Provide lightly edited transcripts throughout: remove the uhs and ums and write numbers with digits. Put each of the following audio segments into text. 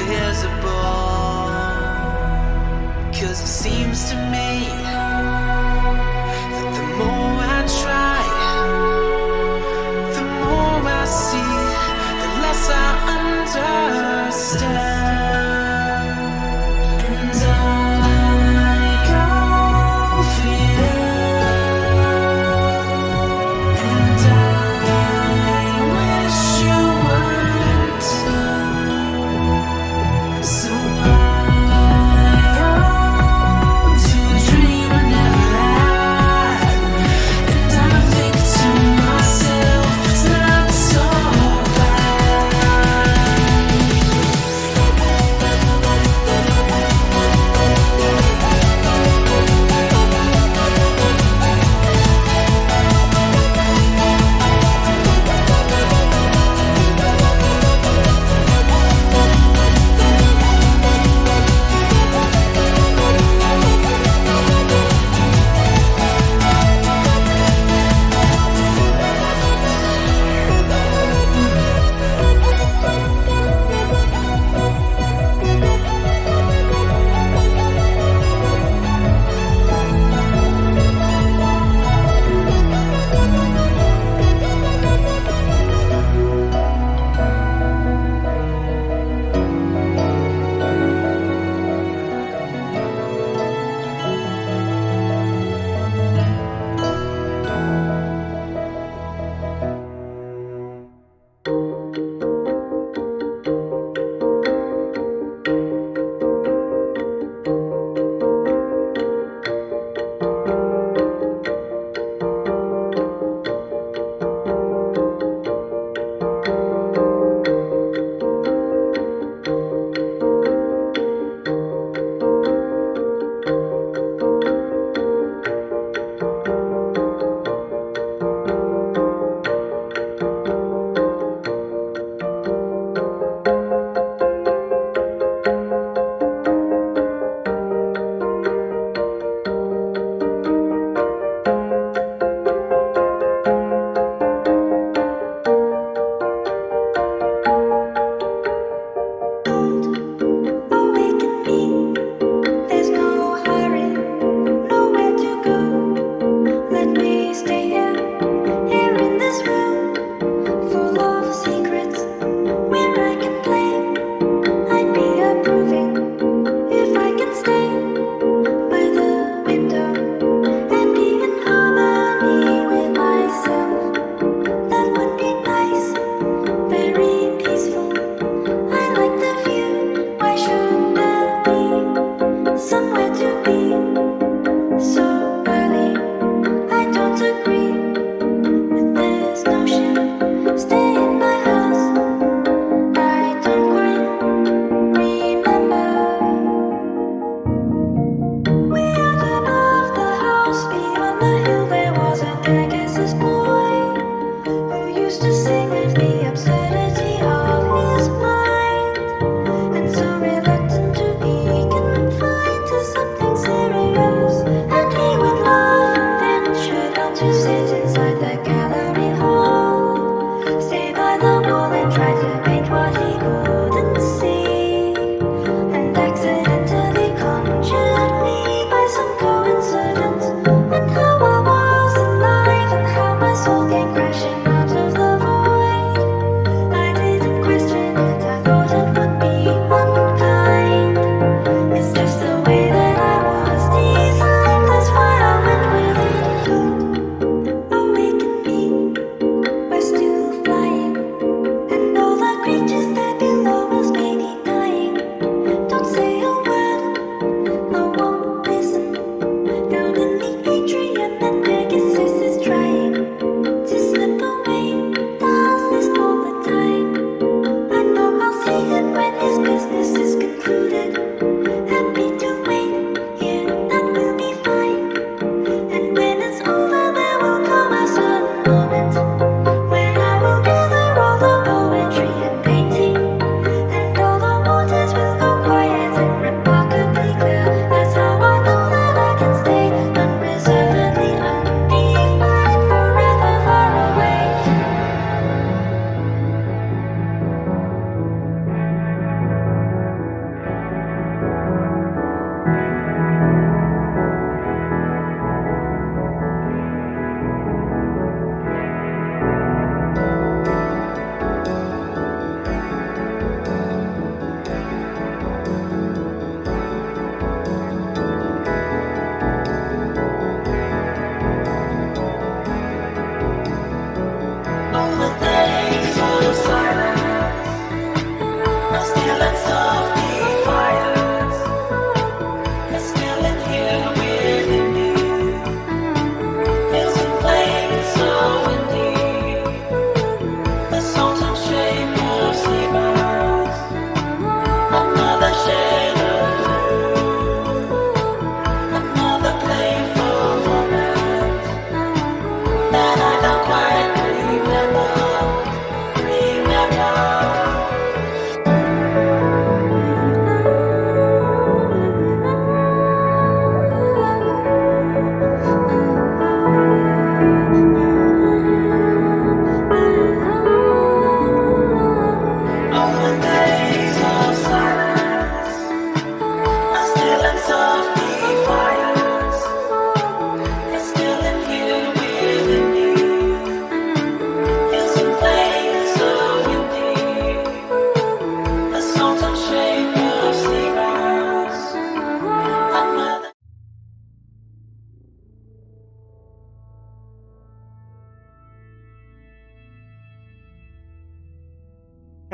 invisible. 'Cause it seems to me that the more I try, the more I see, the less I understand. And I go for you, and I wish you weren't. So I go to dream.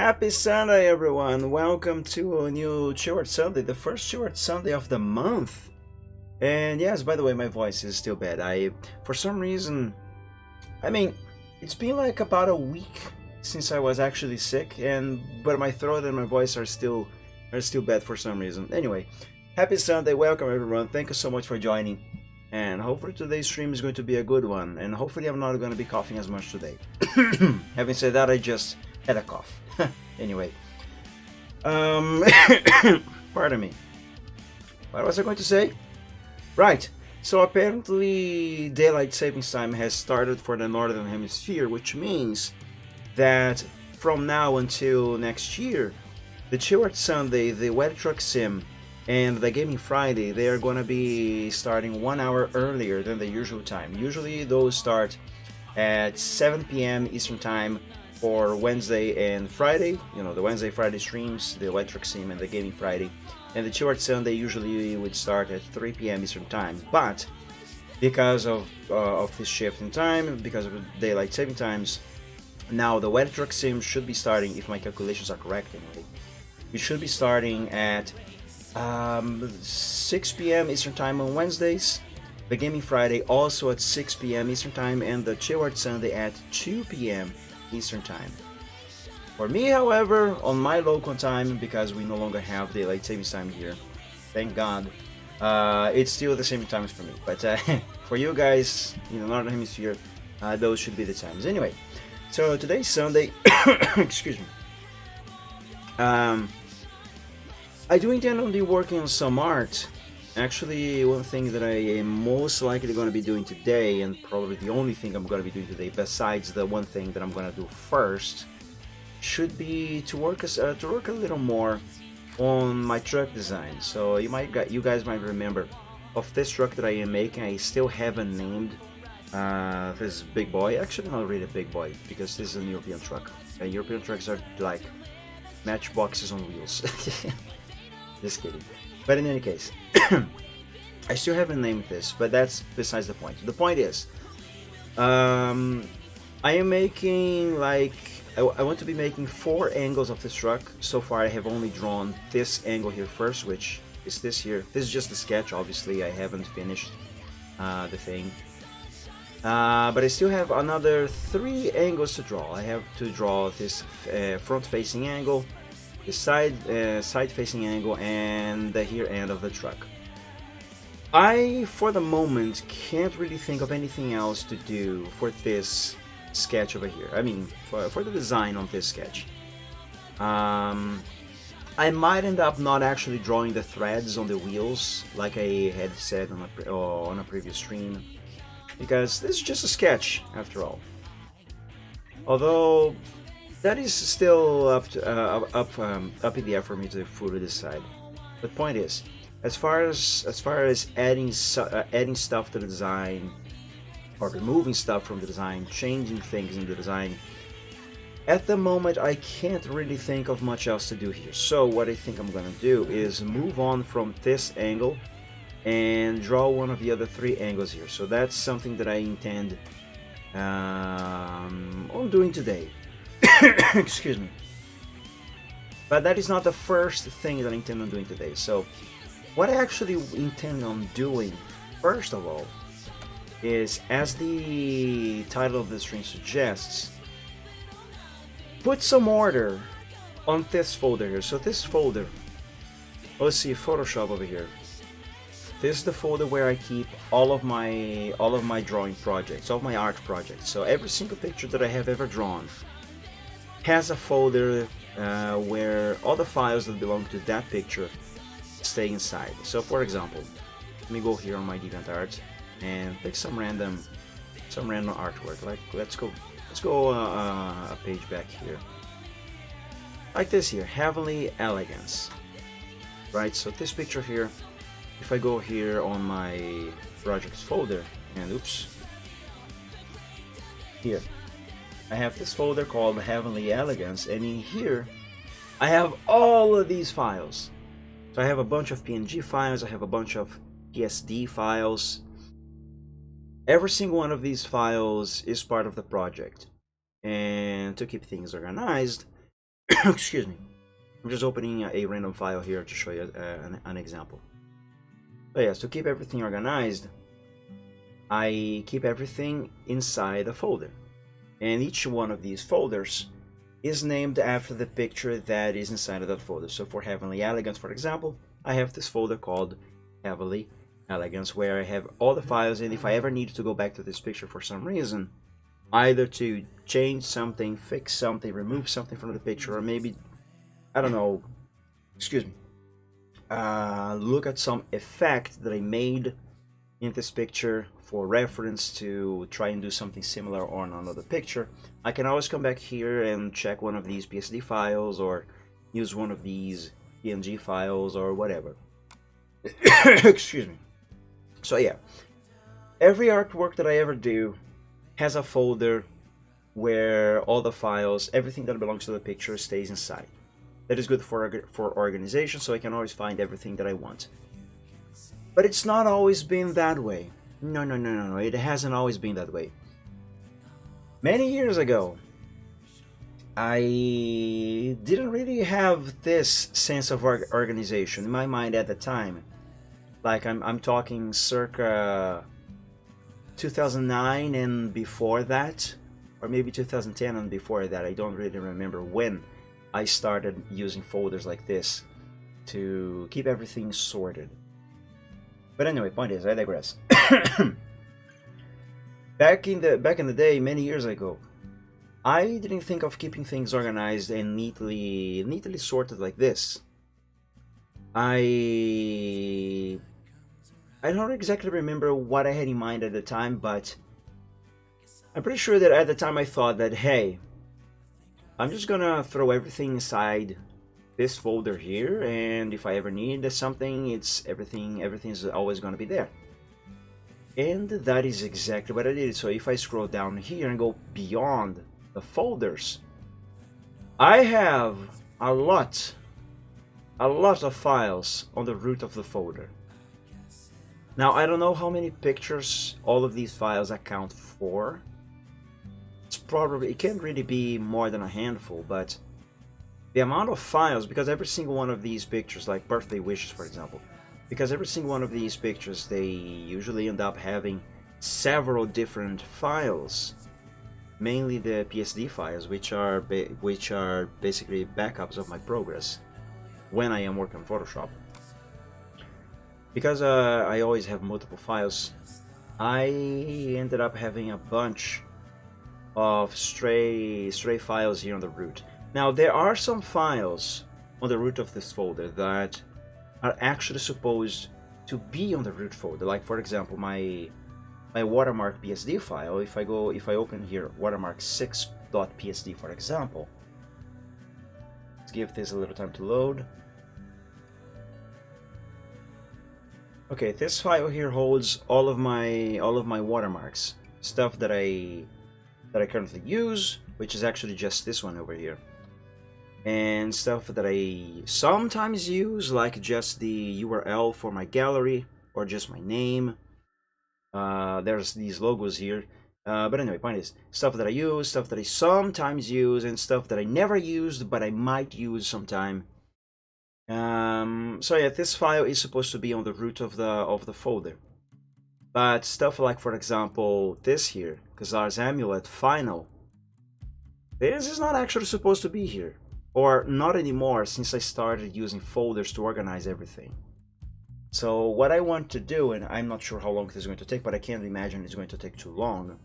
Happy Sunday, everyone! Welcome to a new Chewart Sunday, the first Chewart Sunday of the month. And yes, by the way, my voice is still bad. For some reason, I mean, it's been like about a week since I was actually sick, but my throat and my voice are still bad for some reason. Anyway, happy Sunday! Welcome, everyone. Thank you so much for joining. And hopefully today's stream is going to be a good one. And hopefully I'm not going to be coughing as much today. Having said that, I just had a cough. Anyway, pardon me. What was I going to say? Right. So apparently daylight savings time has started for the northern hemisphere, which means that from now until next year, the Chewart Sunday, the Weather Truck Sim, and the Gaming Friday, they are going to be starting 1 hour earlier than the usual time. Usually those start at 7 p.m. Eastern Time for Wednesday and Friday, the Wednesday Friday streams, the Electric Sim and the Gaming Friday, and the Chewart Sunday usually would start at 3 p.m. Eastern Time. But because of this shift in time, because of daylight saving times, now the Weather Truck Sim should be starting, if my calculations are correct anyway, it should be starting at 6 p.m. Eastern Time on Wednesdays, the Gaming Friday also at 6 p.m. Eastern Time, and the Chewart Sunday at 2 p.m. Eastern Time. For me, however, on my local time, because we no longer have daylight savings time here, thank God, it's still the same times for me. But for you guys in the Northern Hemisphere, those should be the times. Anyway, so today's Sunday. Excuse me. I do intend on working on some art. Actually, one thing that I am most likely going to be doing today, and probably the only thing I'm going to be doing today, besides the one thing that I'm going to do first, should be to work a little more on my truck design. So you guys might remember of this truck that I am making. I still haven't named this big boy. Actually, not really a big boy, because this is a European truck. European trucks are like matchboxes on wheels. Just kidding. But in any case, I still haven't named this, but that's besides the point. The point is, I am making I want to be making 4 angles of this truck. So far I have only drawn this angle here first, which is this here. This is just a sketch, obviously I haven't finished the thing. But I still have another 3 angles to draw. I have to draw this front facing angle, the side facing angle, and the rear end of the truck. I, for the moment, can't really think of anything else to do for this sketch over here. I mean, for the design on this sketch. I might end up not actually drawing the threads on the wheels, like I had said on a previous stream, because this is just a sketch, after all. Although that is still up in the air for me to fully decide. The point is, as far as adding stuff to the design, or removing stuff from the design, changing things in the design, at the moment I can't really think of much else to do here. So what I think I'm gonna do is move on from this angle and draw one of the other 3 angles here. So that's something that I intend on doing today. Excuse me. But that is not the first thing that I intend on doing today. So what I actually intend on doing, first of all, is, as the title of the stream suggests, put some order on this folder here. So this folder, let's see, Photoshop over here. This is the folder where I keep all of my drawing projects, all of my art projects. So every single picture that I have ever drawn has a folder where all the files that belong to that picture stay inside. So for example, let me go here on my DeviantArt and pick some random artwork. Like let's go a page back here, like this here, Heavenly Elegance. Right, so this picture here, if I go here on my projects folder, and oops, here I have this folder called Heavenly Elegance, and in here I have all of these files. So I have a bunch of PNG files, I have a bunch of PSD files. Every single one of these files is part of the project. And to keep things organized, Excuse me. I'm just opening a random file here to show you an example. So yes, to keep everything organized, I keep everything inside a folder. And each one of these folders is named after the picture that is inside of that folder. So for Heavenly Elegance, for example, I have this folder called Heavenly Elegance, where I have all the files, and if I ever need to go back to this picture for some reason, either to change something, fix something, remove something from the picture, or maybe, I don't know, excuse me, look at some effect that I made in this picture for reference to try and do something similar on another picture, I can always come back here and check one of these PSD files or use one of these PNG files or whatever. Excuse me. So yeah, every artwork that I ever do has a folder where all the files, everything that belongs to the picture stays inside. That is good for organization, so I can always find everything that I want. But it's not always been that way. No, it hasn't always been that way. Many years ago, I didn't really have this sense of organization in my mind at the time. Like I'm talking circa 2009 and before that, or maybe 2010 and before that. I don't really remember when I started using folders like this to keep everything sorted. But anyway, point is, I digress. Back in the day, many years ago, I didn't think of keeping things organized and neatly sorted like this. I don't exactly remember what I had in mind at the time, but I'm pretty sure that at the time I thought that, hey, I'm just gonna throw everything inside this folder here, and if I ever need something, everything's always gonna be there. And that is exactly what I did. So if I scroll down here and go beyond the folders, I have a lot of files on the root of the folder. Now I don't know how many pictures all of these files account for. It can't really be more than a handful, but the amount of files, because every single one of these pictures, like birthday wishes for example, because every single one of these pictures, they usually end up having several different files, mainly the PSD files, which are basically backups of my progress when I am working on Photoshop. Because I always have multiple files, I ended up having a bunch of stray files here on the root. Now there are some files on the root of this folder that are actually supposed to be on the root folder. Like for example, my watermark PSD file. If I open here watermark 6.psd for example, let's give this a little time to load. Okay, this file here holds all of my watermarks, stuff that I currently use, which is actually just this one over here, and stuff that I sometimes use, like just the URL for my gallery or just my name. There's these logos here, but anyway, point is, stuff that I use, stuff that I sometimes use, and stuff that I never used but I might use sometime. So yeah, this file is supposed to be on the root of the folder. But stuff like, for example, this here, Khazar's Amulet Final, this is not actually supposed to be here. Or not anymore, since I started using folders to organize everything. So what I want to do, and I'm not sure how long this is going to take, but I can't imagine it's going to take too long.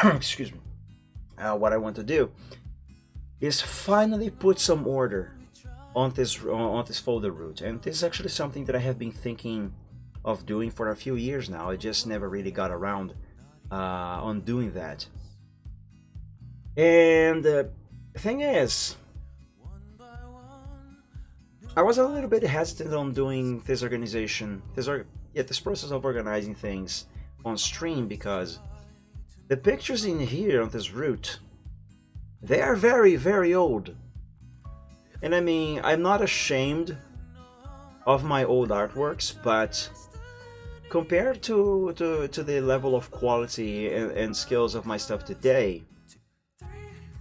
Excuse me. What I want to do is finally put some order on this folder root. And this is actually something that I have been thinking of doing for a few years now. I just never really got around on doing that. And the thing is, I was a little bit hesitant on doing this this process of organizing things on stream, because the pictures in here on this root, they are very, very old. And I mean, I'm not ashamed of my old artworks, but compared to the level of quality and skills of my stuff today,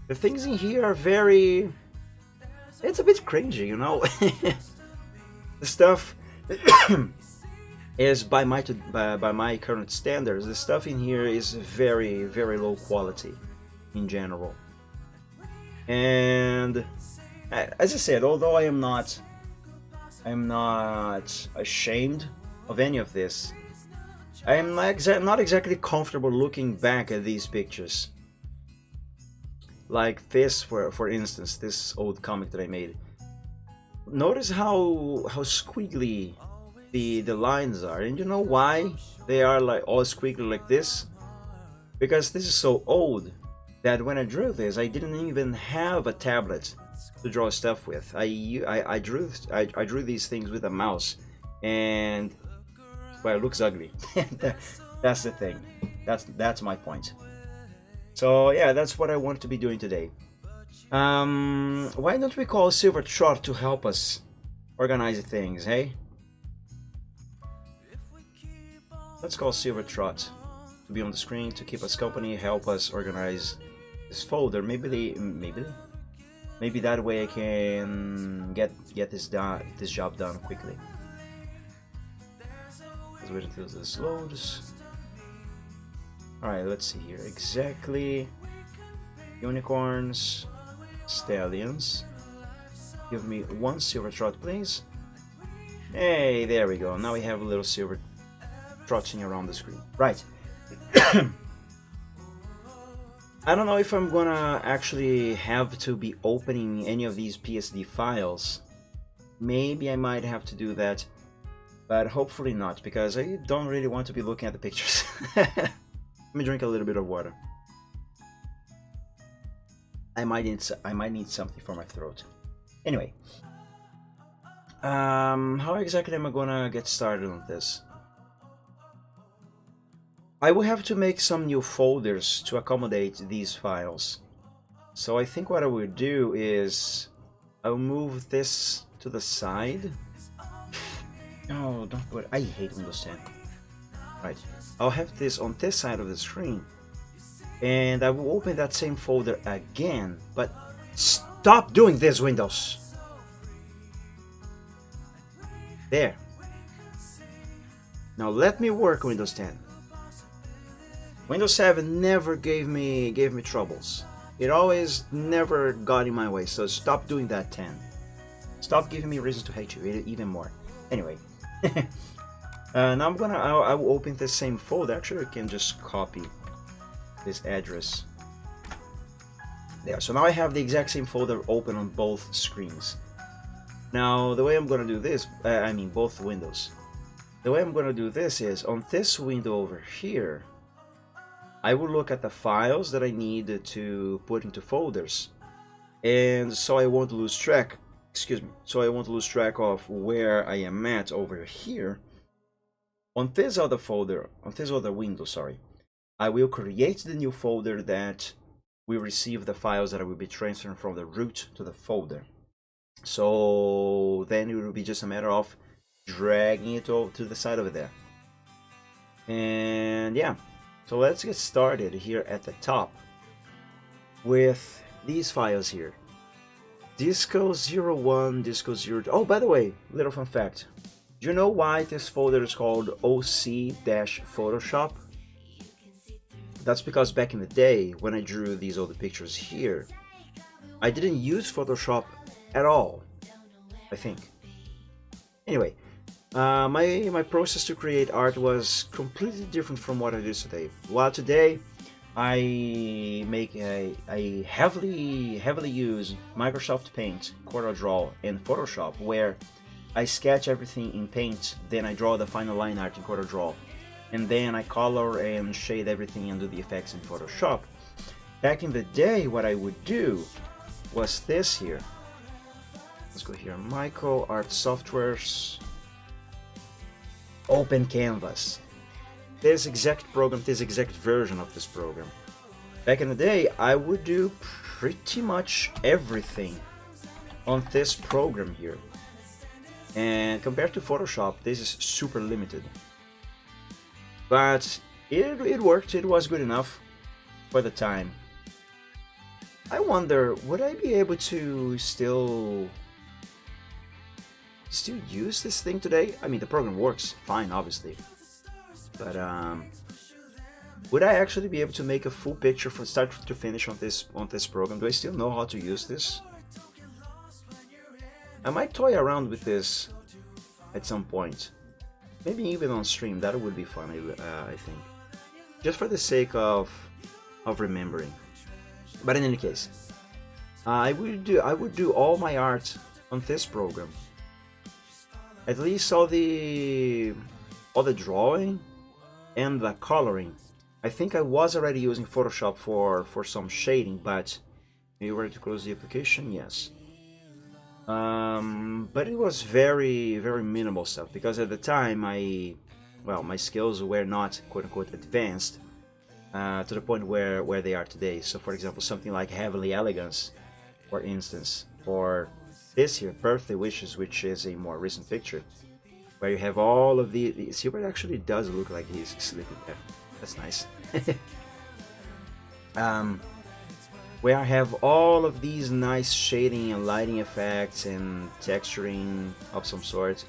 the things in here are very it's a bit cringy, you know. The stuff is by my current standards, the stuff in here is very, very low quality in general. And as I said, although I'm not ashamed of any of this, I am not exactly comfortable looking back at these pictures. Like this, for instance, this old comic that I made. Notice how squiggly the lines are, and you know why they are like all squiggly like this? Because this is so old that when I drew this, I didn't even have a tablet to draw stuff with. I drew these things with a mouse, and well, it looks ugly. That's the thing. That's my point. So yeah, that's what I want to be doing today. Why don't we call Silver Trot to help us organize things, hey? Let's call Silver Trot to be on the screen to keep us company, help us organize this folder. Maybe that way I can get this job done quickly. Let's wait until this loads. Alright, let's see here. Exactly. Unicorns, stallions. Give me one Silver Trot, please. Hey, there we go. Now we have a little silver trotting around the screen. Right. I don't know if I'm gonna actually have to be opening any of these PSD files. Maybe I might have to do that, but hopefully not, because I don't really want to be looking at the pictures. Let me drink a little bit of water. I might need something for my throat. Anyway, how exactly am I gonna get started on this? I will have to make some new folders to accommodate these files. So I think what I will do is I'll move this to the side. No, don't put. I hate Windows 10. Right. I'll have this on this side of the screen, and I will open that same folder again. But stop doing this, Windows. There. Now let me work Windows 10. Windows 7 never gave me troubles. It always never got in my way. So stop doing that, 10. Stop giving me reasons to hate you even more. Anyway. Now I will open the same folder. Actually, I can just copy this address there. So now I have the exact same folder open on both screens. Now the way I'm gonna do this, I mean both windows. The way I'm gonna do this is on this window over here, I will look at the files that I need to put into folders, and so I won't lose track. Excuse me. So I won't lose track of where I am at over here. On this other folder, on this other window, sorry, I will create the new folder that will receive the files that I will be transferring from the root to the folder. So then it will be just a matter of dragging it over to the side over there. And yeah, so let's get started here at the top with these files here. Disco01, Disco02. Oh, by the way, little fun fact. Do you know why this folder is called OC-Photoshop? That's because back in the day, when I drew these older pictures here, I didn't use Photoshop at all, I think. Anyway, my process to create art was completely different from what I do today. While today, I heavily use Microsoft Paint, CorelDRAW, and Photoshop, where I sketch everything in Paint, then I draw the final line art in CorelDRAW, and then I color and shade everything and do the effects in Photoshop. Back in the day, what I would do was this here. Let's go here, Michael, Art Softwares, Open Canvas. This exact program, this exact version of this program. Back in the day, I would do pretty much everything on this program here. And compared to Photoshop, this is super limited. But it worked, it was good enough for the time. I wonder, would I be able to still use this thing today? I mean, the program works fine, obviously, but would I actually be able to make a full picture from start to finish on this program? Do I still know how to use this? I might toy around with this at some point. Maybe even on stream. That would be fun, I think. Just for the sake of remembering. But in any case, I would do all my art on this program. At least all the drawing and the coloring. I think I was already using Photoshop for some shading, but are you ready to close the application? Yes. But it was very minimal stuff because at the time my skills were not quote unquote advanced to the point where they are today. So for example, something like Heavenly Elegance, for instance, or this here, Birthday Wishes, which is a more recent picture, where you have all of the Silver actually does look like he's sleeping there. That's nice. Where I have all of these nice shading and lighting effects and texturing of some sort.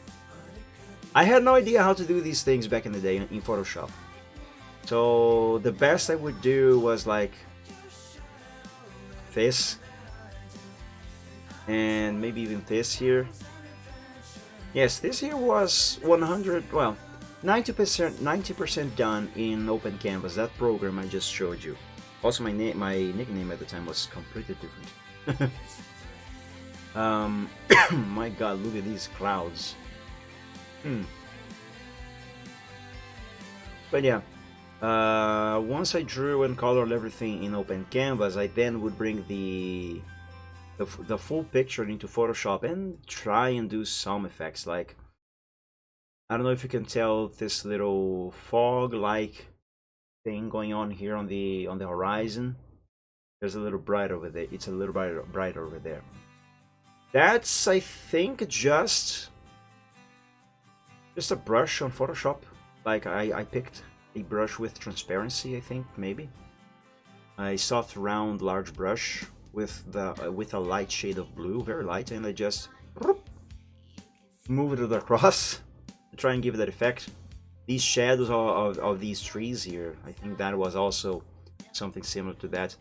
I had no idea how to do these things back in the day in Photoshop. So the best I would do was like this, and maybe even this here. Yes, this here was 90% done in Open Canvas, that program I just showed you. Also, my nickname at the time was completely different. My god, look at these clouds. But yeah, once I drew and colored everything in Open Canvas, I then would bring the full picture into Photoshop and try and do some effects. Like, I don't know if you can tell this little fog-like thing going on here on the horizon. There's a little bright over there. It's a little brighter over there. That's, I think, just a brush on Photoshop. Like I picked a brush with transparency, I think, maybe a soft round large brush with a light shade of blue, very light, and I just moved it across to try and give that effect. These shadows of these trees here, I think that was also something similar to that.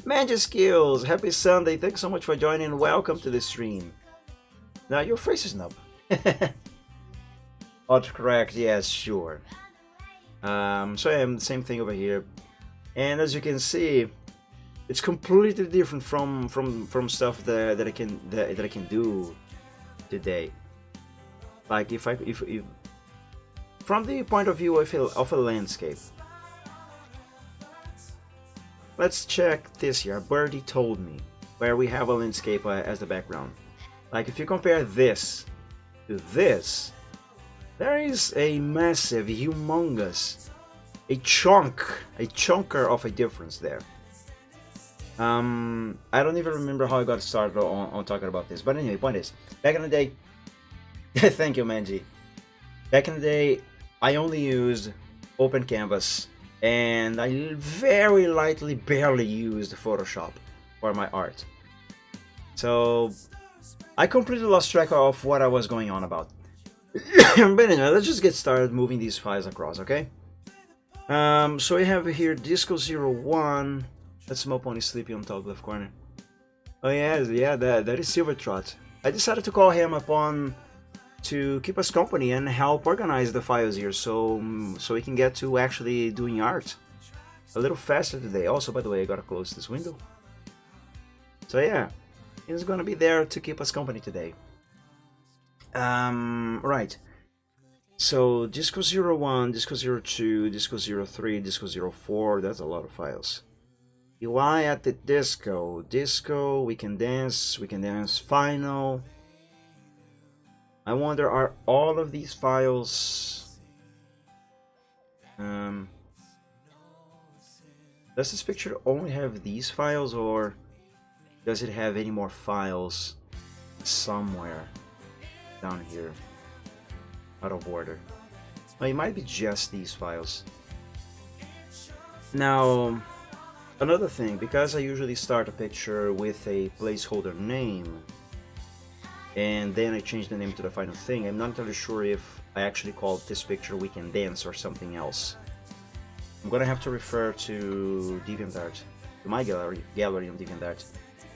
Magic Skills, happy Sunday, thanks so much for joining, welcome to the stream. Now your face is up. Autocorrect, yes, sure. So yeah, same thing over here. And as you can see, it's completely different from stuff that I can do today. Like if from the point of view of a landscape. Let's check this here. Birdie Told Me, where we have a landscape as the background. Like if you compare this to this, there is a massive, humongous, a chunker of a difference there. I don't even remember how I got started on talking about this, but anyway, point is, back in the day, thank you, Manji. Back in the day, I only used Open Canvas, and I very lightly, barely used Photoshop for my art. So I completely lost track of what I was going on about. But anyway, let's just get started moving these files across, okay? So we have here Disco 01. That's Moponi sleeping on top left corner. Oh yeah, that is Silvertrot. I decided to call him upon to keep us company and help organize the files here, so we can get to actually doing art a little faster today. Also, by the way, I gotta close this window. So yeah, he's gonna be there to keep us company today. Right. So Disco 01, Disco 02, Disco 03, Disco 04, that's a lot of files. UI at the disco, we can dance final. I wonder, are all of these files does this picture only have these files, or does it have any more files somewhere down here out of order? Well, it might be just these files. Now, Another thing, because I usually start a picture with a placeholder name and then I change the name to the final thing, I'm not entirely sure if I actually call this picture Weekend Dance or something else. I'm gonna have to refer to DeviantArt, to my gallery on DeviantArt,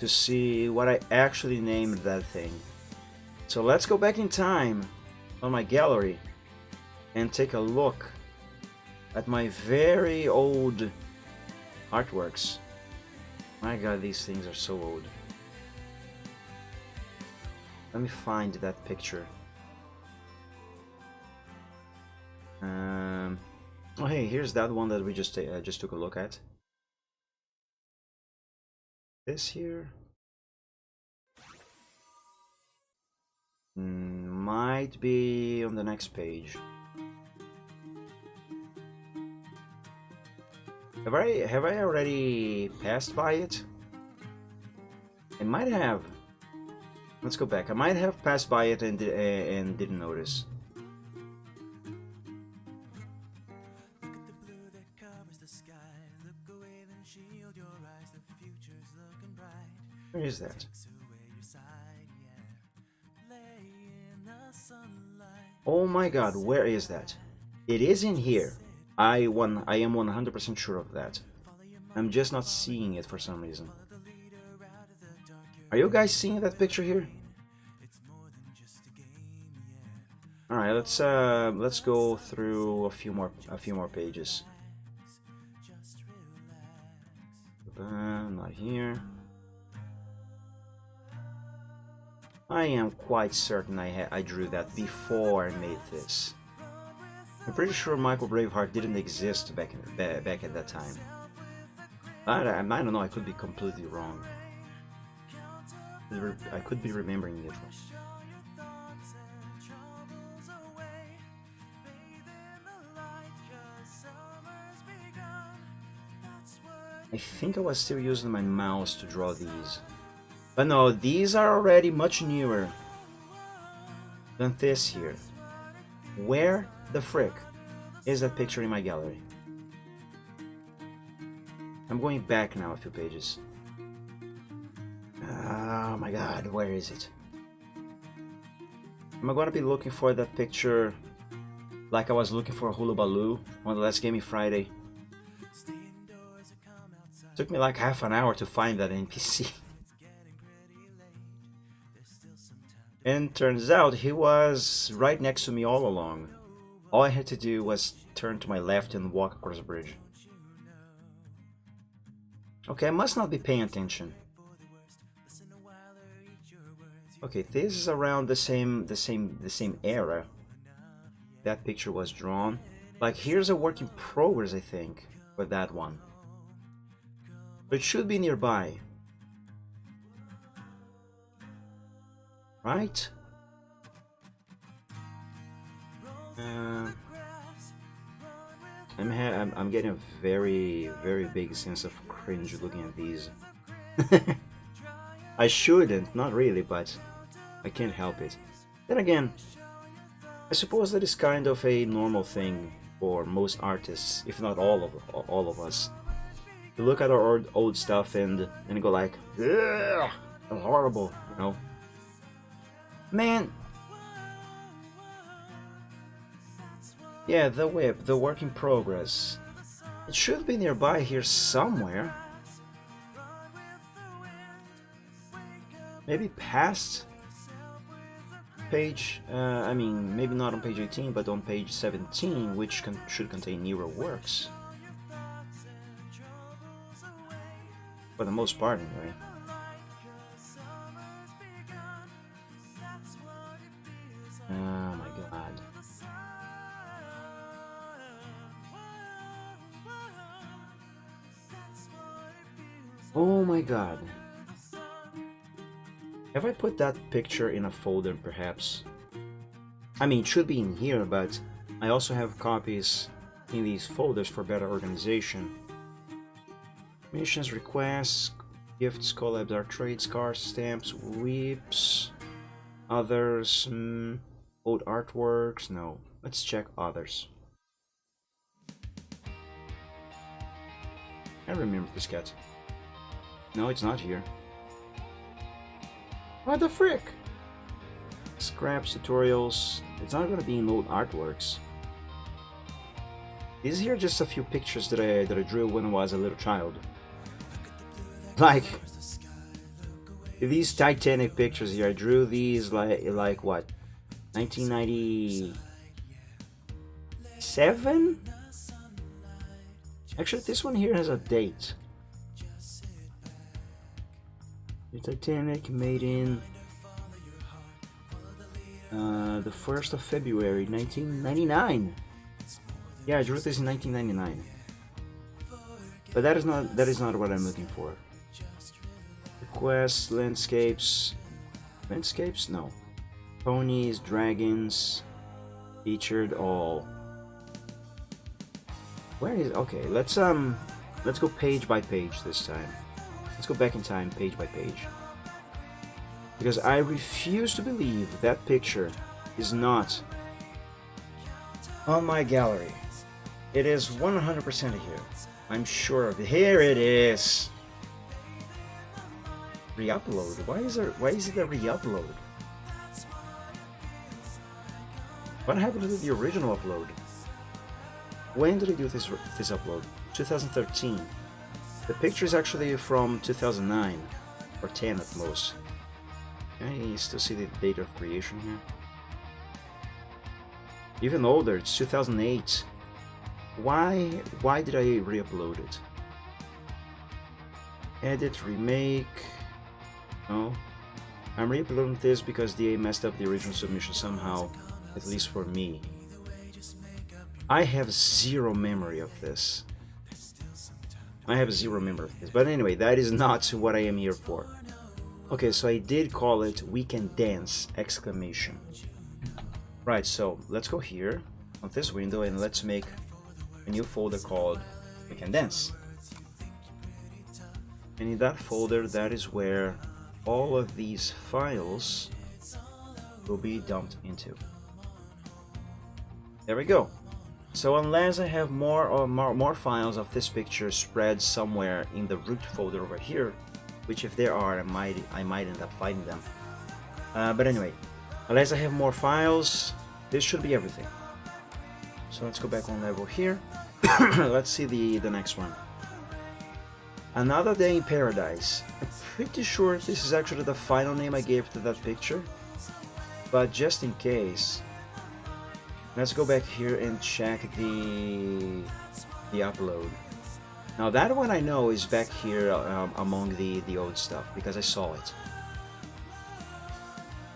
to see what I actually named that thing. So let's go back in time on my gallery and take a look at my very old artworks. My god, these things are so old. Let me find that picture. Oh hey, here's that one that we just took a look at. This here might be on the next page. Have I already passed by it? I might have. Let's go back. I might have passed by it and didn't notice. Where is that? Oh my god, where is that? It is in here. I am 100% sure of that. I'm just not seeing it for some reason. Are you guys seeing that picture here? All right, let's go through a few more pages. Not here. I am quite certain I drew that before I made this. I'm pretty sure Michael Braveheart didn't exist back at that time. I don't know. I could be completely wrong. I could be remembering it wrong. I think I was still using my mouse to draw these. But no, these are already much newer than this here. Where the frick is that picture in my gallery? I'm going back now a few pages. Oh my god, where is it? Am I gonna be looking for that picture like I was looking for Hula Baloo on the last Gaming Friday? Took me like half an hour to find that NPC. And turns out he was right next to me all along. All I had to do was turn to my left and walk across the bridge. Okay, I must not be paying attention. Okay, this is around the same era that picture was drawn. Like, here's a work in progress, I think, for that one. But it should be nearby. Right? I'm getting a very big sense of cringe looking at these. I shouldn't, not really, but I can't help it. Then again, I suppose that is kind of a normal thing for most artists, if not all of us. You look at our old stuff and go like, ugh, that's horrible, you know. Man. Yeah, the whip, the work in progress. It should be nearby here somewhere. Maybe past page, I mean, maybe not on page 18, but on page 17, which should contain newer works. For the most part, anyway. Oh my god. Oh my god. Have I put that picture in a folder, perhaps? I mean, it should be in here, but I also have copies in these folders for better organization. Missions, requests, gifts, collabs, art trades, cards, stamps, whips, others, old artworks. No, let's check others. I remember this cat. No, it's not here. What the frick? Scraps, tutorials. It's not gonna be in old artworks. These here are just a few pictures that I drew when I was a little child. Like these Titanic pictures here, I drew these like what? 1997? Actually, this one here has a date. The Titanic made in the 1st of February 1999. Yeah, I drew this in 1999. But that is not what I'm looking for. Requests, landscapes. Landscapes? No. Ponies, dragons, featured all. Where is okay, let's go page by page this time. Let's go back in time page by page. Because I refuse to believe that picture is not on my gallery. It is 100% here. I'm sure of it. Here it is. Re-upload. Why is it a re-upload? What happened to the original upload? When did I do this upload? 2013. The picture is actually from 2009 or 10 at most. Can you still see the date of creation here? Even older, it's 2008. Why did I re-upload it? Edit, remake. No. I'm re-uploading this because they messed up the original submission somehow, at least for me. I have zero memory of this. But anyway, that is not what I am here for. Okay, so I did call it We Can Dance! Exclamation. Right, so let's go here on this window and let's make a new folder called We Can Dance. And in that folder, that is where all of these files will be dumped into. There we go. So unless I have more files of this picture spread somewhere in the root folder over here, which if there are, I might end up finding them. But anyway, unless I have more files, this should be everything. So let's go back one level here. Let's see the next one. Another Day in Paradise. I'm pretty sure this is actually the final name I gave to that picture, but just in case, let's go back here and check the upload. Now that one I know is back here among the old stuff because I saw it.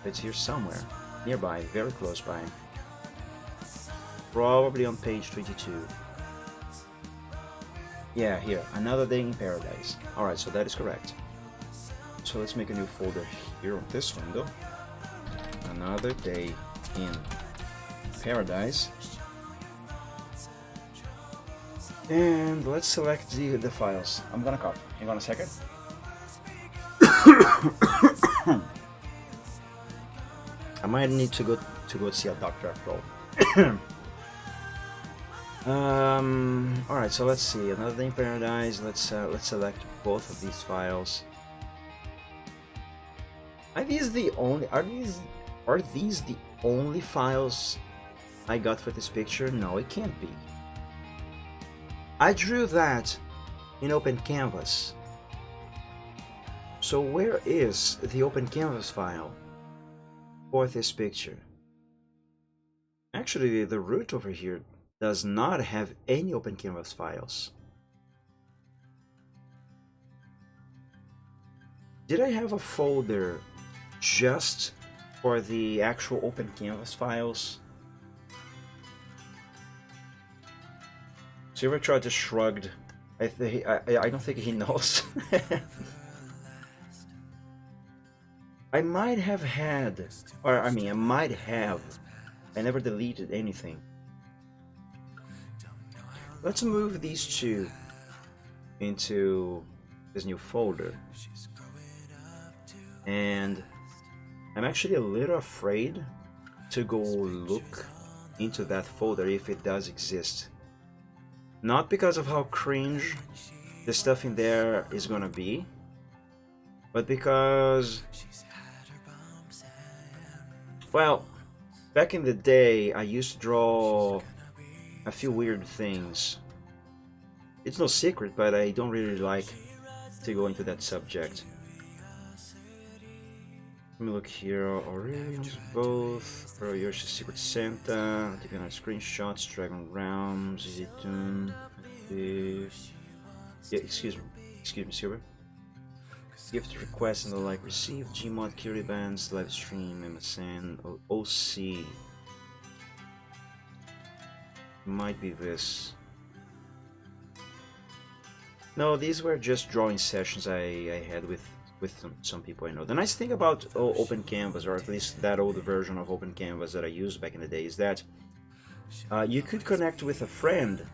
It's here somewhere, nearby, very close by. Probably on page 22. Yeah, here, Another Day in Paradise. Alright, so that is correct. So let's make a new folder here on this window. Another Day in Paradise. And let's select the files. I'm gonna cough. Hang on a second. I might need to go see a doctor after all. Alright, so let's see. Another Day in Paradise. Let's select both of these files. Are these the only files I got for this picture? No, it can't be. I drew that in Open Canvas. So where is the Open Canvas file for this picture? Actually, the root over here does not have any Open Canvas files. Did I have a folder just for the actual Open Canvas files? Silverchaw just shrugged. I don't think he knows. I might have had, or I mean, I might have. I never deleted anything. Let's move these two into this new folder. And I'm actually a little afraid to go look into that folder if it does exist. Not because of how cringe the stuff in there is gonna be, but because, well, back in the day I used to draw a few weird things. It's no secret, but I don't really like to go into that subject. Let me look here. Aurelians both. Yoshi's Secret Santa. Taking screenshots. Dragon Realms. Easy Tune. Yeah, excuse me, Silver. Gift request and the like received. Gmod, Curie Bands, live stream, MSN, OC. Might be this. No, these were just drawing sessions I had with some people I know. The nice thing about Open Canvas, or at least that older version of Open Canvas that I used back in the day, is that you could connect with a friend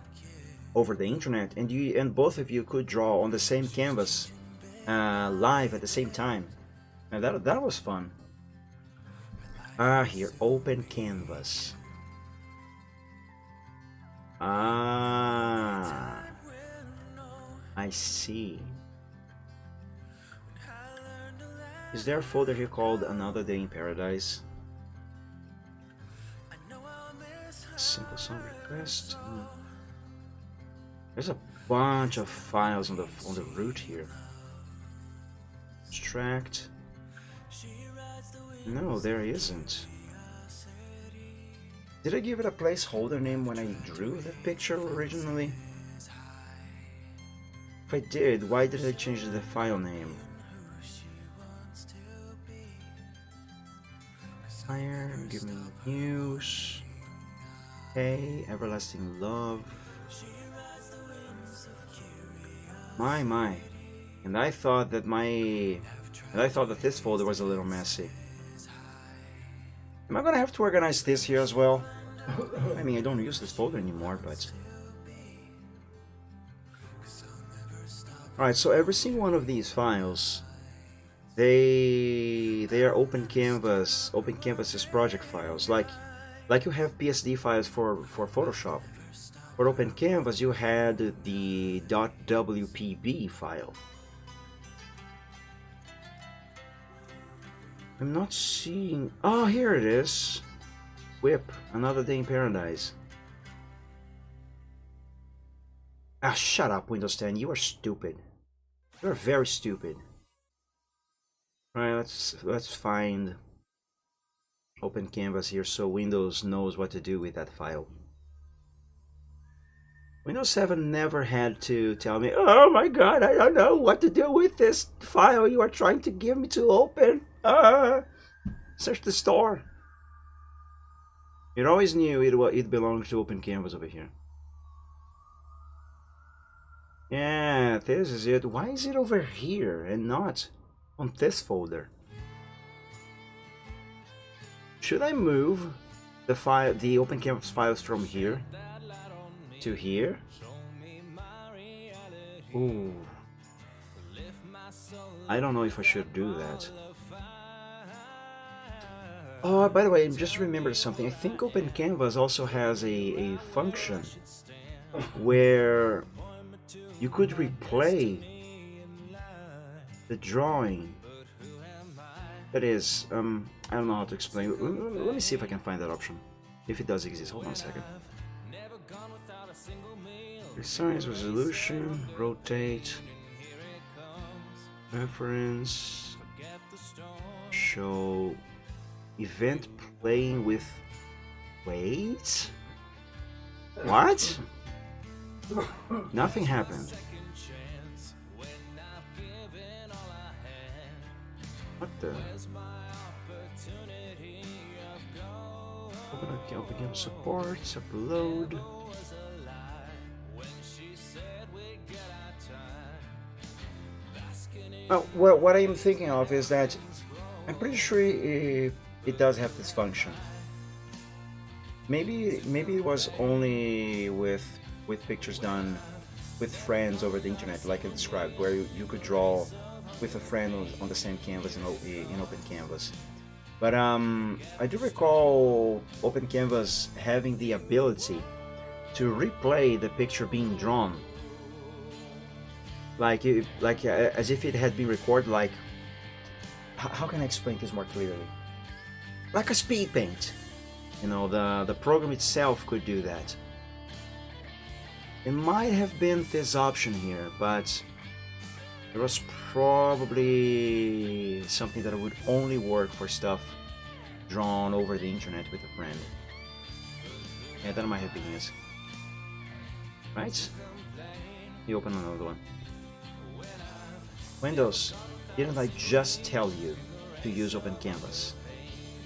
over the internet, and both of you could draw on the same canvas live at the same time, and that was fun. Here, Open Canvas. I see. Is there a folder here called Another Day in Paradise? Simple song request. There's a bunch of files on the root here. Extract. No, there isn't. Did I give it a placeholder name when I drew that picture originally? If I did, why did I change the file name? Fire, give me news. Hey, everlasting love. My. And I thought that this folder was a little messy. Am I gonna have to organize this here as well? I mean, I don't use this folder anymore, but... Alright, so every single one of these files, they are Open Canvas's project files, like you have PSD files for Photoshop. For Open Canvas, you had the .wpb file. I'm not seeing... Oh, here it is. Whip, Another Day in Paradise. Ah, shut up, Windows 10. You are stupid. You are very stupid. Alright, let's find Open Canvas here so Windows knows what to do with that file. Windows 7 never had to tell me, oh my god, I don't know what to do with this file you are trying to give me to open. Search the store. It always knew it belonged to Open Canvas over here. Yeah, this is it. Why is it over here and not on this folder? Should I move the Open Canvas files from here to here? Ooh. I don't know if I should do that. Oh, by the way, I just remembered something. I think Open Canvas also has a function where you could replay the drawing. That is, I don't know how to explain. Let me see if I can find that option. If it does exist. Hold on a second. Resize resolution, rotate, reference, show, event playing with, wait, what? Nothing happened. What the? Open game support, upload. What I'm thinking of is that I'm pretty sure it does have this function. Maybe it was only with pictures done with friends over the internet, like I described, where you could draw with a friend on the same canvas in Open Canvas. But I do recall Open Canvas having the ability to replay the picture being drawn. like as if it had been recorded. Like, how can I explain this more clearly? Like a speed paint. You know, the program itself could do that. It might have been this option here, but it was probably something that would only work for stuff drawn over the internet with a friend. Yeah, that might have been it. Right? You open another one. Windows, didn't I just tell you to use Open Canvas?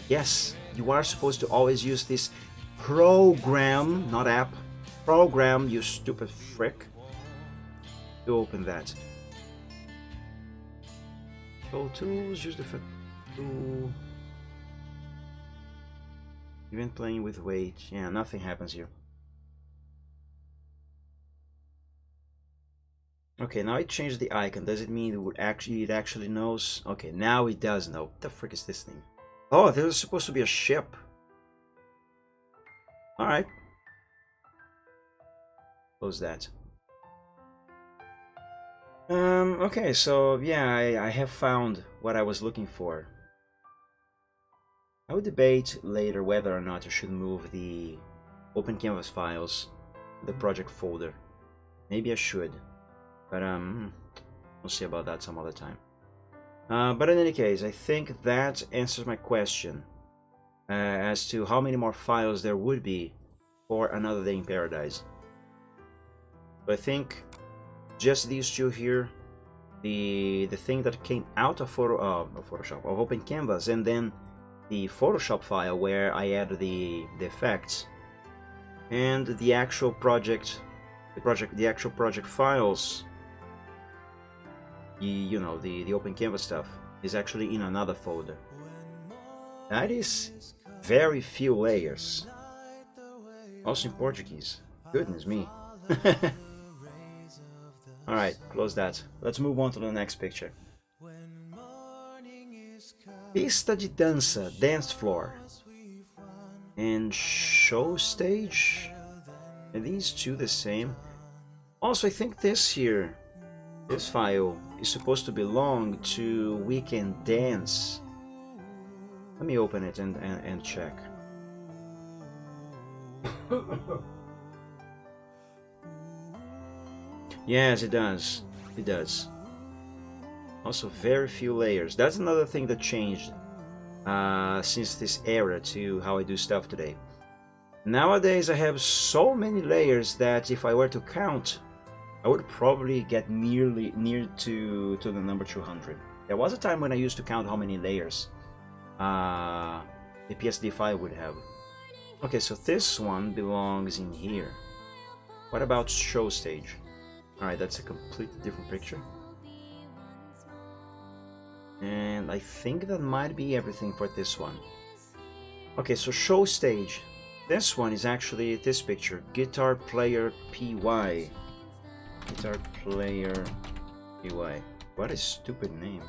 Yes, you are supposed to always use this program, not app, program, you stupid frick, to open that. Go tools, use the tool. Even playing with weight, yeah, nothing happens here. Okay, now I changed the icon. Does it mean it actually knows? Okay, now it does know. What the frick is this thing? Oh, there's supposed to be a ship. Alright. Close that. Okay, so yeah, I have found what I was looking for. I would debate later whether or not I should move the Open Canvas files to the project folder. Maybe I should, but we'll see about that some other time. But in any case, I think that answers my question as to how many more files there would be for Another Day in Paradise. So I think just these two here, the thing that came out of Photoshop, of Open Canvas, and then the Photoshop file where I added the effects, and the actual project, the actual project files. You know, the Open Canvas stuff is actually in another folder. That is very few layers. Also in Portuguese. Goodness me. Alright, close that. Let's move on to the next picture. Pista de dança, dance floor. And show stage. Are these two the same? Also, I think this here, this file, is supposed to belong to Weekend Dance. Let me open it and check. Yes, it does. It does. Also, very few layers. That's another thing that changed since this era to how I do stuff today. Nowadays, I have so many layers that if I were to count, I would probably get near to the number 200. There was a time when I used to count how many layers the PSD file would have. Okay, so this one belongs in here. What about show stage? Alright, that's a completely different picture. And I think that might be everything for this one. Okay, so show stage. This one is actually this picture. Guitar Player PY. Guitar Player PY. What a stupid name.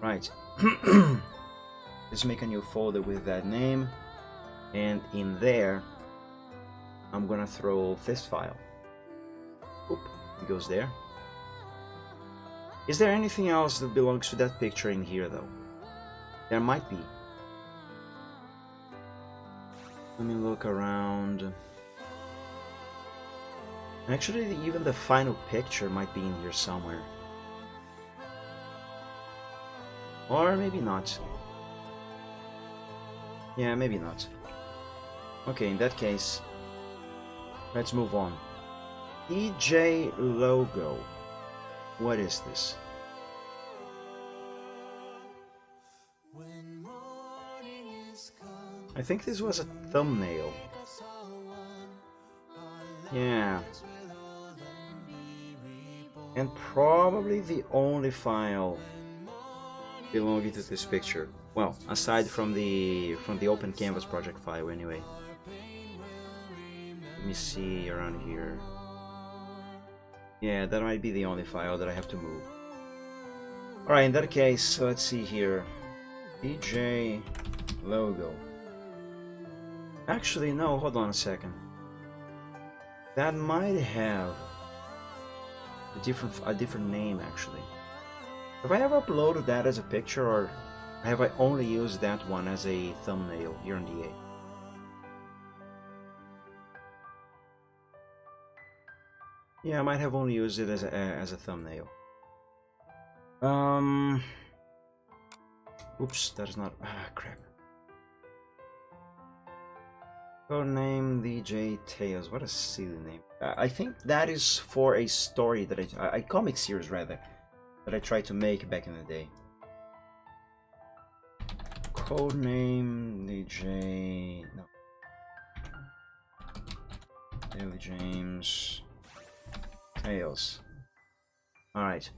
Right. Let's make a new folder with that name. And in there, I'm gonna throw this file. Oop, it goes there. Is there anything else that belongs to that picture in here though? There might be. Let me look around. Actually, even the final picture might be in here somewhere. Or maybe not. Yeah, maybe not. Okay, in that case, let's move on. DJ logo. What is this? I think this was a thumbnail. Yeah. And probably the only file belonging to this picture. Well, aside from the Open Canvas project file anyway. Let me see around here. Yeah, that might be the only file that I have to move. Alright, in that case, let's see here. DJ logo. Actually, no, hold on a second. That might have a different name actually. Have I ever uploaded that as a picture, or have I only used that one as a thumbnail here on DA? Yeah, I might have only used it as a thumbnail. Oops, that is not. Crap. Codename DJ Tales. What a silly name. I think that is for a story that a comic series rather, that I tried to make back in the day. Codename DJ. No. Daily James Tales. Alright.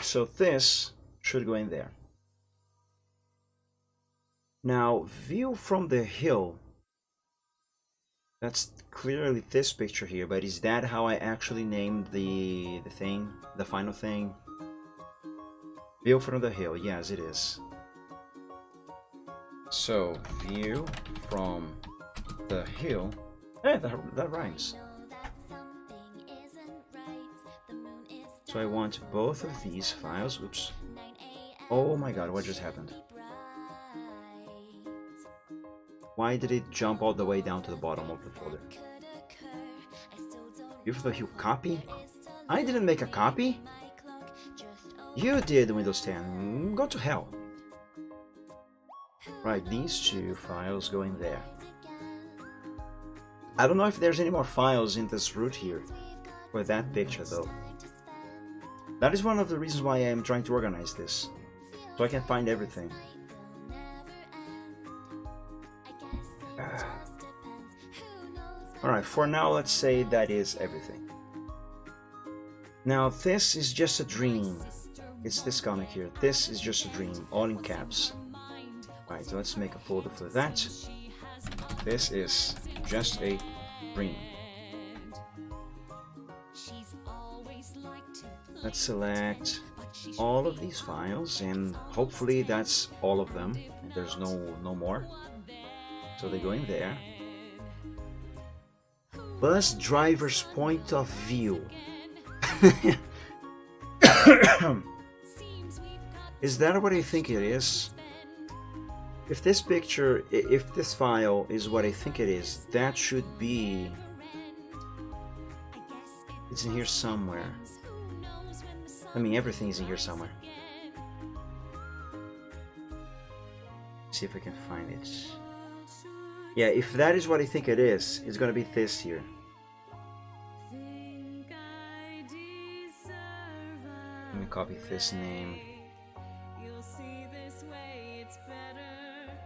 So this should go in there. Now, view from the hill. That's clearly this picture here, but is that how I actually named the thing, the final thing? View from the hill, yes it is. So, view from the hill. Eh, that rhymes. So I want both of these files. Oops. Oh my god, what just happened? Why did it jump all the way down to the bottom of the folder? View from the hill copy? I didn't make a copy? You did, Windows 10. Go to hell. Right, these two files go in there. I don't know if there's any more files in this root here for that picture though. That is one of the reasons why I am trying to organize this, so I can find everything. Alright, for now let's say that is everything. Now this is just a dream. It's this comic here. This is just a dream, all in caps. Alright, so let's make a folder for that. This is just a dream. Let's select all of these files, and hopefully that's all of them. There's no more. So they go in there. Bus driver's point of view. Is that what I think it is? If this picture, if this file is what I think it is, that should be... It's in here somewhere. I mean, everything is in here somewhere. See if I can find it. Yeah, if that is what I think it is, it's gonna be this here. Let me copy this name.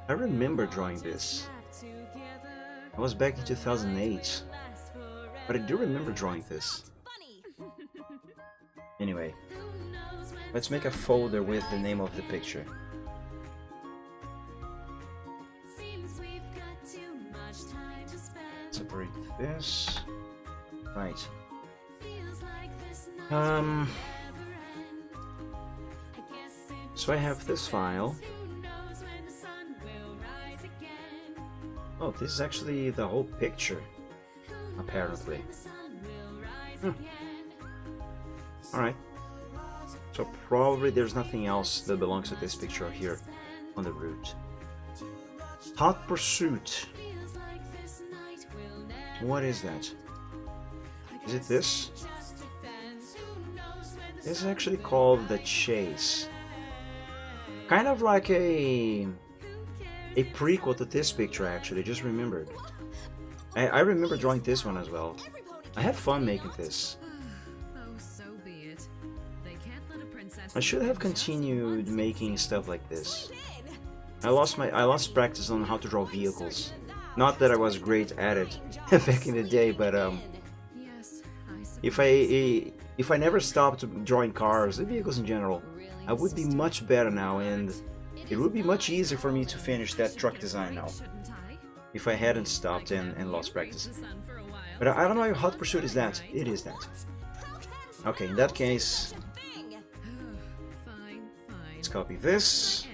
I remember drawing this. I was back in 2008, but I do remember drawing this. Anyway, let's make a folder with the name of the picture. Separate this. Right. So I have this file. Oh, this is actually the whole picture, apparently. Alright. So probably there's nothing else that belongs to this picture here on the root. Hot Pursuit. What is that? Is it this? This is actually called The Chase. Kind of like a prequel to this picture, actually. Just remembered. I remember drawing this one as well. I had fun making this. I should have continued making stuff like this. I lost practice on how to draw vehicles. Not that I was great at it back in the day, but if I never stopped drawing cars, vehicles in general, I would be much better now, and it would be much easier for me to finish that truck design now if I hadn't stopped and lost practice. But I don't know if Hot Pursuit is that. It is that. Okay, in that case, let's copy this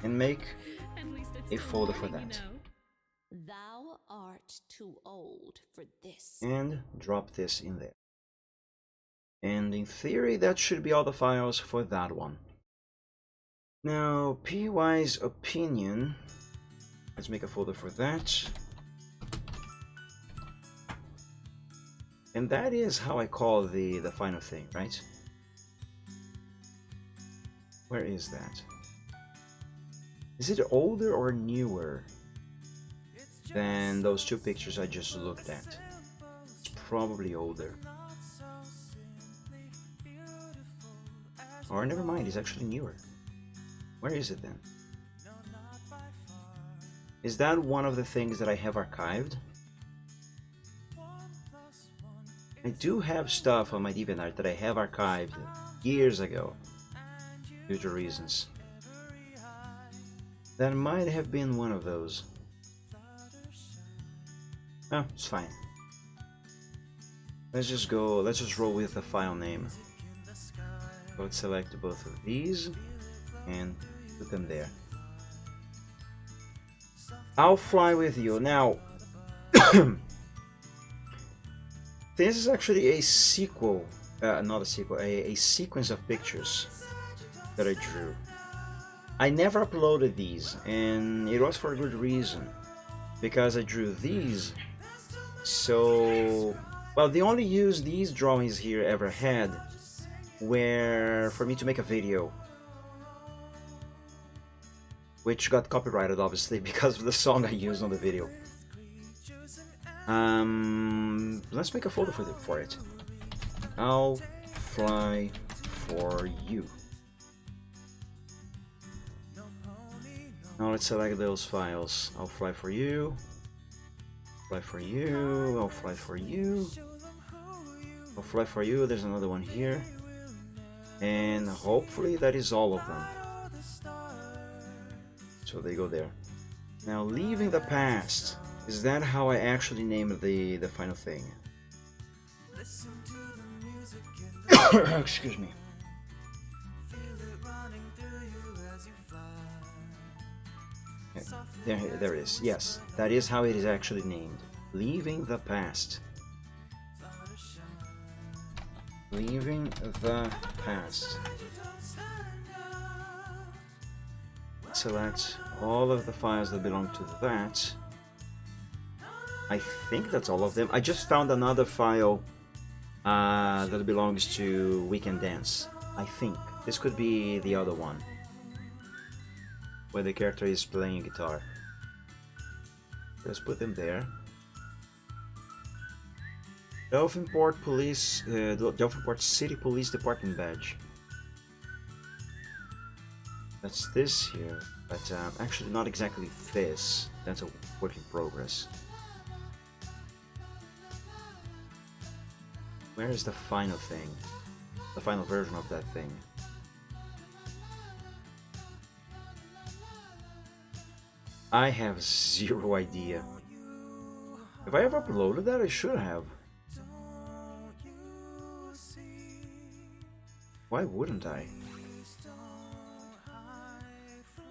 and make a folder for that. Thou art too old for this. And drop this in there. And in theory, that should be all the files for that one. Now, PY's opinion. Let's make a folder for that. And that is how I call the final thing, right? Where is that? Is it older or newer than those two pictures I just looked at? It's probably older. Or never mind, it's actually newer. Where is it then? Is that one of the things that I have archived? I do have stuff on my DeviantArt that I have archived years ago, due to reasons. That might have been one of those. Oh, it's fine. Let's just roll with the file name. Let's select both of these and put them there. I'll fly with you. Now, this is actually a sequel, not a sequel, a sequence of pictures that I drew. I never uploaded these, and it was for a good reason, because I drew these. So, well, the only use these drawings here ever had were for me to make a video, which got copyrighted obviously because of the song I used on the video. Let's make a folder for it. I'll fly for you. Now let's select those files. I'll fly for you. Fly for you. I'll fly for you. I'll fly for you. There's another one here. And hopefully that is all of them. So they go there. Now, leaving the past. Is that how I actually named the final thing? Excuse me. There it is. Yes, that is how it is actually named. Leaving the past. Leaving the past. Select all of the files that belong to that. I think that's all of them. I just found another file that belongs to Weekend Dance. I think this could be the other one, where the character is playing guitar. Let's put them there. Delphinport Police, Delphinport City Police Department badge. That's this here, but actually not exactly this. That's a work in progress. Where is the final thing? The final version of that thing? I have zero idea. If I ever uploaded that, I should have. Why wouldn't I?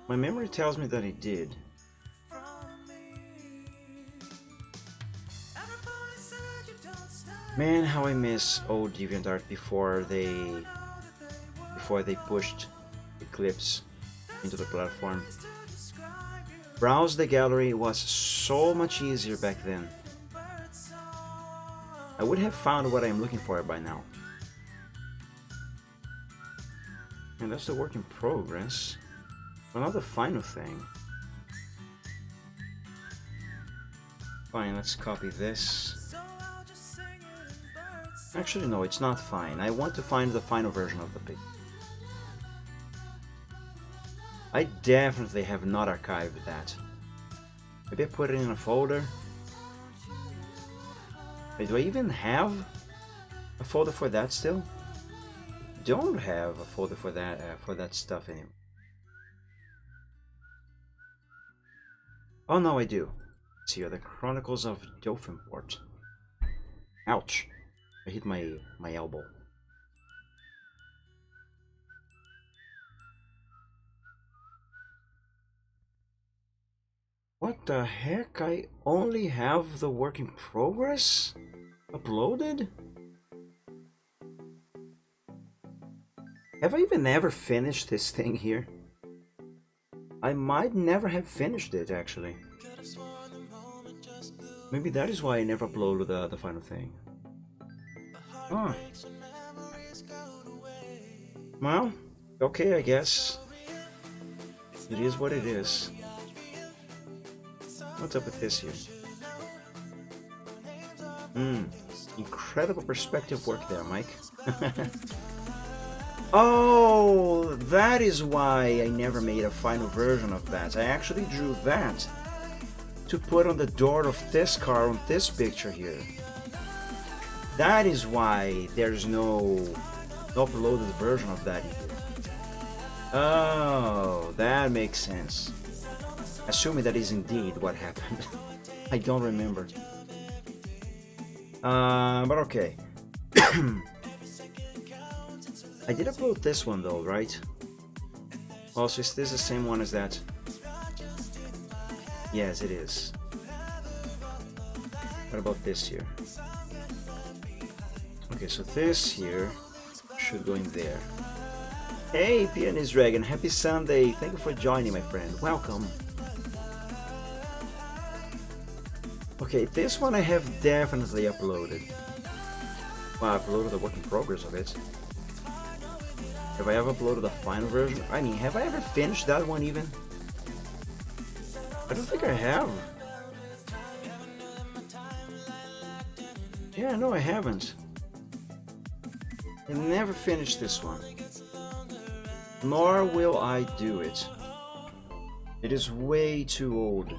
My memory tells me that I did. Man, how I miss old DeviantArt before they pushed Eclipse into the platform. Browse the gallery was so much easier back then. I would have found what I'm looking for by now. And that's the work in progress. Another final thing. Fine, let's copy this. Actually, no, it's not fine. I want to find the final version of the pic. I definitely have not archived that. Maybe I put it in a folder. Wait, do I even have a folder for that still? Don't have a folder for that stuff anymore. Oh no, I do. Let's see here, the Chronicles of Delphinport. Ouch! I hit my elbow. What the heck? I only have the work in progress uploaded? Have I even ever finished this thing here? I might never have finished it actually. Maybe that is why I never uploaded the final thing. Oh. Well, okay, I guess. It is what it is. What's up with this here? Incredible perspective work there, Mike. Oh, that is why I never made a final version of that. I actually drew that to put on the door of this car on this picture here. That is why there's no uploaded version of that here. Oh, that makes sense. Assuming that is indeed what happened. I don't remember. But okay. I did upload this one though, right? Also, is this the same one as that? Yes, it is. What about this here? Okay, so this here should go in there. Hey, Pianist Dragon, happy Sunday. Thank you for joining, my friend. Welcome. Okay, this one I have definitely uploaded. Well, I uploaded the work in progress of it. Have I ever uploaded the final version? I mean, have I ever finished that one even? I don't think I have. Yeah, no, I haven't. I never finished this one. Nor will I do it. It is way too old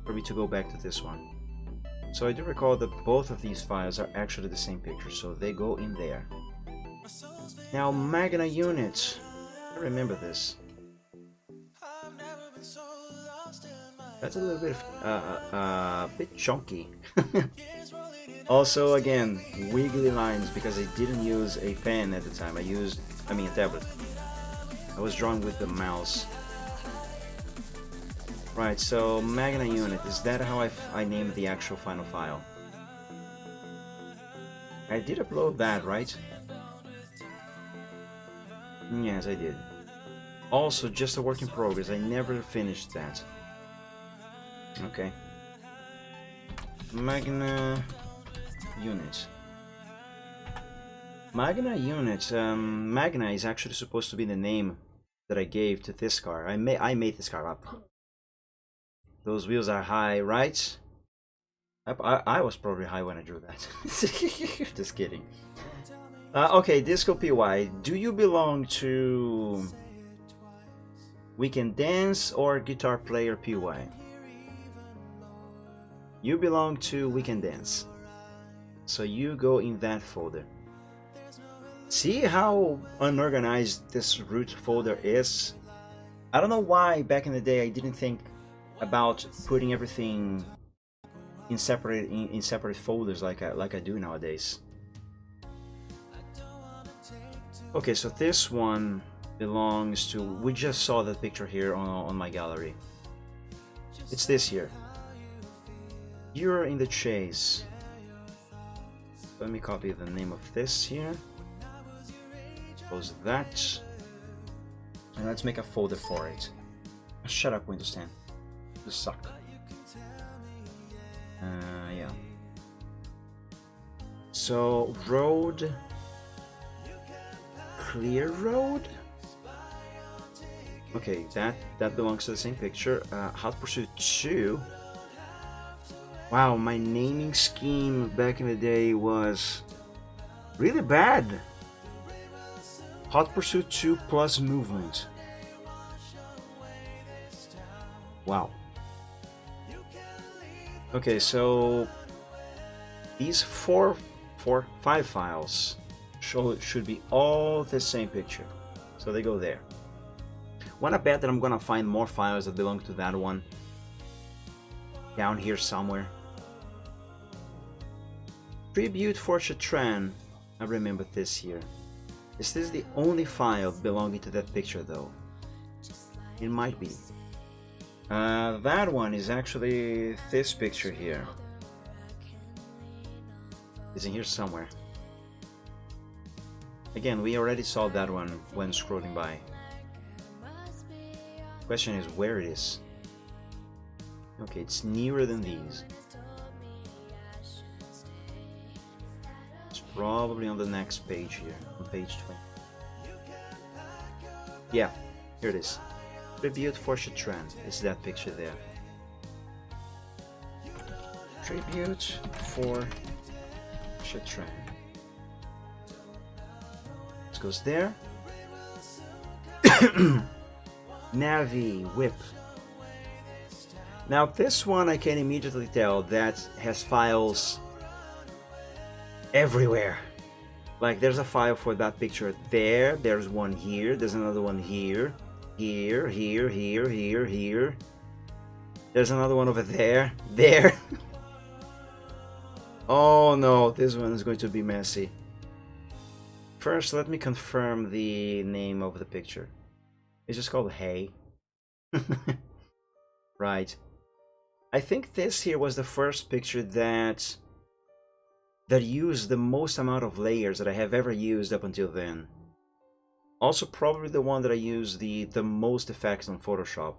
for me to go back to this one. So I do recall that both of these files are actually the same picture, so they go in there. Now, Magna Unit. I remember this. That's a little bit chunky. Also, again, wiggly lines because I didn't use a pen at the time. I mean a tablet. I was drawing with the mouse. Right, so Magna Unit, is that how I named the actual final file? I did upload that, right? Yes, I did. Also, just a work in progress. I never finished that. Okay. Magna Unit. Magna Unit. Magna is actually supposed to be the name that I gave to this car. I made this car up. Those wheels are high, right? I was probably high when I drew that. Just kidding. Okay, Disco PY. Do you belong to Weekend Dance or Guitar Player PY? You belong to Weekend Dance. So you go in that folder. See how unorganized this root folder is? I don't know why back in the day I didn't think about putting everything in separate folders like I do nowadays. Okay, so this one belongs to, we just saw that picture here on my gallery. It's this here. You're in the Chase. Let me copy the name of this here. Close that. And let's make a folder for it. Shut up, Windows 10. You suck. Yeah. So, road. Clear road? Okay, that belongs to the same picture. Hot Pursuit 2. Wow, my naming scheme back in the day was really bad. Hot Pursuit 2 plus movement. Wow. Okay, so these five files should be all the same picture. So they go there. Wanna bet that I'm gonna find more files that belong to that one down here somewhere. Tribute for Chatran. I remember this here. Is this the only file belonging to that picture though? It might be. That one is actually this picture here. It's in here somewhere. Again, we already saw that one when scrolling by. Question is where it is. Okay, it's nearer than these. It's probably on the next page here, on page 20. Yeah, here it is. Tribute for Shatran. It's that picture there. Tribute for Shatran. It goes there. Navi Whip. Now this one I can immediately tell that has files everywhere. Like there's a file for that picture there, there's one here, there's another one here, here, here, here, here, here. There's another one over there, there. Oh no, this one is going to be messy. First, let me confirm the name of the picture. It's just called Hey. Right. I think this here was the first picture that used the most amount of layers that I have ever used up until then. Also probably the one that I used the most effects on Photoshop.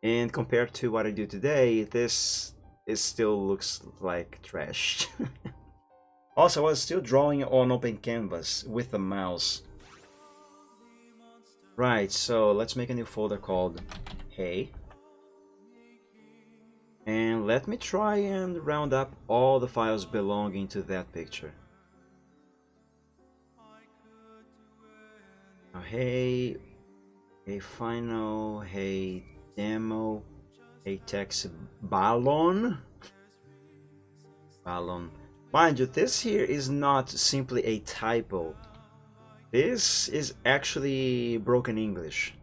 And compared to what I do today, this still looks like trash. Also, I was still drawing on open canvas with the mouse. Right, so let's make a new folder called Hey. And let me try and round up all the files belonging to that picture. Now, Hey Final, Hey Demo, Hey Text Ballon. Mind you, this here is not simply a typo. This is actually broken English,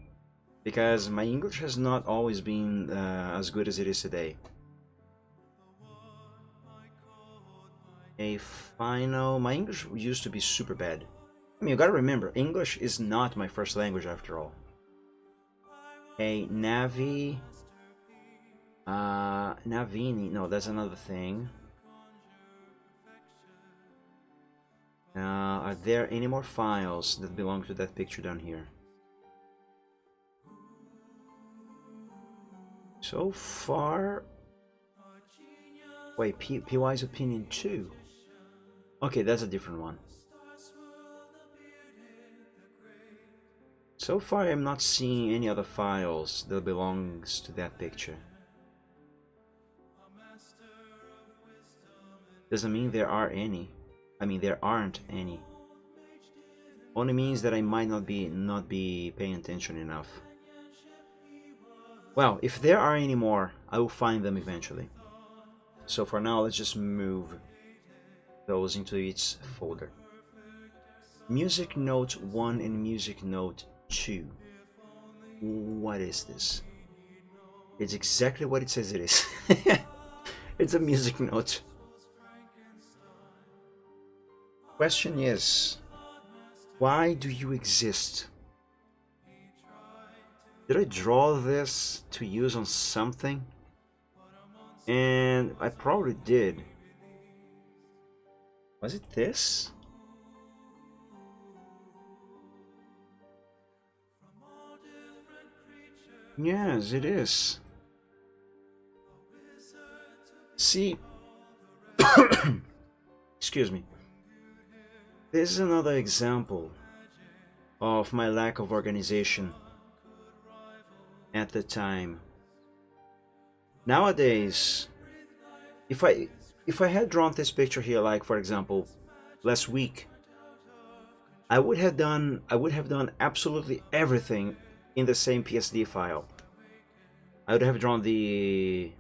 because my English has not always been as good as it is today. My English used to be super bad. I mean, you gotta remember, English is not my first language after all. Navini, no, that's another thing. Are there any more files that belong to that picture down here? So far... Wait, PY's opinion 2. Okay, that's a different one. So far I'm not seeing any other files that belongs to that picture. Doesn't mean there are any. I mean, there aren't any. Only means that I might not be paying attention enough. Well, if there are any more, I will find them eventually. So for now, let's just move those into its folder. Music Note 1 and Music Note 2. What is this? It's exactly what it says it is. It's a music note. Question is, why do you exist? Did I draw this to use on something? And I probably did. Was it this? Yes, it is. See, excuse me. This is another example of my lack of organization at the time. Nowadays, if I had drawn this picture here, like for example, last week, I would have done absolutely everything in the same PSD file. I would have drawn the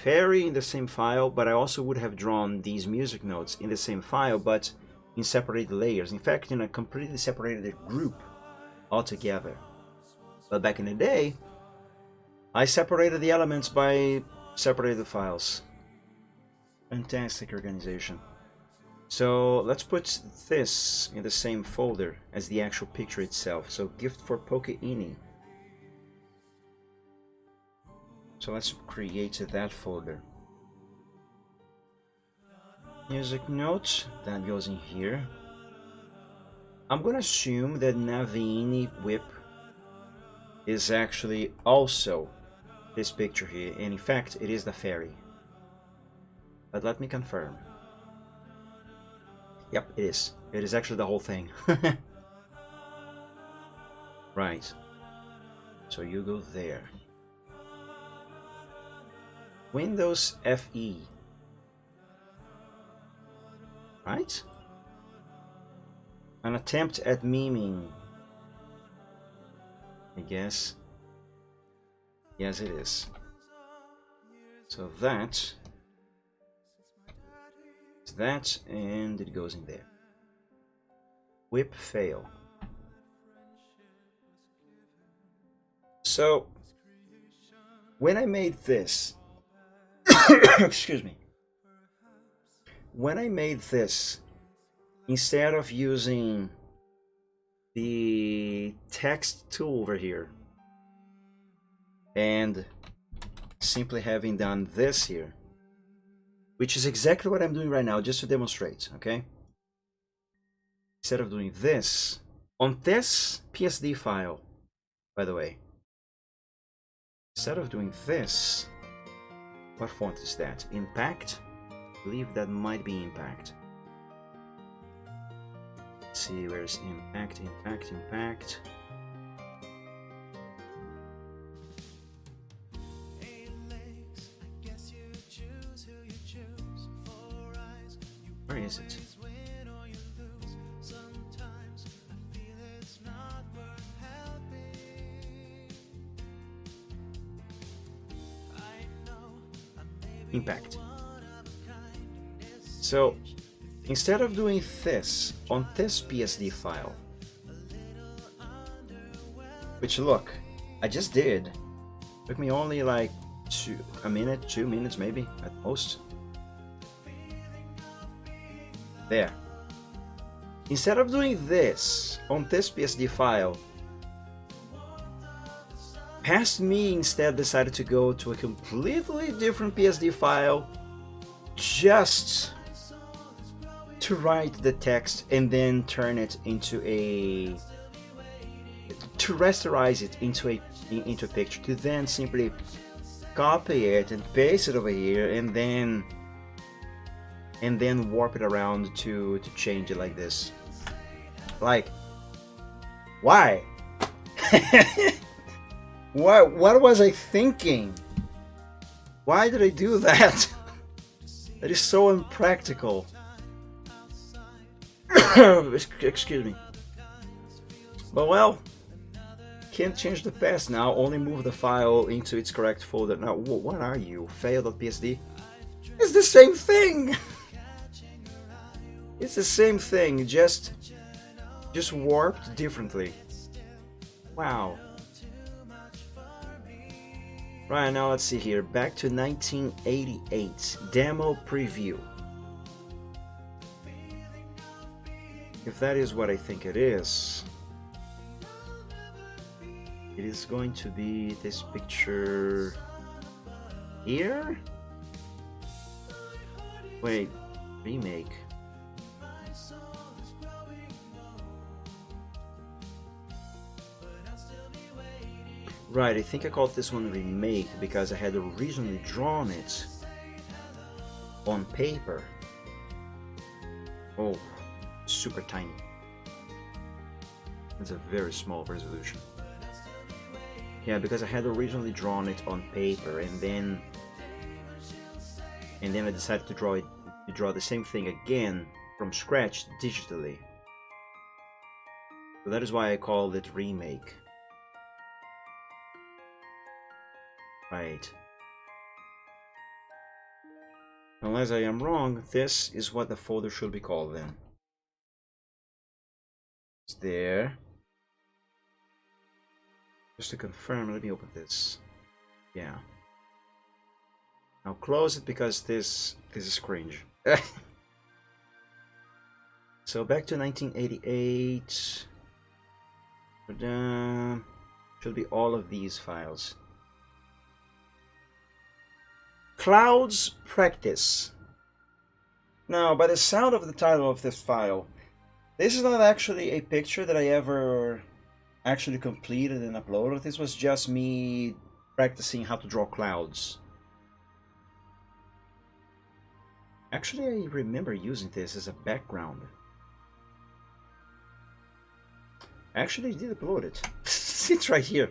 fairy in the same file, but I also would have drawn these music notes in the same file, but in separated layers. In fact, in a completely separated group altogether. But back in the day, I separated the elements by separated files. Fantastic organization. So let's put this in the same folder as the actual picture itself. So gift for Pokeini. So let's create that folder. Music notes, that goes in here. I'm gonna assume that Navini Whip is actually also this picture here, and in fact it is the fairy. But let me confirm. Yep, it is. It is actually the whole thing. Right. So you go there. Windows FE. Right? An attempt at memeing. I guess. Yes, it is. So that, and it goes in there. Whip fail. So when I made this, excuse me. When I made this, instead of using the text tool over here and simply having done this here, which is exactly what I'm doing right now, just to demonstrate, okay? Instead of doing this, on this PSD file, by the way, instead of doing this, what font is that? Impact? I believe that might be Impact. Let's see, where's Impact, Impact, Impact. Where is it? Impact. So instead of doing this on this PSD file, which look, I just did, took me only like 2 minutes maybe at most. There. Instead of doing this on this PSD file, past me instead decided to go to a completely different PSD file just to write the text and then turn it into to rasterize it into a picture, to then simply copy it and paste it over here and then warp it around to change it like this. Like, why? What was I thinking? Why did I do that? That is so impractical. Excuse me. But well, can't change the past now, only move the file into its correct folder. Now, what are you? Fail.psd? It's the same thing! It's the same thing, just warped differently. Wow. Right, now let's see here. Back to 1988. Demo preview. If that is what I think it is going to be this picture here? Wait, remake. Right, I think I called this one remake because I had originally drawn it on paper. Oh, super tiny. It's a very small resolution. Yeah, because I had originally drawn it on paper and then I decided to draw the same thing again from scratch digitally. So that is why I called it remake. Right. Unless I am wrong, this is what the folder should be called then. It's there. Just to confirm, let me open this. Yeah. Now close it because this is cringe. So back to 1988. Should be all of these files. Clouds Practice. Now, by the sound of the title of this file, this is not actually a picture that I ever actually completed and uploaded. This was just me practicing how to draw clouds. Actually, I remember using this as a background. Actually, I did upload it. It's right here.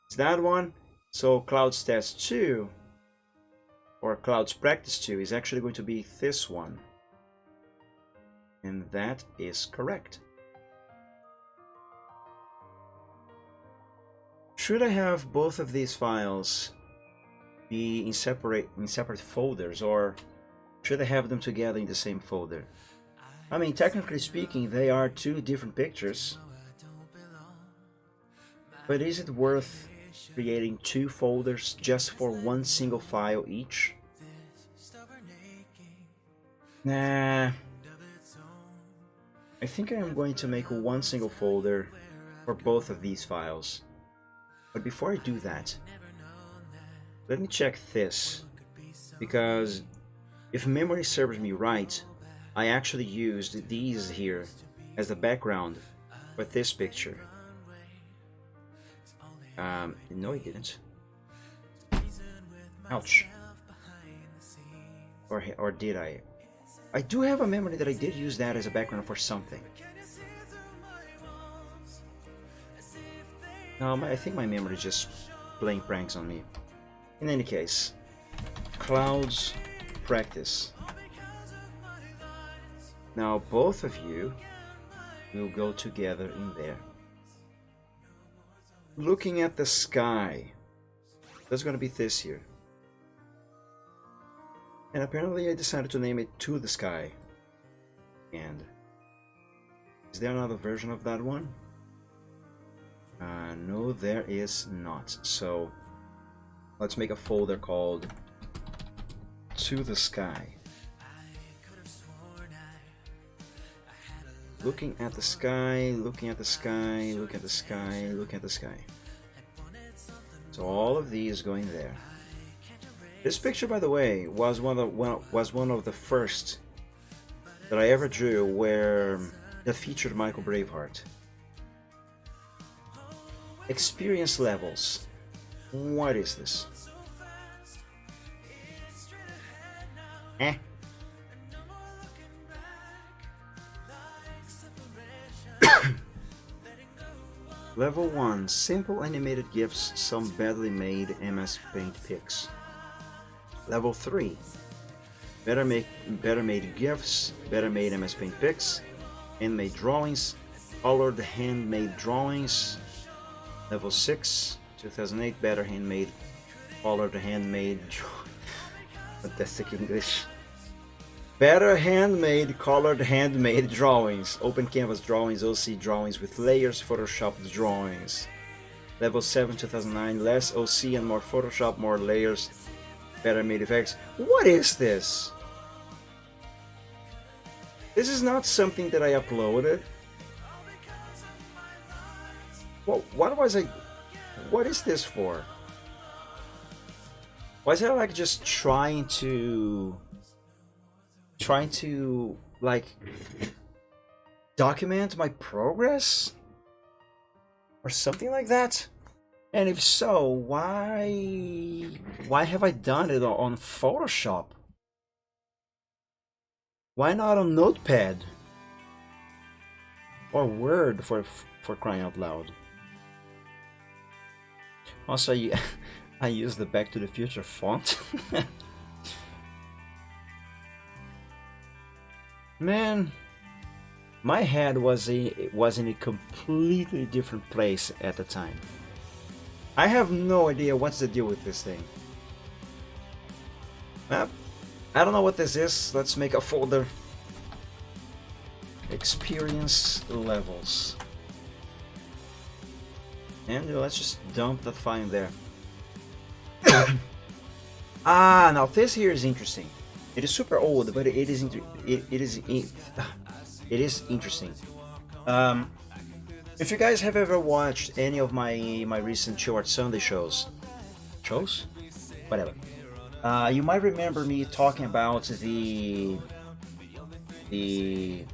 It's that one. So Clouds Test 2, or Clouds Practice 2, is actually going to be this one. And that is correct. Should I have both of these files be in separate folders, or should I have them together in the same folder? I mean, technically speaking, they are two different pictures. But is it worth creating two folders just for one single file each? Nah. I think I am going to make one single folder for both of these files. But before I do that, let me check this, because if memory serves me right, I actually used these here as the background for this picture. No, I didn't. Ouch. Or did I? I do have a memory that I did use that as a background for something. No, I think my memory is just playing pranks on me. In any case, Clouds Practice. Now both of you will go together in there. Looking at the sky. That's gonna be this here. And apparently I decided to name it To the Sky. And is there another version of that one? No, there is not. So let's make a folder called To the Sky. Looking at the sky, looking at the sky, look at the sky, look at the sky. So all of these going there. This picture, by the way, was one of the first that I ever drew where that featured Michael Braveheart. Experience levels. What is this? Level 1. Simple animated GIFs, some badly made MS Paint pics. Level 3. Better made GIFs, better made MS Paint pics, handmade drawings, colored handmade drawings. Level 6. 2008. Better handmade, colored handmade fantastic English. Better handmade, colored handmade drawings. Open canvas drawings, OC drawings with layers, photoshopped drawings. Level 7, 2009. Less OC and more Photoshop, more layers, better made effects. What is this? This is not something that I uploaded. What is this for? Why is it like just trying to like document my progress or something like that? And if so, why have I done it on Photoshop? Why not on Notepad or Word, for crying out loud? Also, I use the Back to the Future font. Man, my head was in a completely different place at the time. I have no idea what's the deal with this thing. I don't know what this is. Let's make a folder. Experience levels. And let's just dump the file in there. Now this here is interesting. It is super old, but it is interesting. If you guys have ever watched any of my recent Chill Art Sunday shows, whatever. You might remember me talking about the the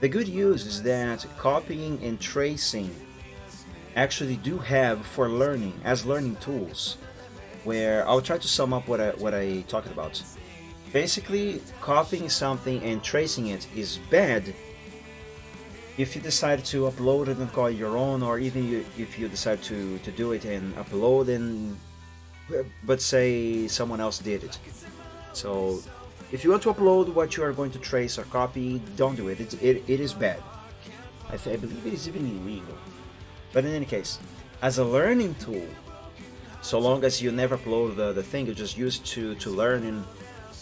good uses that copying and tracing actually do have for learning as learning tools. Where I'll try to sum up what I talked about. Basically, copying something and tracing it is bad if you decide to upload it and call it your own, or even if you decide to do it and upload and but say someone else did it. So if you want to upload what you are going to trace or copy, don't do it. It is bad. I believe it is even illegal. But in any case, as a learning tool, so long as you never upload the thing, you just use it to learn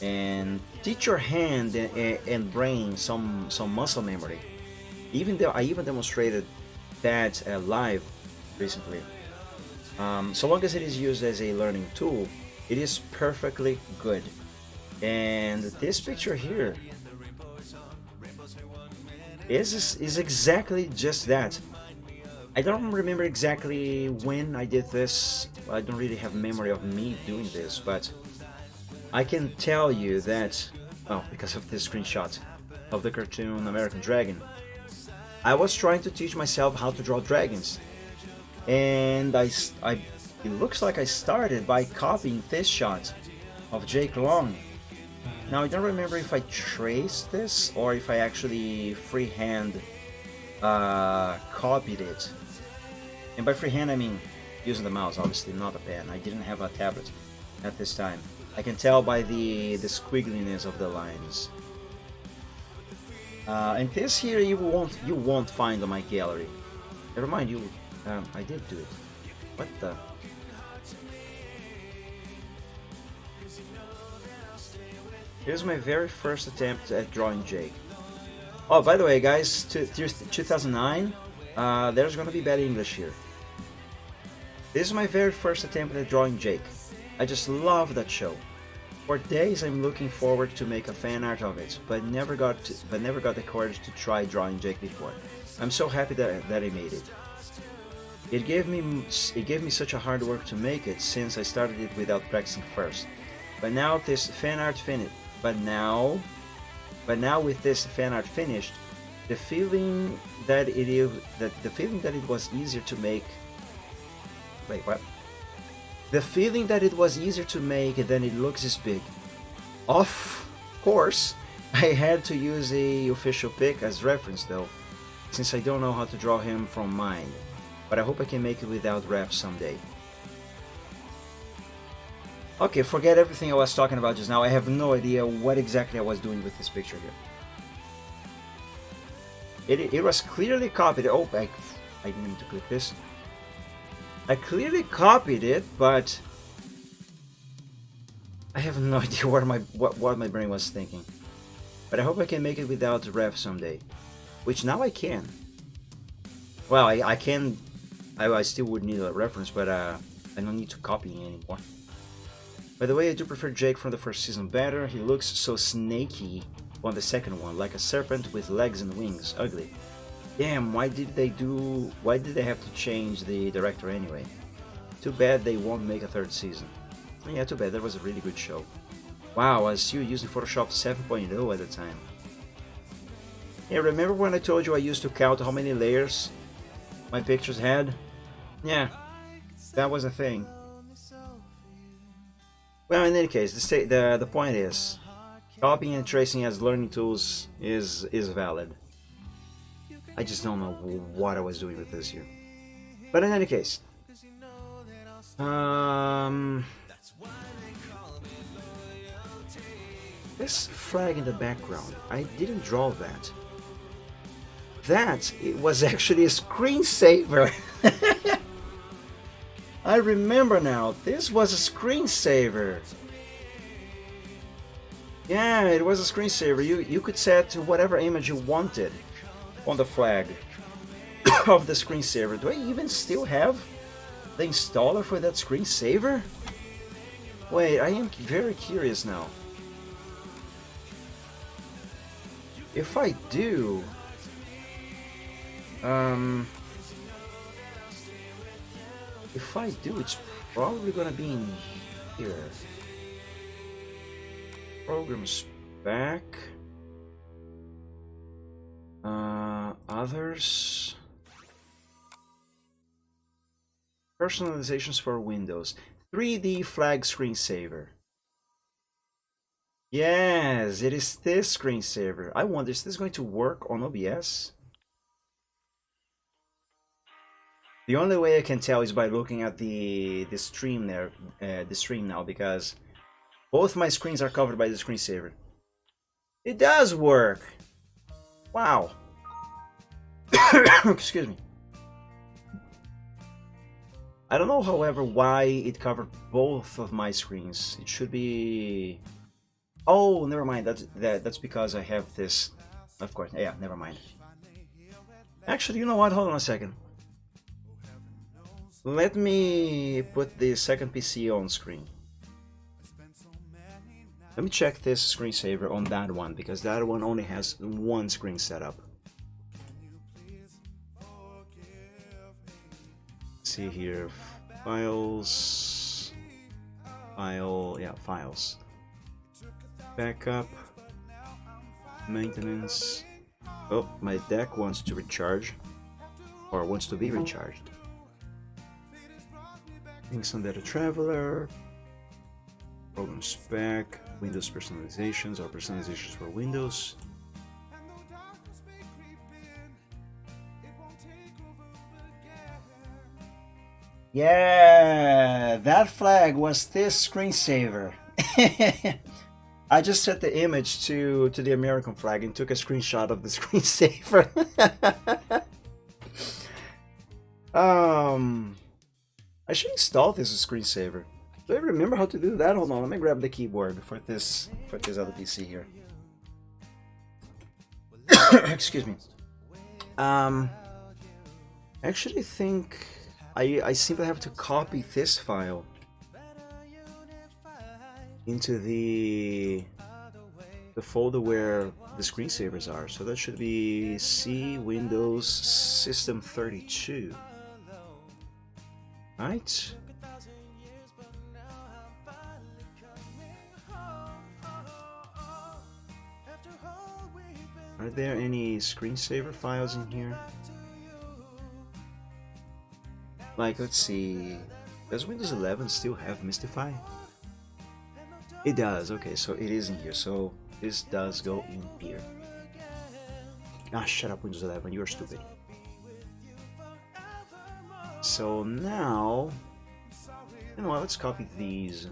and teach your hand and brain some muscle memory. Even though I even demonstrated that live recently. So long as it is used as a learning tool, it is perfectly good. And this picture here is exactly just that. I don't remember exactly when I did this. I don't really have memory of me doing this, but I can tell you that, well, because of this screenshot of the cartoon American Dragon, I was trying to teach myself how to draw dragons, and it looks like I started by copying this shot of Jake Long. Now I don't remember if I traced this or if I actually freehand copied it. And by freehand I mean using the mouse, obviously, not a pen. I didn't have a tablet at this time. I can tell by the squiggliness of the lines. And this here you won't find on my gallery. Never mind, I did do it. What the? Here's my very first attempt at drawing Jake. Oh, by the way, guys, 2009. There's gonna be bad English here. This is my very first attempt at drawing Jake. I just love that show. For days I'm looking forward to make a fan art of it, but never got the courage to try drawing Jake before. I'm so happy that I made it. It gave me such a hard work to make it, since I started it without practicing first. But now with this fan art finished, the feeling that it was easier to make. Wait, what? The feeling that it was easier to make than it looks is big. Of course, I had to use a official pic as reference though, since I don't know how to draw him from mine. But I hope I can make it without reps someday. Okay, forget everything I was talking about just now. I have no idea what exactly I was doing with this picture here. It was clearly copied. Oh, I didn't mean to click this. I clearly copied it, but I have no idea what my brain was thinking. But I hope I can make it without ref someday, which now I can. Well, I can. I still would need a reference, but I don't need to copy anymore. By the way, I do prefer Jake from the first season better. He looks so snaky on the second one, like a serpent with legs and wings. Ugly. Damn, why did they have to change the director anyway? Too bad they won't make a third season. Yeah, too bad, that was a really good show. Wow, I was still using Photoshop 7.0 at the time. Yeah, remember when I told you I used to count how many layers my pictures had? Yeah, that was a thing. Well, in any case, the point is, copying and tracing as learning tools is valid. I just don't know what I was doing with this here. But in any case, this flag in the background, I didn't draw that. It was actually a screensaver. I remember now, this was a screensaver. Yeah, it was a screensaver. You could set whatever image you wanted on the flag of the screensaver. Do I even still have the installer for that screensaver? Wait, I am very curious now. If I do, it's probably gonna be in here. Programs back. Others. Personalizations for Windows. 3D flag screensaver. Yes, it is this screensaver. I wonder, is this going to work on OBS? The only way I can tell is by looking at the stream there, the stream now, because both my screens are covered by the screensaver. It does work. Wow. Excuse me. I don't know, however, why it covered both of my screens. It should be... Oh, never mind. That's because I have this. Of course. Yeah, never mind. Actually, you know what? Hold on a second. Let me put the second PC on screen. Let me check this screensaver on that one, because that one only has one screen setup. See here, files, files, backup, maintenance. Oh, my deck wants to recharge, or wants to be recharged. Things on Data Traveler, program spec, Windows personalizations or personalizations for Windows. Yeah, that flag was this screensaver. I just set the image to the American flag and took a screenshot of the screensaver. I should install this as screensaver. Do I remember how to do that? Hold on, let me grab the keyboard for this other PC here. Excuse me. I actually think I simply have to copy this file into the folder where the screensavers are. So that should be C Windows System 32. Right? Are there any screensaver files in here? Like, let's see. Does Windows 11 still have Mystify? It does. Okay, so it is in here. So this does go in here. Ah, shut up, Windows 11. You're stupid. So now, you know what? Let's copy these.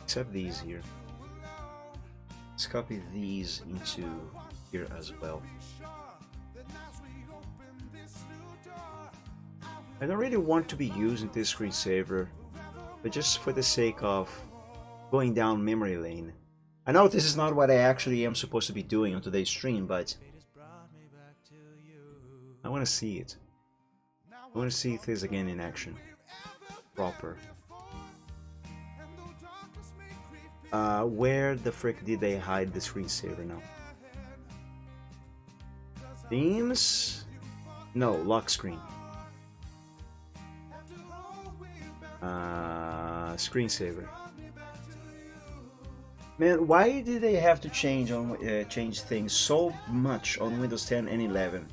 Except these here. Let's copy these into here as well. I don't really want to be using this screensaver, but just for the sake of going down memory lane. I know this is not what I actually am supposed to be doing on today's stream, but I want to see it. I want to see this again in action. Proper. Where the frick did they hide the screensaver now? Themes? No, lock screen. Screensaver. Man, why did they have to change things so much on Windows 10 and 11?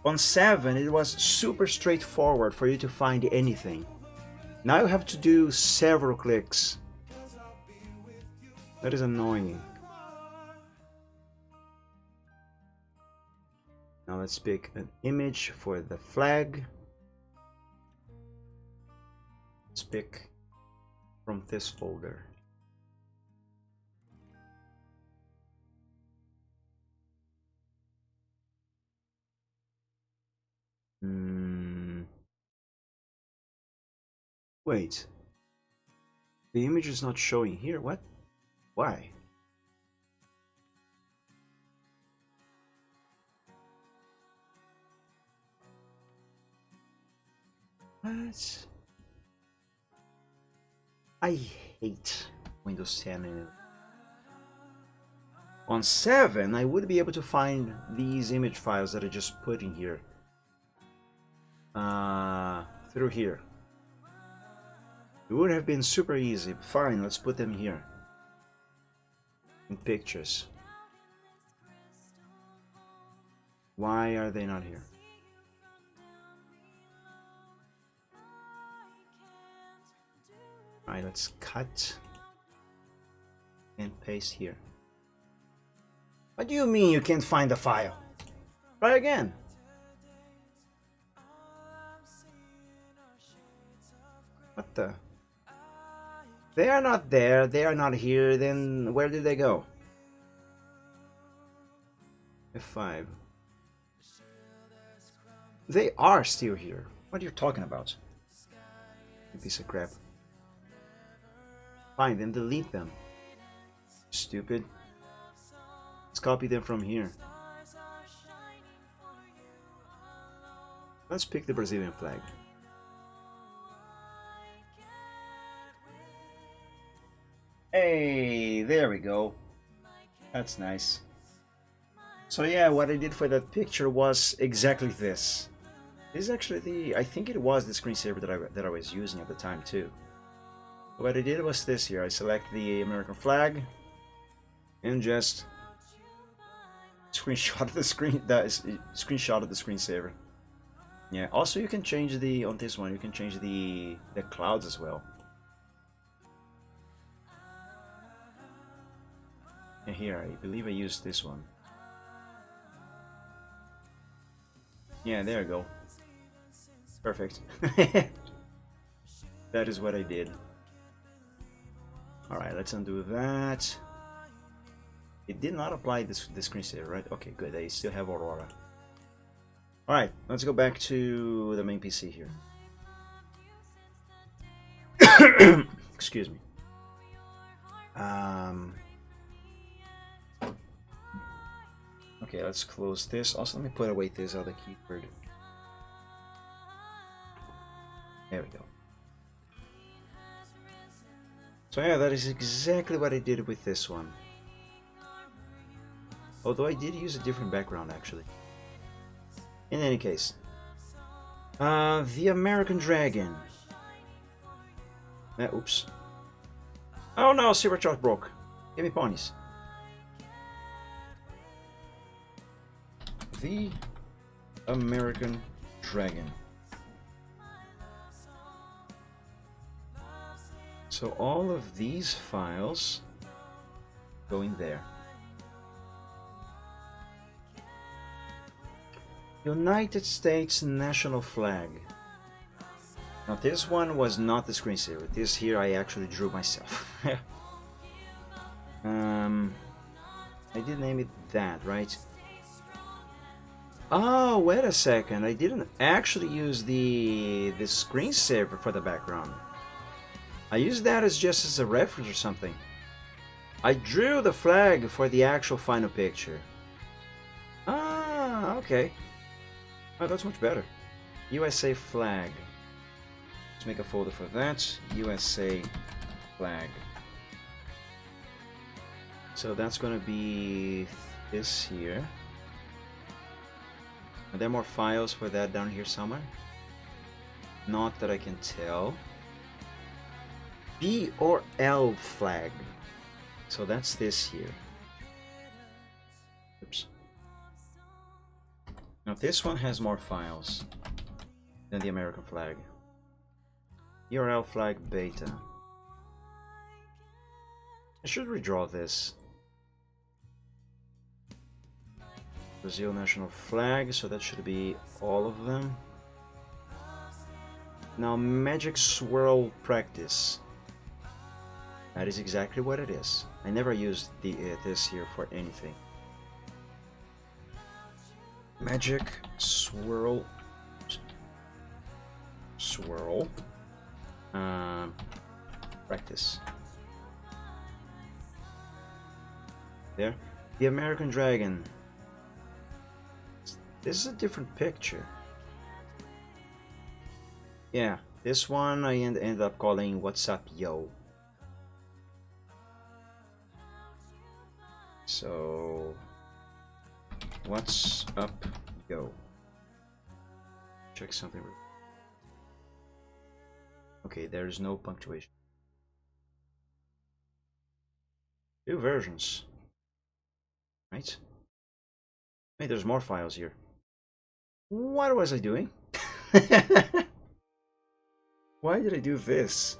On 7, it was super straightforward for you to find anything. Now you have to do several clicks. That is annoying. Now let's pick an image for the flag. Let's pick from this folder. Wait. The image is not showing here. What? Why? What? I hate Windows 10. On 7, I would be able to find these image files that I just put in here. Through here. It would have been super easy. Fine, let's put them here. In pictures. Why are they not here? Alright, let's cut and paste here. What do you mean you can't find the file? Try again. What the? They are not there, they are not here, then where did they go? F5. They are still here. What are you talking about? You piece of crap. Fine, then delete them. Stupid. Let's copy them from here. Let's pick the Brazilian flag. Hey, there we go. That's nice. So yeah, what I did for that picture was exactly this. This is actually I think it was the screensaver that I was using at the time too. What I did was this here. I select the American flag and just screenshot the screensaver. Yeah. Also, you can change on this one. You can change the clouds as well. And here, I believe I used this one. Yeah, there you go. Perfect. That is what I did. Alright, let's undo that. It did not apply the screensaver, right? Okay, good. I still have Aurora. Alright, let's go back to the main PC here. Excuse me. Okay, let's close this. Also, let me put away this other keyboard. There we go. So yeah, that is exactly what I did with this one. Although I did use a different background actually. In any case. The American Dragon. Oops. Oh no, Silver Chart broke. Give me ponies. The American Dragon. So all of these files go in there. United States national flag. Now this one was not the screensaver. This here I actually drew myself. I did name it that, right? Oh, wait a second. I didn't actually use the screensaver for the background. I used that just as a reference or something. I drew the flag for the actual final picture. Ah, okay. Oh, that's much better. USA flag. Let's make a folder for that. USA flag. So that's gonna be this here. Are there more files for that down here somewhere? Not that I can tell. B or L flag. So that's this here. Oops. Now this one has more files than the American flag. URL flag beta. I should redraw this. Brazil national flag, so that should be all of them. Now magic swirl practice. That is exactly what it is. I never used this here for anything. Magic swirl practice. There. The American Dragon. This is a different picture. Yeah, this one I ended up calling What's Up Yo. So, What's Up Yo? Check something. Okay, there is no punctuation. 2 versions. Right? Wait, there's more files here. What was I doing? Why did I do this?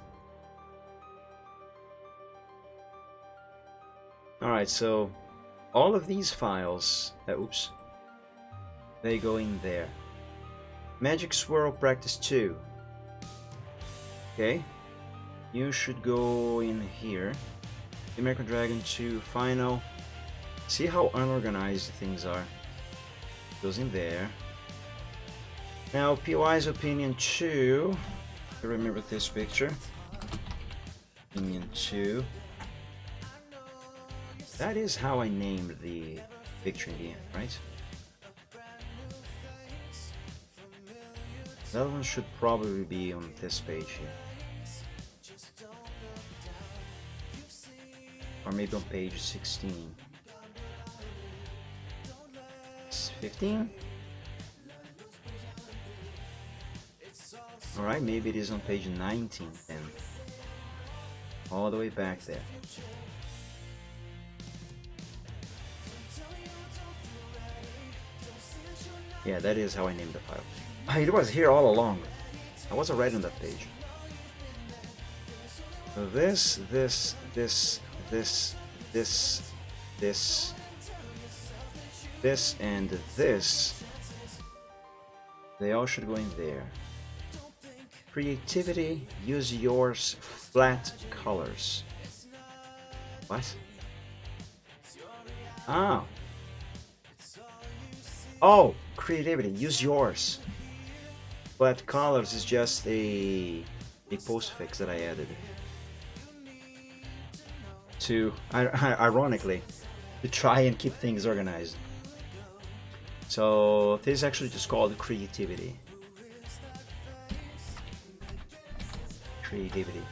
Alright, so all of these files, oops, they go in there. Magic Swirl Practice 2. Okay, you should go in here. American Dragon 2 Final. See how unorganized things are. Goes in there. Now, PY's Opinion 2. I remember this picture. Opinion 2. That is how I named the picture in the end, right? That one should probably be on this page here. Or maybe on page 16. 15? Alright, maybe it is on page 19 then. All the way back there. Yeah, that is how I named the file. It was here all along. I was already on that page. So this, and this, they all should go in there. Creativity, use yours, flat colors. What? Ah. Oh, creativity, use yours. Flat colors is just a postfix that I added. To, ironically, to try and keep things organized. So this is actually just called creativity. Creativity.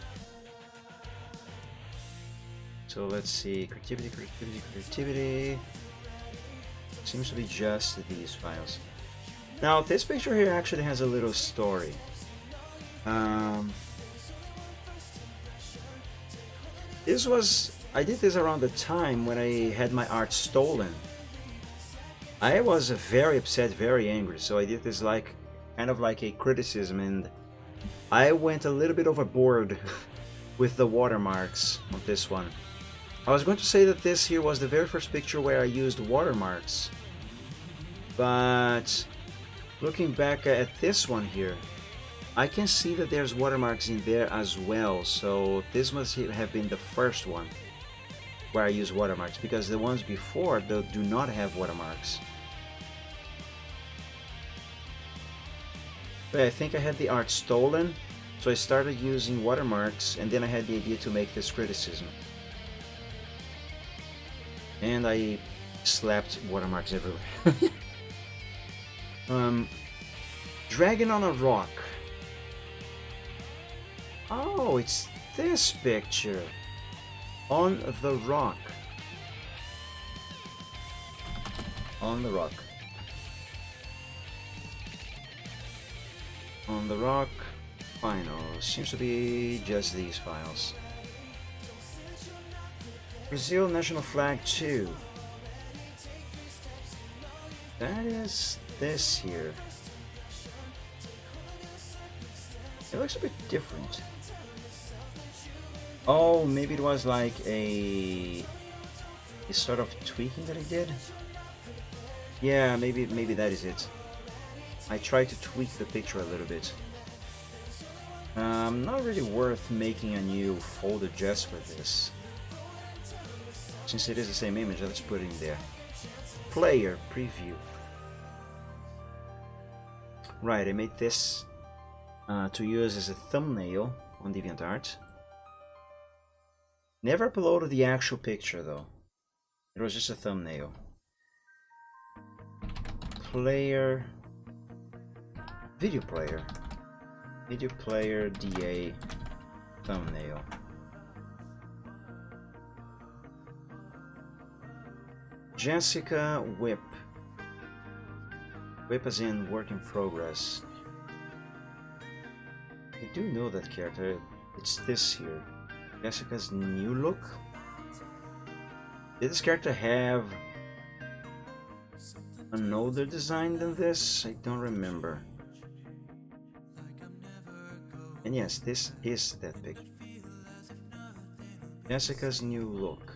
So let's see, creativity. Seems to be just these files. Now this picture here actually has a little story. I did this around the time when I had my art stolen. I was very upset, very angry, so I did this kind of like a criticism, and I went a little bit overboard with the watermarks on this one. I was going to say that this here was the very first picture where I used watermarks, but looking back at this one here, I can see that there's watermarks in there as well, so this must have been the first one where I use watermarks, because the ones before do not have watermarks. But I think I had the art stolen, so I started using watermarks, and then I had the idea to make this criticism. And I slapped watermarks everywhere. Dragon on a rock. Oh, it's this picture. On the rock. On the rock. On the rock. Final. Seems to be just these files. Brazil National Flag 2. That is this here. It looks a bit different. Oh, maybe it was like a sort of tweaking that I did. Yeah, maybe that is it. I tried to tweak the picture a little bit. Not really worth making a new folder just for this. Since it is the same image, let's put it in there. Player preview. Right, I made this to use as a thumbnail on DeviantArt. Never uploaded the actual picture though. It was just a thumbnail. Player. Video player. Video player DA thumbnail. Jessica Whip. Whip as in work in progress. I do know that character. It's this here. Jessica's New Look. Did this character have an older design than this? I don't remember. And yes, this is that picture. Jessica's New Look.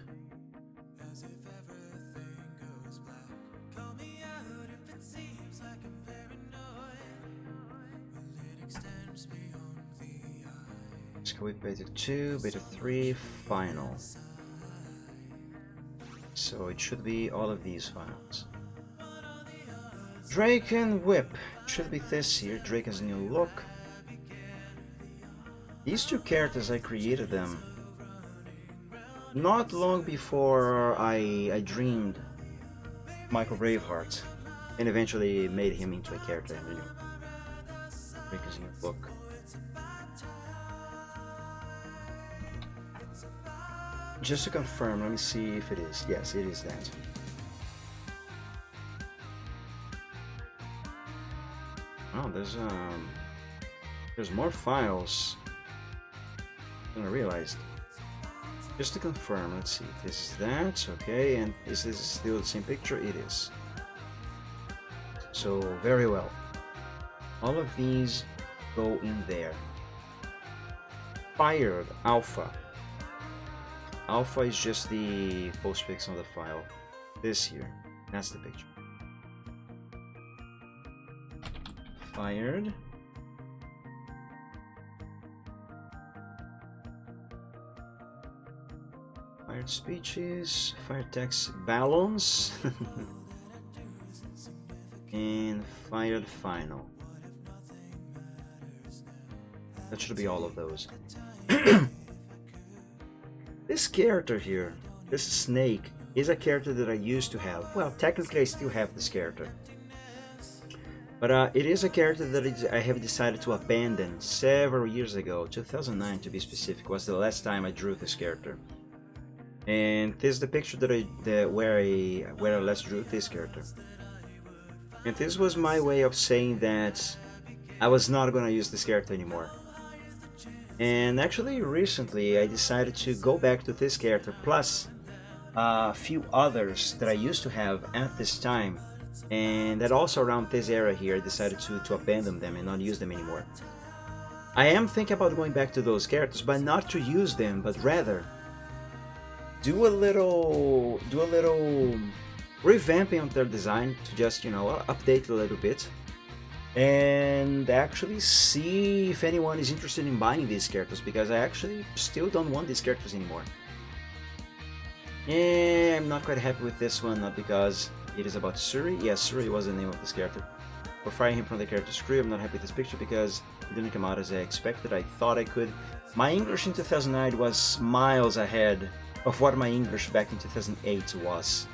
Let's go with beta 2, beta 3, final. So it should be all of these files. Drake and Whip. It should be this here. Drake has a new look. These two characters, I created them not long before I dreamed Michael Braveheart and eventually made him into a character in the new Drake has a new look. Just to confirm, let me see if it is. Yes, it is that. Oh, there's more files than I realized. Just to confirm, let's see if this is that. Okay, and is this still the same picture? It is. So very well. All of these go in there. Fired Alpha. Alpha is just the postfix on the file. This here, that's the picture. Fired. Fired speeches, fired text balance, and fired final. That should be all of those. This character here, this Snake, is a character that I used to have. Well, technically I still have this character. But it is a character that I have decided to abandon several years ago. 2009 to be specific was the last time I drew this character. And this is the picture where I last drew this character. And this was my way of saying that I was not going to use this character anymore. And actually recently I decided to go back to this character plus a few others that I used to have at this time, and that also around this era here I decided to abandon them and not use them anymore. I am thinking about going back to those characters, but not to use them, but rather do a little revamping of their design to just, you know, update a little bit. And actually see if anyone is interested in buying these characters, because I actually still don't want these characters anymore. And I'm not quite happy with this one, not because it is about Suri. Yes, Suri was the name of this character. For firing him from the character's crew, I'm not happy with this picture because it didn't come out as I expected. I thought I could. My English in 2009 was miles ahead of what my English back in 2008 was.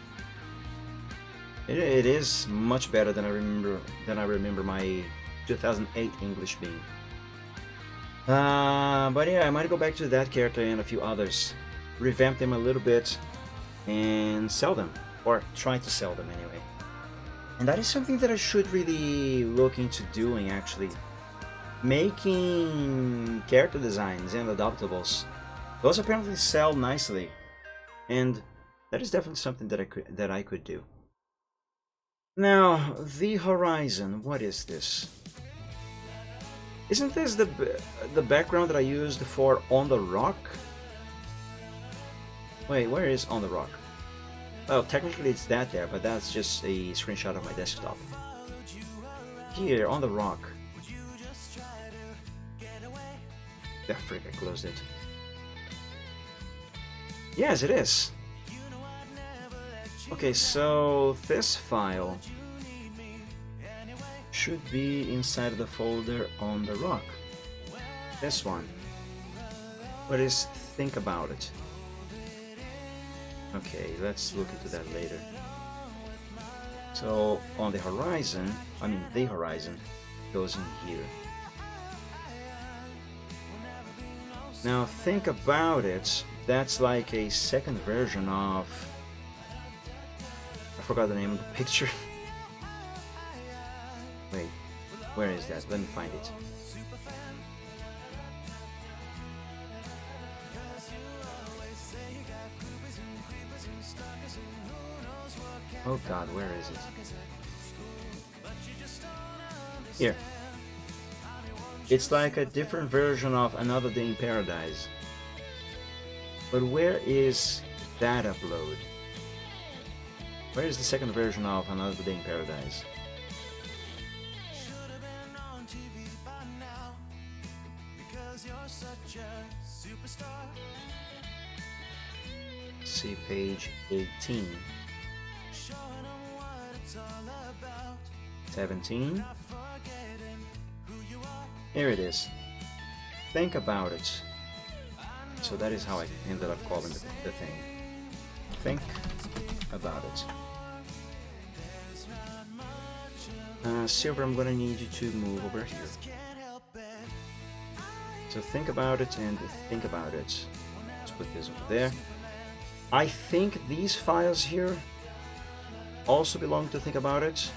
It is much better than I remember my 2008 English being. But yeah, I might go back to that character and a few others, revamp them a little bit, and sell them, or try to sell them anyway. And that is something that I should really look into doing, actually. Making character designs and adoptables. Those apparently sell nicely, and that is definitely something that I could do. Now, the Horizon, what is this? Isn't this the background that I used for On the Rock? Wait, where is On the Rock? Well, technically it's that there, but that's just a screenshot of my desktop. Here, On the Rock. Ah, frick, I closed it. Yes, it is. Okay, so this file should be inside the folder On the Rock. This one. What is Think About It? Okay, let's look into that later. So on the Horizon, the Horizon goes in here. Now Think About It, that's like a second version of... I forgot the name of the picture. Wait, where is that? Let me find it. Oh god, where is it? Here. It's like a different version of Another Day in Paradise. But where is that upload? Where is the second version of Another Day in Paradise? See page 18. 17. Here it is. Think about it. So that is how I ended up calling the thing. Think about it. Silver, I'm gonna need you to move over here. So think about it and think about it. Let's put this over there. I think these files here also belong to Think About It.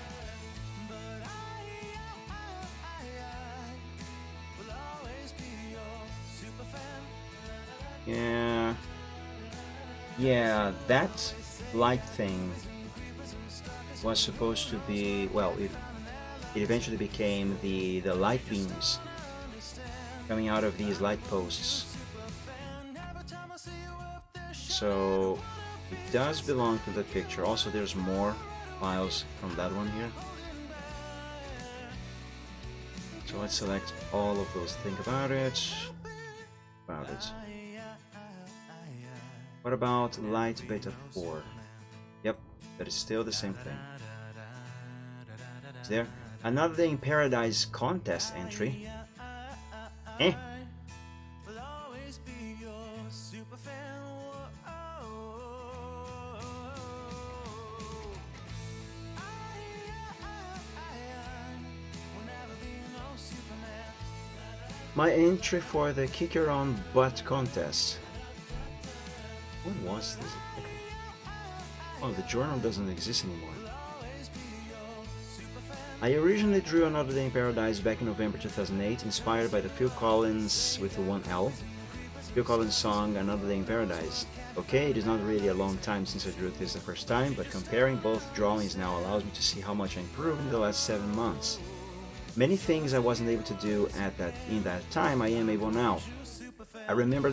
Yeah, that light thing was supposed to be, well, it eventually became the light beams coming out of these light posts. So it does belong to the picture. Also, there's more files from that one here. So let's select all of those. Think about it. About it. What about light beta 4? Yep, that is still the same thing. Is there Another Day in Paradise contest entry? Eh? My entry for the Kick Your Own Butt contest. When was this? Oh, the journal doesn't exist anymore. I originally drew Another Day in Paradise back in November 2008, inspired by the Phil Collins with the 1L. Phil Collins song Another Day in Paradise. Okay, it is not really a long time since I drew this the first time, but comparing both drawings now allows me to see how much I improved in the last 7 months. Many things I wasn't able to do in that time I am able now. I remember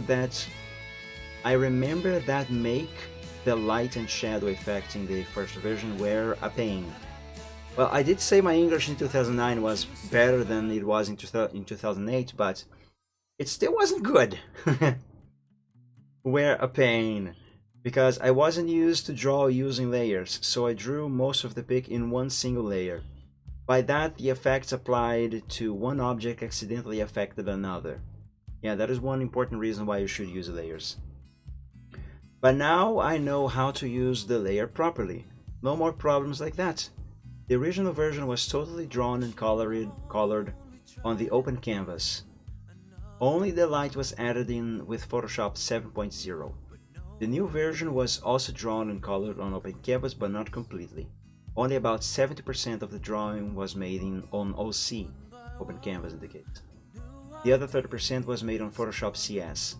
that make the light and shadow effect in the first version were a pain. Well, I did say my English in 2009 was better than it was in 2008, but it still wasn't good. Were a pain, because I wasn't used to draw using layers, so I drew most of the pic in one single layer. By that, the effects applied to one object accidentally affected another. Yeah, that is one important reason why you should use layers. But now I know how to use the layer properly. No more problems like that. The original version was totally drawn and colored on the open canvas. Only the light was added in with Photoshop 7.0. The new version was also drawn and colored on open canvas, but not completely. Only about 70% of the drawing was made on OC, open canvas indicates. The other 30% was made on Photoshop CS.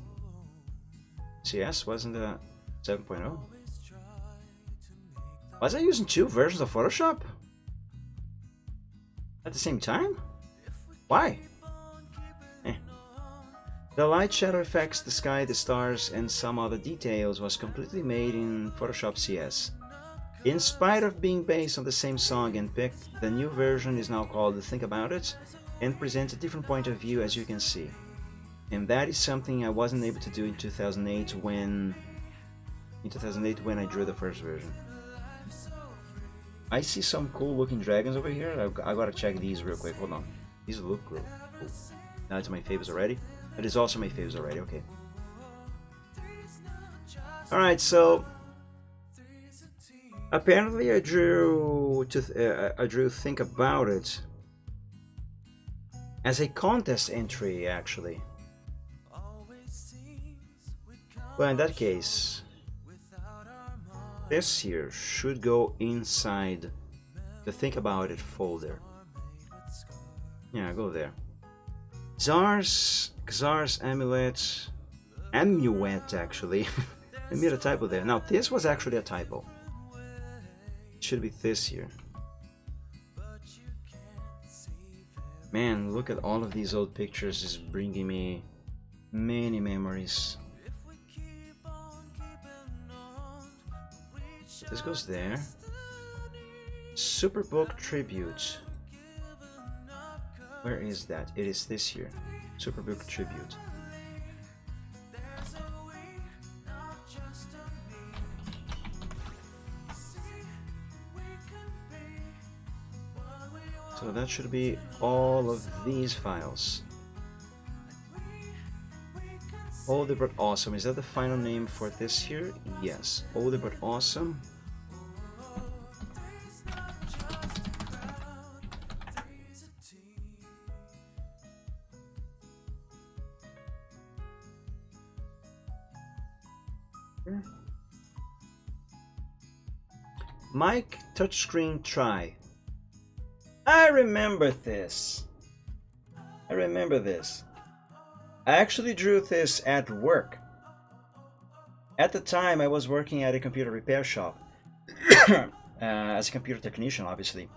CS wasn't a 7.0? Was I using 2 versions of Photoshop? At the same time? Why? The light, shadow effects, the sky, the stars, and some other details was completely made in Photoshop CS. In spite of being based on the same song and pic, the new version is now called Think About It and presents a different point of view, as you can see. And that is something I wasn't able to do in 2008 when I drew the first version. I see some cool looking dragons over here. I gotta check these real quick. Hold on. These look cool. Now it's my favorites already. It is also my favorites already. Okay. Alright, so apparently I drew Think About It as a contest entry, actually. Well, in that case, this here should go inside the Think About It folder. Yeah, go there. Xar's Amulet, Amuet, actually. I made a typo there. Now, this was actually a typo. It should be this here. Man, look at all of these old pictures. It's bringing me many memories. This goes there. Superbook Tribute. Where is that? It is this here. Superbook Tribute. So that should be all of these files. Older but Awesome. Is that the final name for this here? Yes. Older but Awesome. Mike Touchscreen Try. I remember this. I remember this. I actually drew this at work. At the time, I was working at a computer repair shop as a computer technician, obviously.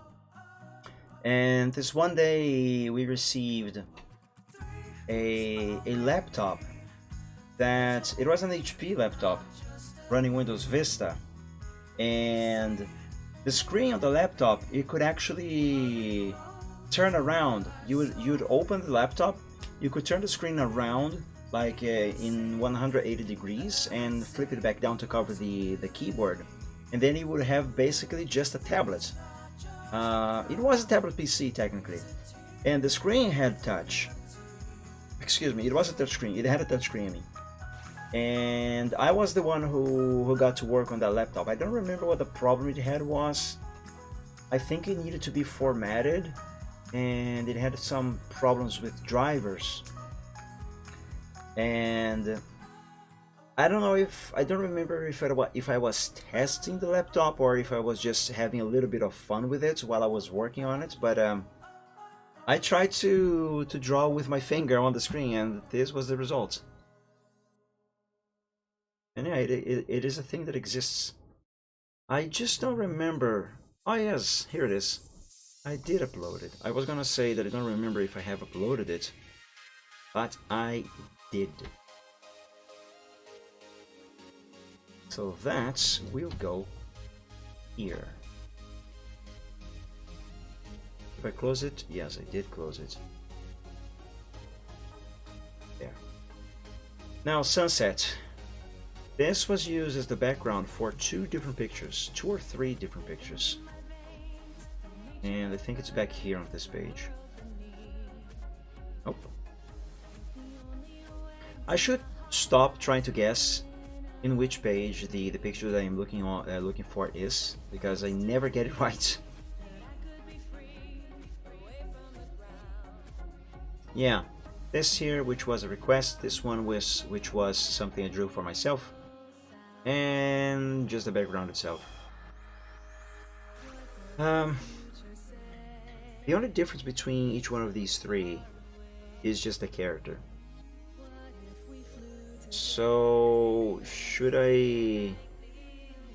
And this one day, we received a laptop that it was an HP laptop running Windows Vista, and the screen on the laptop, it could actually turn around. You'd open the laptop, you could turn the screen around like in 180 degrees and flip it back down to cover the keyboard, and then you would have basically just a tablet. It was a tablet PC technically, and the screen had touch. Excuse me, it was a touch screen. It had a touch screen, I mean. And I was the one who got to work on that laptop. I don't remember what the problem it had was. I think it needed to be formatted, and it had some problems with drivers. And I don't remember if I was testing the laptop or if I was just having a little bit of fun with it while I was working on it. But I tried to draw with my finger on the screen, and this was the result. And yeah, it is a thing that exists. I just don't remember. Oh yes, here it is. I did upload it. I was gonna say that I don't remember if I have uploaded it, but I did. So that will go here. If I close it, yes, I did close it. There. Now, sunset. This was used as the background for two or three different pictures. And I think it's back here on this page. Nope. I should stop trying to guess in which page the picture that I'm looking for is, because I never get it right. Yeah, this here, which was a request, this one which was something I drew for myself, and just the background itself. The only difference between each one of these three is just the character. So should I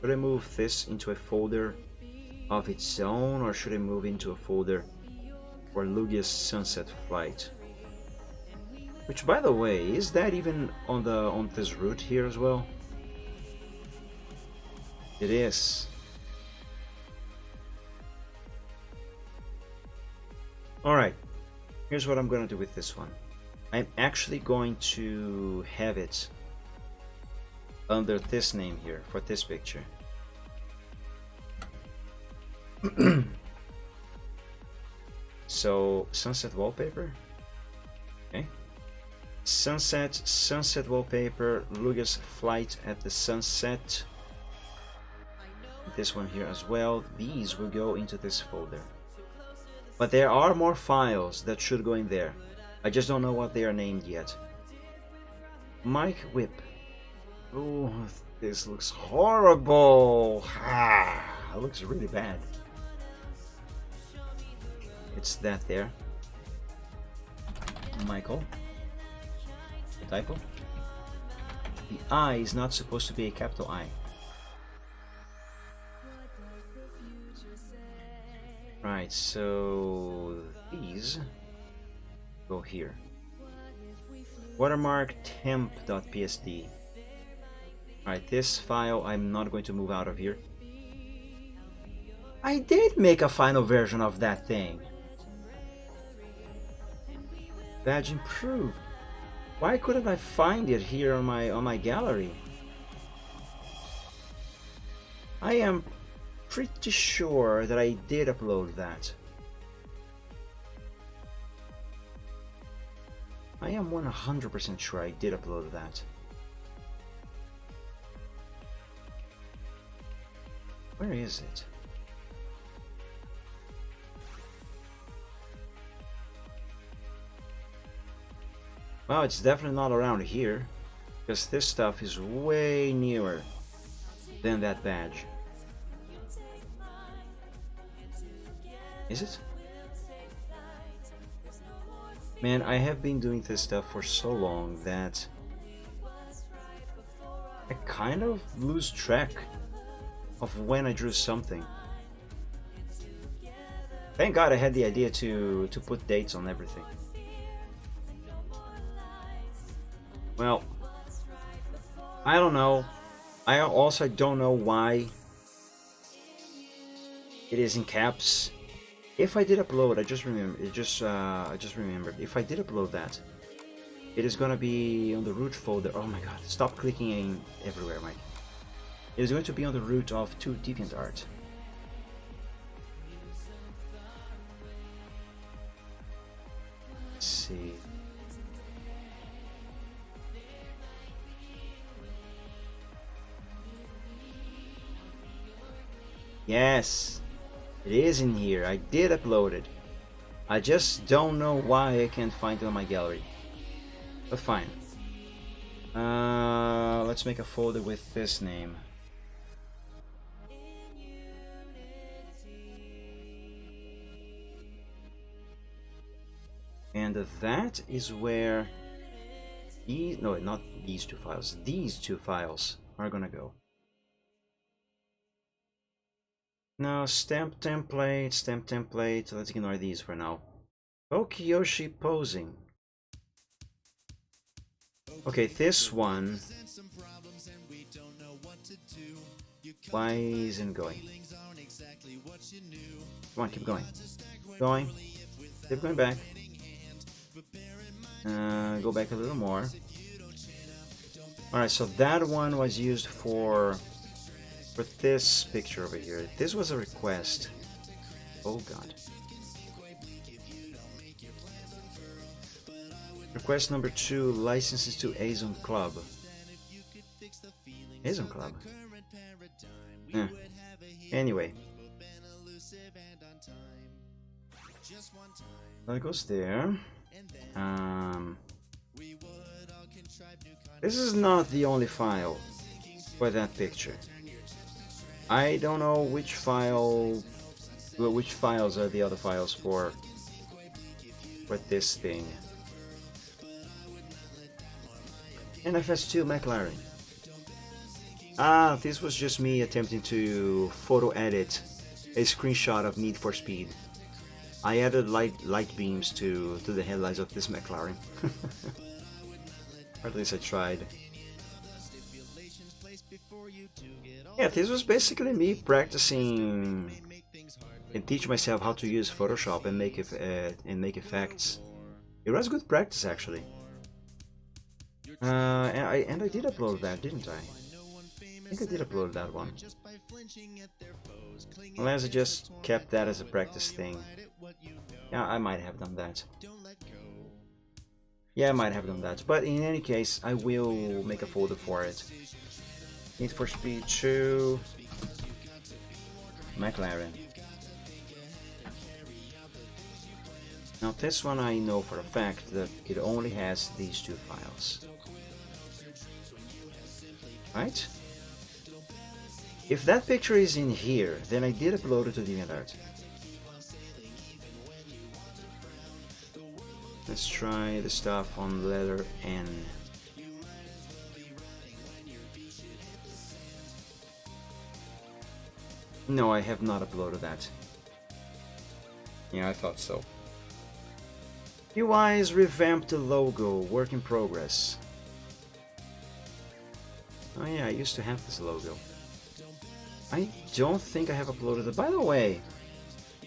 move this into a folder of its own, or should I move into a folder for Lugia's Sunset Flight? Which, by the way, is that even on this route here as well? It is. Alright, here's what I'm gonna do with this one. I'm actually going to have it under this name here for this picture. So, sunset wallpaper. Okay. Sunset wallpaper, Lugia's Flight at the Sunset. This one here as well. These will go into this folder. But there are more files that should go in there. I just don't know what they are named yet. Mike Whip. Oh, this looks horrible. It looks really bad. It's that there. Michael. The typo. the I is not supposed to be a capital I. Right, so these go here. Watermark temp.psd. Alright, this file I'm not going to move out of here. I did make a final version of that thing. Badge improved. Why couldn't I find it here on my gallery? I am pretty sure that I did upload that. I am 100% sure I did upload that. Where is it? Well, it's definitely not around here, because this stuff is way newer than that badge. Is it? Man, I have been doing this stuff for so long that I kind of lose track of when I drew something. Thank God I had the idea to put dates on everything. Well, I don't know. I also don't know why it is in caps. If I did upload, I just remembered. If I did upload that, it is gonna be on the root folder. Oh my God! Stop clicking in everywhere, Mike. It is going to be on the root of 2 DeviantArt. Let's see. Yes, it is in here. I did upload it. I just don't know why I can't find it on my gallery. But fine. Let's make a folder with this name. And that is where no, not these 2 files. These 2 files are gonna go. No, stamp template, let's ignore these for now. Okiyoshi posing. Okay, this one. Why isn't it going? Come on, keep going. Going. Keep going back. Go back a little more. Alright, so that one was used for this picture over here. This was a request. Oh God. Request number 2, licenses to Azon Club. Azon Club? Yeah. Anyway. That goes there. This is not the only file for that picture. I don't know which files are the other files for this thing. NFS2 McLaren. Ah, this was just me attempting to photo edit a screenshot of Need for Speed. I added light beams to the headlights of this McLaren. Or at least I tried. Yeah, this was basically me practicing and teach myself how to use Photoshop and make effects. It was good practice actually. And I did upload that, didn't I? I think I did upload that one. Unless I just kept that as a practice thing. Yeah, I might have done that. Yeah, I might have done that. But in any case, I will make a folder for it. Need for Speed 2 McLaren. Now this one I know for a fact that it only has these 2 files. Right? If that picture is in here, then I did upload it to DeviantArt. Let's try the stuff on letter N. No, I have not uploaded that. Yeah, I thought so. UI's revamped the logo, work in progress. Oh yeah, I used to have this logo. I don't think I have uploaded it. By the way,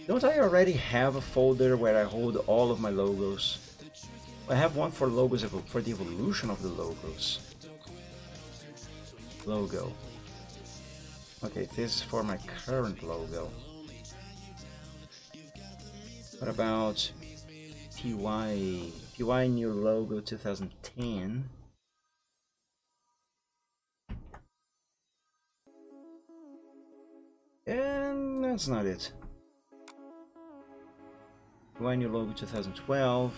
don't I already have a folder where I hold all of my logos? I have one for logos for the evolution of the logos. Logo. Okay, this is for my current logo. What about PY new logo 2010? And that's not it. PY new logo 2012.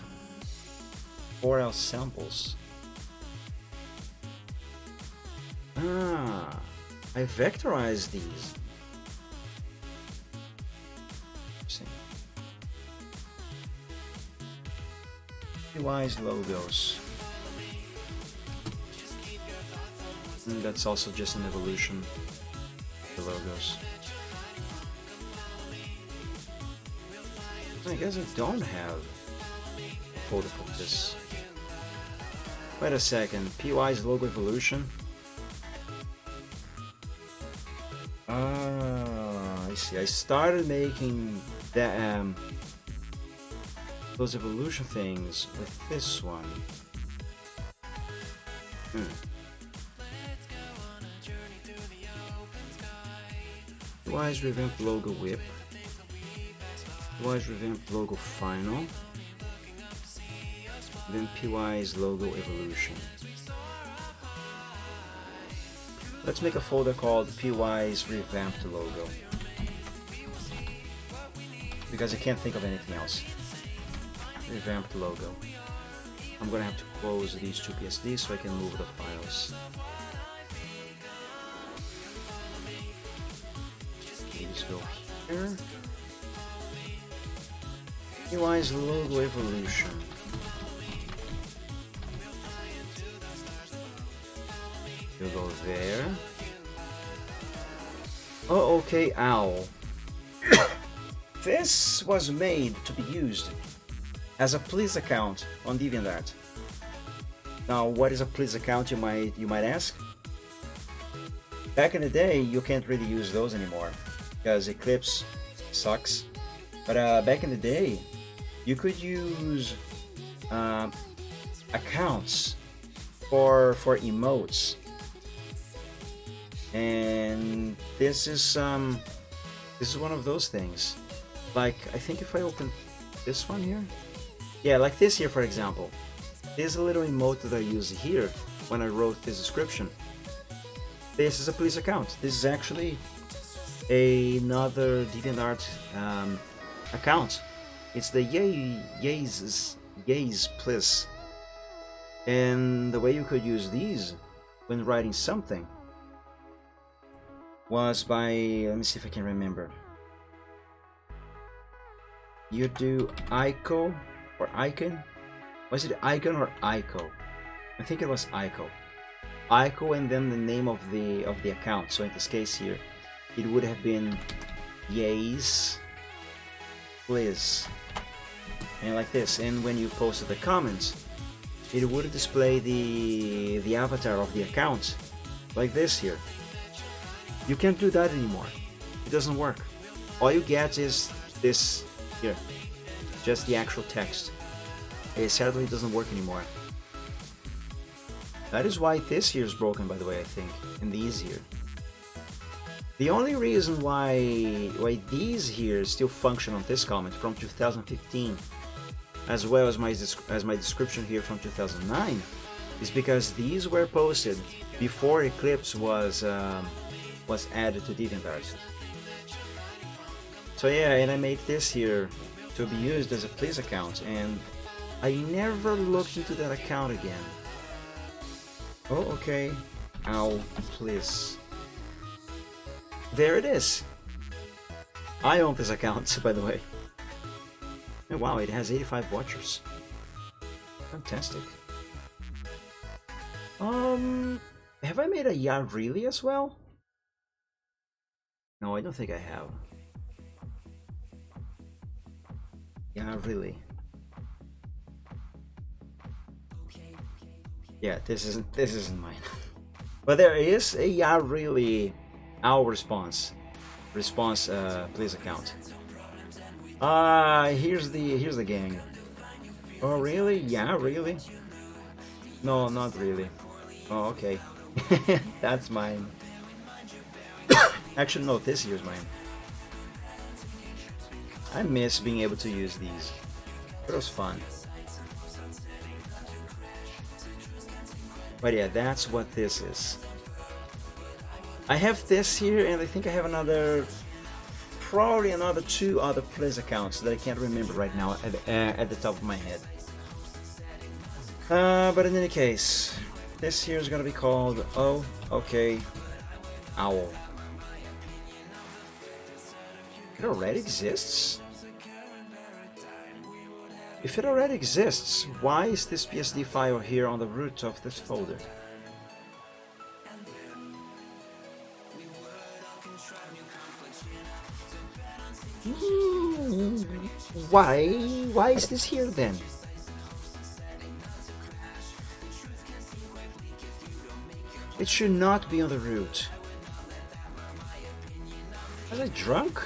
4L samples. Ah, I vectorized these. PY's logos. And that's also just an evolution of the logos. I guess I don't have a folder for this. Wait a second, PY's logo evolution. Ah, I see. I started making the those evolution things with this one. PY's revamped logo whip. PY's revamped logo final. Then PY's logo evolution. Let's make a folder called PY's revamped logo, because I can't think of anything else. Revamped logo. I'm gonna have to close these two PSDs so I can move the files. These go here. PY's logo evolution. You'll go there. Oh, okay, owl. This was made to be used as a please account on DeviantArt. Now, what is a please account, you might ask? Back in the day, you can't really use those anymore because Eclipse sucks. But back in the day, you could use accounts for emotes. And this is one of those things. Like, I think if I open this one here, yeah, like this here, for example, there's a little emote that I use here when I wrote this description. This is a please account. This is actually another DeviantArt account. It's the Yays please. And the way you could use these when writing something was by, let me see if I can remember. You do ICO or icon. Was it icon or ICO? I think it was ICO. ICO and then the name of the account. So in this case here, it would have been Yays please, and like this. And when you posted the comments, it would display the avatar of the account, like this here. You can't do that anymore. It doesn't work. All you get is this here, just the actual text. It sadly doesn't work anymore. That is why this here is broken, by the way, I think, and these here. The only reason why these here still function on this comment from 2015, as well as my description here from 2009, is because these were posted before Eclipse was added to DeviantArt. So yeah, and I made this here to be used as a please account, and I never looked into that account again. Oh, okay. Ow, please. There it is. I own this account, by the way. Oh, wow, it has 85 watchers. Fantastic. Have I made a Yeah Really as well? No, I don't think I have. Yeah, really. Yeah, this isn't mine. But there is a yeah, really, our response, please account. Here's the gang. Oh really? Yeah, really? No, not really. Oh, okay. That's mine. Actually, no, this here's mine. I miss being able to use these. It was fun. But yeah, that's what this is. I have this here, and I think I have probably another 2 other Please accounts that I can't remember right now at the top of my head. But in any case, this here is gonna be called Oh, okay, Owl. It already exists? If it already exists, why is this PSD file here on the root of this folder? Why is this here then? It should not be on the root. Was I drunk?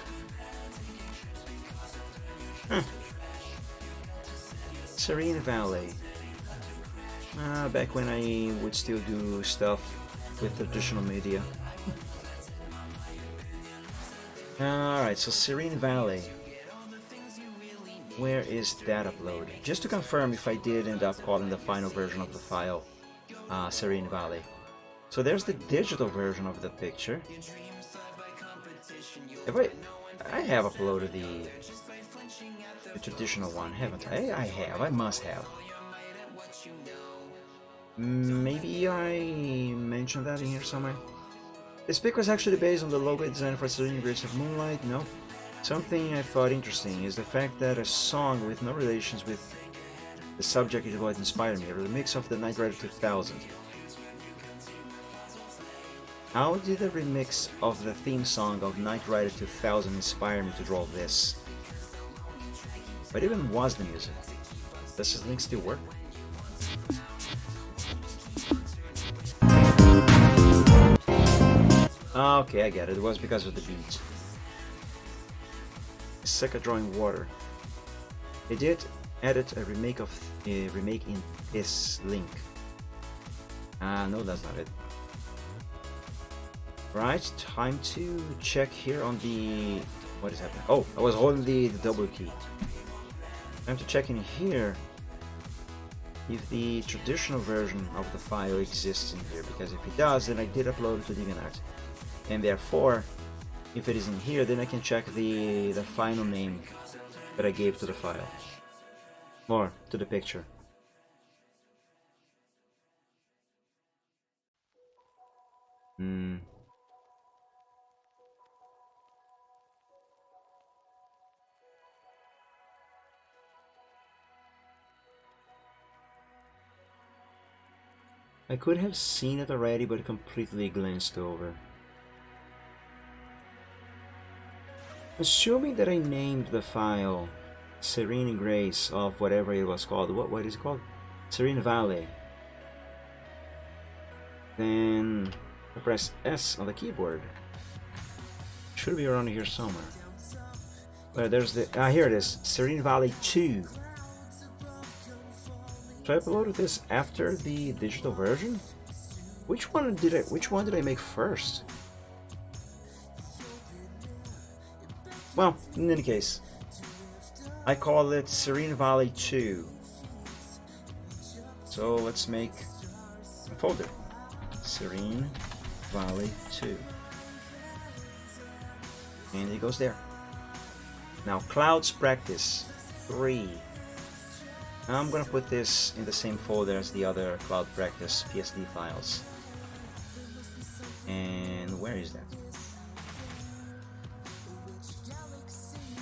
Huh. Serene Valley. Back when I would still do stuff with traditional media. Alright, so Serene Valley. Where is that uploaded? Just to confirm if I did end up calling the final version of the file Serene Valley. So there's the digital version of the picture. I have uploaded the traditional one, haven't I? I have, I must have. Maybe I mentioned that in here somewhere. This pic was actually based on the logo design for Serene Grace of Moonlight. No. Something I thought interesting is the fact that a song with no relations with the subject is what inspired me, a remix of the Knight Rider 2000. How did the remix of the theme song of Knight Rider 2000 inspire me to draw this? What even was the music? Does this link still work? Okay, I get it. It was because of the beat. Suck at drawing water. They did edit a remake in this link. No, that's not it. Right, time to check here on the... What is happening? Oh, I was holding the double key. Time to check in here if the traditional version of the file exists in here, because if it does, then I did upload it to DeviantArt. And therefore, if it is in here, then I can check the final name that I gave to the file. Or to the picture. I could have seen it already, but completely glanced over. Assuming that I named the file Serene Grace of whatever it was called, what is it called? Serene Valley. Then I press S on the keyboard. Should be around here somewhere. But there's the here it is, Serene Valley 2. So I uploaded this after the digital version. Which one did I make first? Well, in any case, I call it Serene Valley 2. So let's make a folder. Serene Valley 2. And it goes there. Now Clouds Practice 3. I'm gonna put this in the same folder as the other Cloud Practice PSD files. And where is that?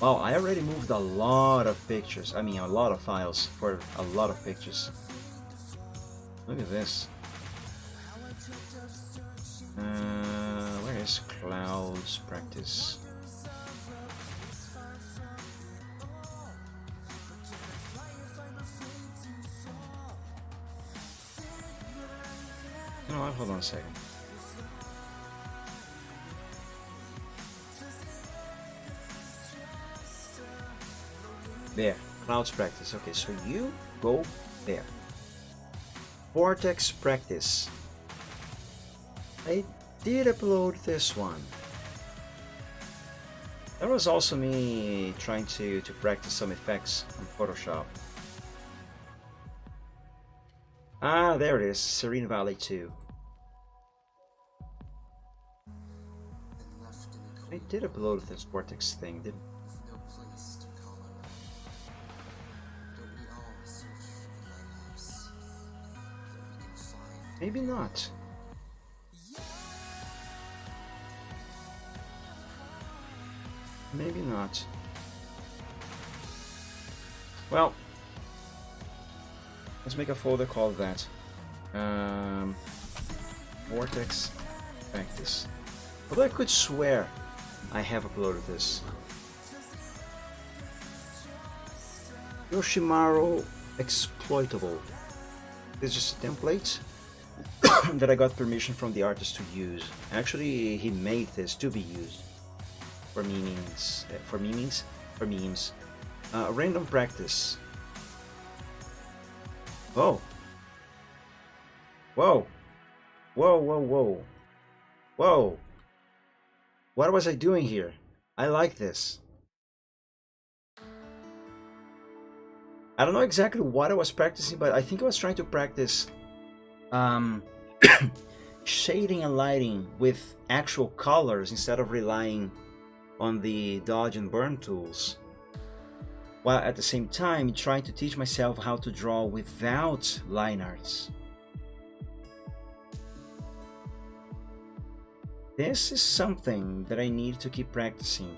Wow, I already moved a lot of pictures. I mean, a lot of files for a lot of pictures. Look at this. Where Where's Clouds practice? You know what? Hold on a second. There, Clouds practice. Okay, so you go there. Vortex practice. I did upload this one. That was also me trying to practice some effects on Photoshop. Ah, there it is, Serene Valley 2. I did upload this Vortex thing, didn't I? Maybe not. Maybe not. Well, let's make a folder called that. Vortex practice. Although I could swear I have uploaded this. Yoshimaru Exploitable. This is just a template that I got permission from the artist to use. Actually, he made this to be used for memes. Random practice. Oh. Whoa. Whoa, whoa, whoa. Whoa. What was I doing here? I like this. I don't know exactly what I was practicing, but I think I was trying to practice shading and lighting with actual colors instead of relying on the dodge and burn tools, while at the same time trying to teach myself how to draw without line arts. This is something that I need to keep practicing.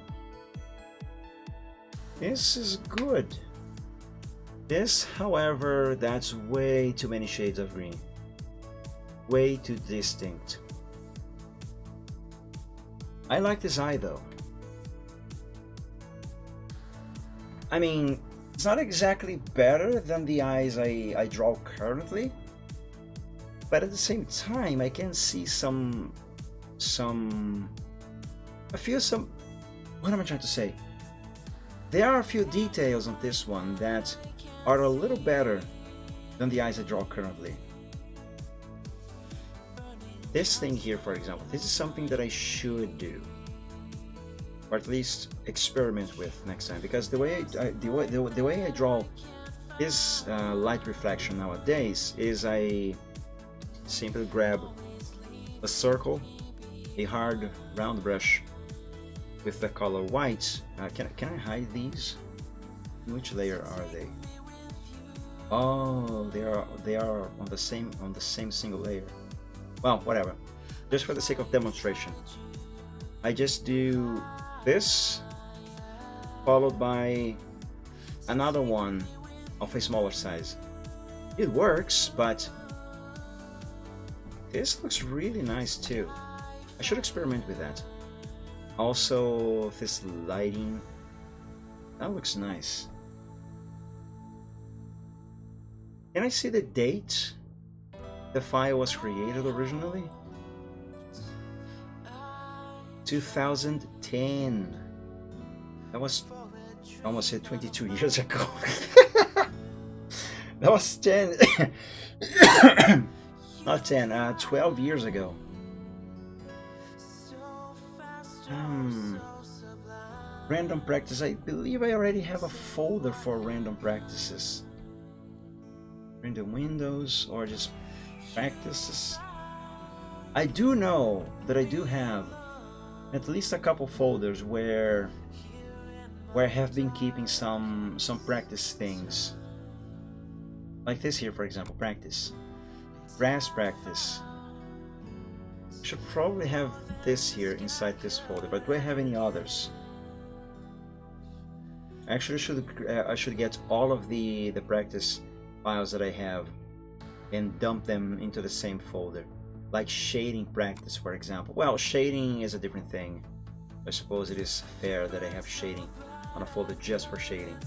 This is good. This, however, that's way too many shades of green. Way too distinct. I like this eye though. I mean, it's not exactly better than the eyes I draw currently, but at the same time I can see what am I trying to say? There are a few details on this one that are a little better than the eyes I draw currently. This thing here, for example, this is something that I should do, or at least experiment with next time, because the way I draw this light reflection nowadays is I simply grab a circle, a hard round brush with the color white. Can I hide these? Which layer are they? Oh, they are on the same single layer. Well, whatever. Just for the sake of demonstration, I just do this, followed by another one of a smaller size. It works, but this looks really nice too. I should experiment with that. Also, this lighting, that looks nice. Can I see the date the file was created originally? 2010. That was almost 22 years ago. That was 10 not 10, 12 years ago. Random practice. I believe I already have a folder for random practices. Random windows or just practices. I do know that I do have at least a couple folders where I have been keeping some practice things. Like this here, for example, practice. Brass practice. I should probably have this here inside this folder, but do I have any others? Actually, I should get all of the practice files that I have and dump them into the same folder. like shading practice, for example. Well, shading is a different thing. I suppose it is fair that I have shading on a folder just for shading.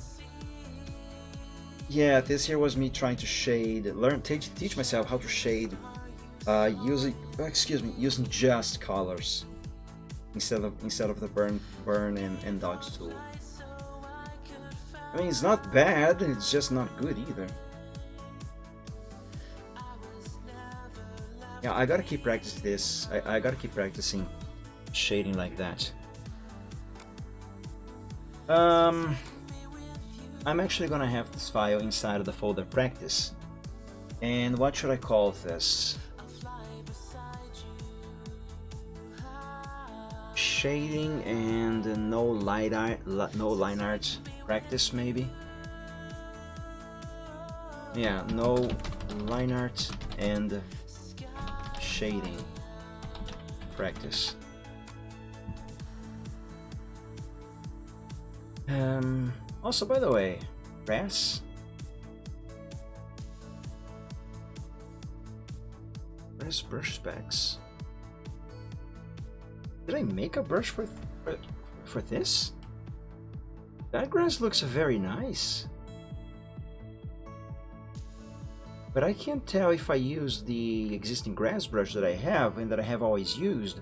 Yeah, this here was me trying to shade, teach myself how to shade using just colors instead of the burn and dodge tool. I mean, it's not bad, it's just not good either. Yeah, I gotta keep practicing this. I gotta keep practicing shading like that. I'm actually gonna have this file inside of the folder practice. And what should I call this? Shading and no line art practice, maybe? Yeah, no line art and shading practice. Also, by the way, grass. Where's brush specs? Did I make a brush for this? That grass looks very nice. But I can't tell if I use the existing grass brush that I have and that I have always used,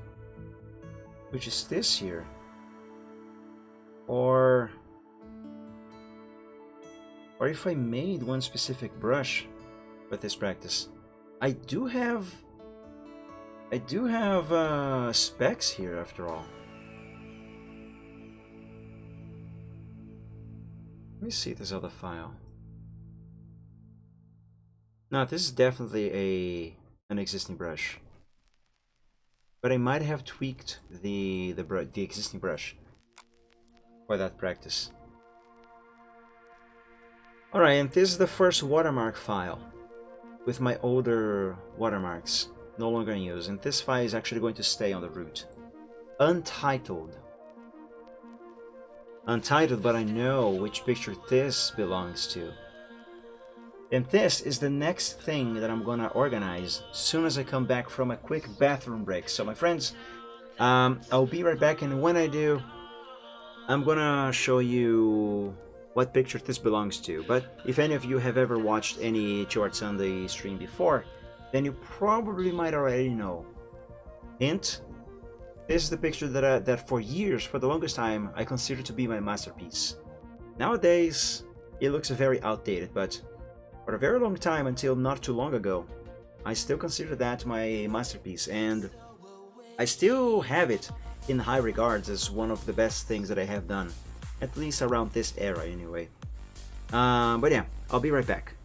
which is this here, or if I made one specific brush with this practice. I do have specs here after all. Let me see this other file. No, this is definitely an existing brush, but I might have tweaked the existing brush for that practice. Alright, and this is the first watermark file with my older watermarks no longer in use, and this file is actually going to stay on the root. Untitled. Untitled, but I know which picture this belongs to. And this is the next thing that I'm gonna organize as soon as I come back from a quick bathroom break. So my friends, I'll be right back, and when I do, I'm gonna show you what picture this belongs to. But if any of you have ever watched any Chill Art Sunday stream before, then you probably might already know. Hint, this is the picture that for years, for the longest time, I considered to be my masterpiece. Nowadays, it looks very outdated, but for a very long time, until not too long ago, I still consider that my masterpiece, and I still have it in high regards as one of the best things that I have done, at least around this era anyway. But yeah, I'll be right back.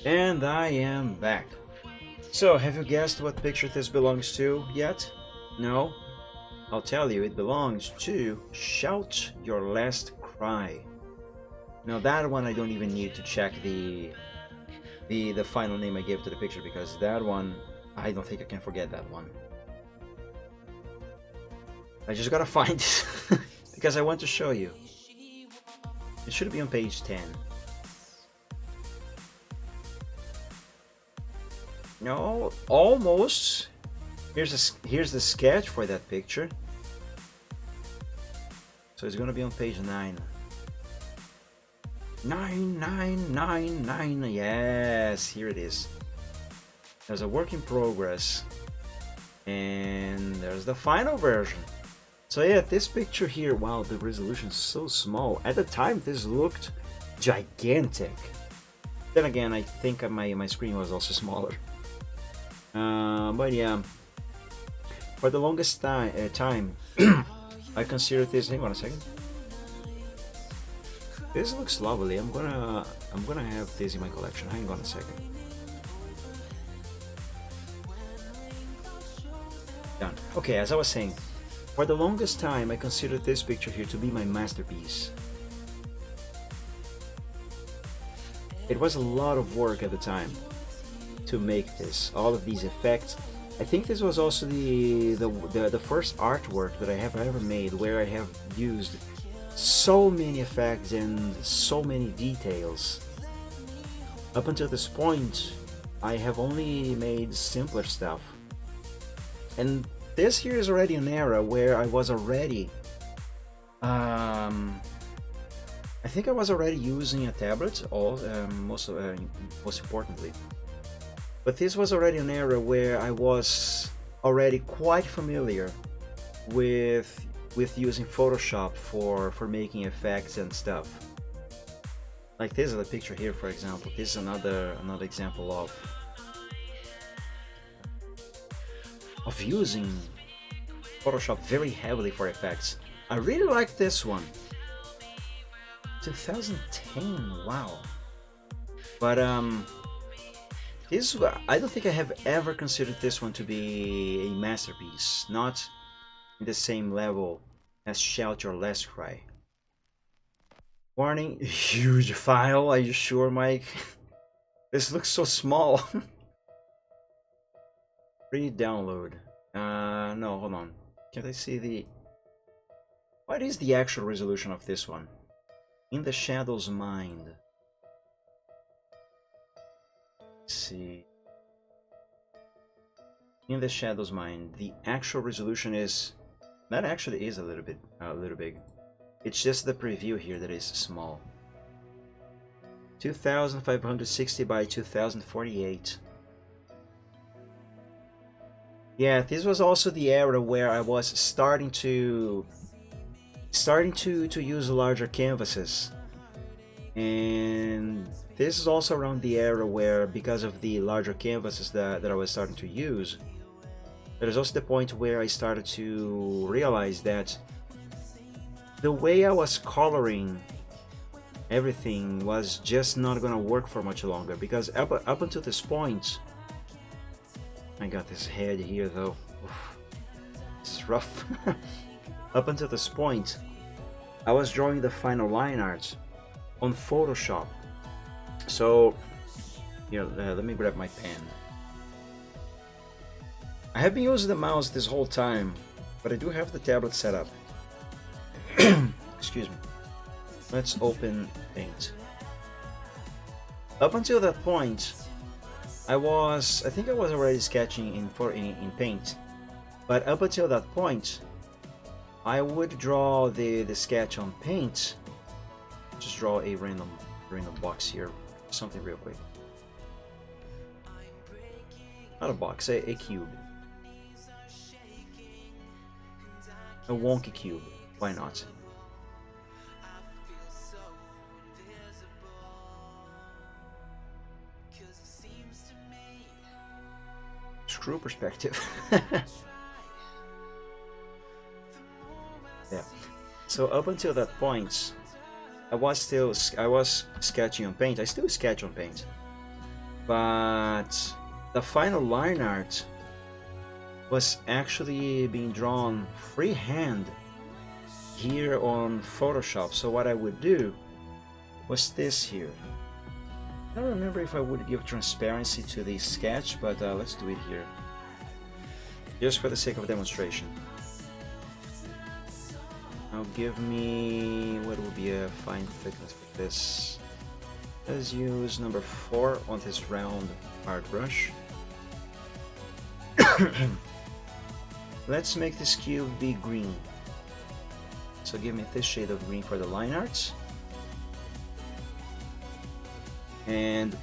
And I am back. So, have you guessed what picture this belongs to yet? No? I'll tell you, it belongs to Shout Your Last Cry. Now that one I don't even need to check the final name I gave to the picture, because that one, I don't think I can forget that one. I just gotta find it because I want to show you. It should be on page 10. No, almost. Here's the sketch for that picture. So it's gonna be on page 9. 9999. Yes, here it is. There's a work in progress, and there's the final version. So yeah, this picture here, wow, the resolution is so small. At the time, this looked gigantic. Then again, I think my screen was also smaller. But yeah, for the longest time, I considered this. Hang on a second. This looks lovely. I'm gonna have this in my collection. Hang on a second. Done. Okay, as I was saying, for the longest time, I considered this picture here to be my masterpiece. It was a lot of work at the time to make this, all of these effects. I think this was also the first artwork that I have ever made where I have used so many effects and so many details. Up until this point, I have only made simpler stuff. And this here is already an era where I was already I think I was already using a tablet, most importantly. But this was already an era where I was already quite familiar with using Photoshop for making effects and stuff. Like this is a picture here, for example. This is another example of using Photoshop very heavily for effects. I really like this one. 2010, wow. But this, I don't think I have ever considered this one to be a masterpiece, not in the same level as Shout Your Last Cry. Warning, huge file, are you sure, Mike? This looks so small. Re-download. No, hold on. Can I see the... What is the actual resolution of this one? In the Shadow's Mind. Let's see. In the Shadow's Mind, the actual resolution is... That actually is a little big. It's just the preview here that is small. 2560 by 2048. Yeah, this was also the era where I was starting to use larger canvases. And this is also around the era where, because of the larger canvases that I was starting to use, there is also the point where I started to realize that the way I was coloring everything was just not gonna work for much longer, because up until this point, I got this head here though. Oof, this is rough. Up until this point, I was drawing the final line art on Photoshop. So, here, let me grab my pen. I have been using the mouse this whole time, but I do have the tablet set up. Excuse me. Let's open Paint. Up until that point, I think I was already sketching in Paint, but up until that point, I would draw the sketch on Paint. Just draw a random box here, something real quick. Not a box, a cube. A wonky cube. Why not? Screw perspective. Yeah. So up until that point, I was sketching on Paint. I still sketch on Paint, but the final line art was actually being drawn freehand here on Photoshop. So what I would do was this here. I don't remember if I would give transparency to the sketch, but let's do it here, just for the sake of demonstration. Now give me, what would be a fine thickness for this? Let's use number 4 on this round hard brush. Let's make this cube be green. So give me this shade of green for the line arts. And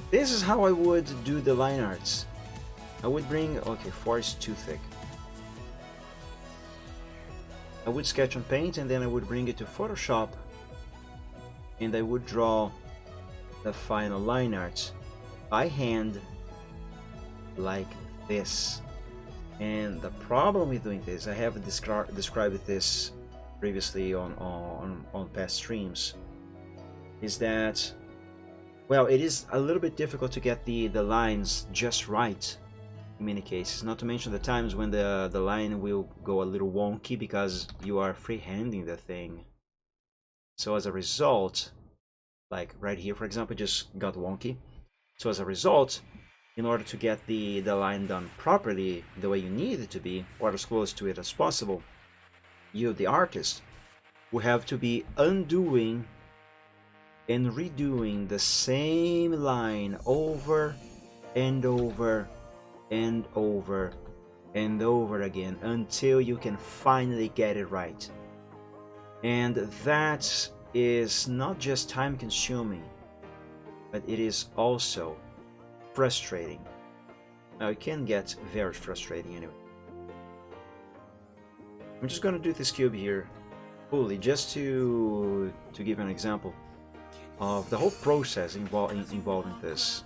this is how I would do the line arts. I would bring, okay, 4 is too thick. I would sketch on paint and then I would bring it to Photoshop and I would draw the final line arts by hand like this. And the problem with doing this, I have described this previously on past streams, is that, well, it is a little bit difficult to get the lines just right in many cases, not to mention the times when the line will go a little wonky because you are freehanding the thing. So as a result, like right here for example, it just got wonky. So as a result, in order to get the line done properly the way you need it to be, or as close to it as possible, you, the artist, will have to be undoing and redoing the same line over and over and over and over again until you can finally get it right. And that is not just time consuming, but it is also frustrating. Now it can get very frustrating anyway. I'm just gonna do this cube here fully just to give you an example of the whole process involving this.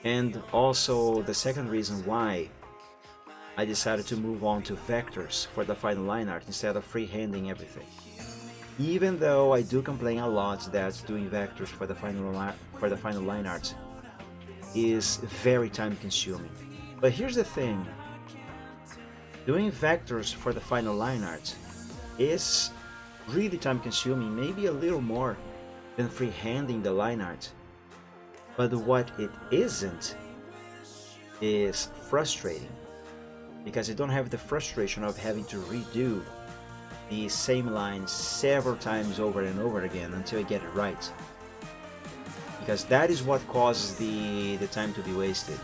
And also the second reason why I decided to move on to vectors for the final line art instead of freehanding everything. Even though I do complain a lot that doing vectors for the final line art is very time consuming. But here's the thing, doing vectors for the final line art is really time consuming, maybe a little more than freehanding the line art. But what it isn't is frustrating, because you don't have the frustration of having to redo the same line several times over and over again until you get it right. Because that is what causes the time to be wasted.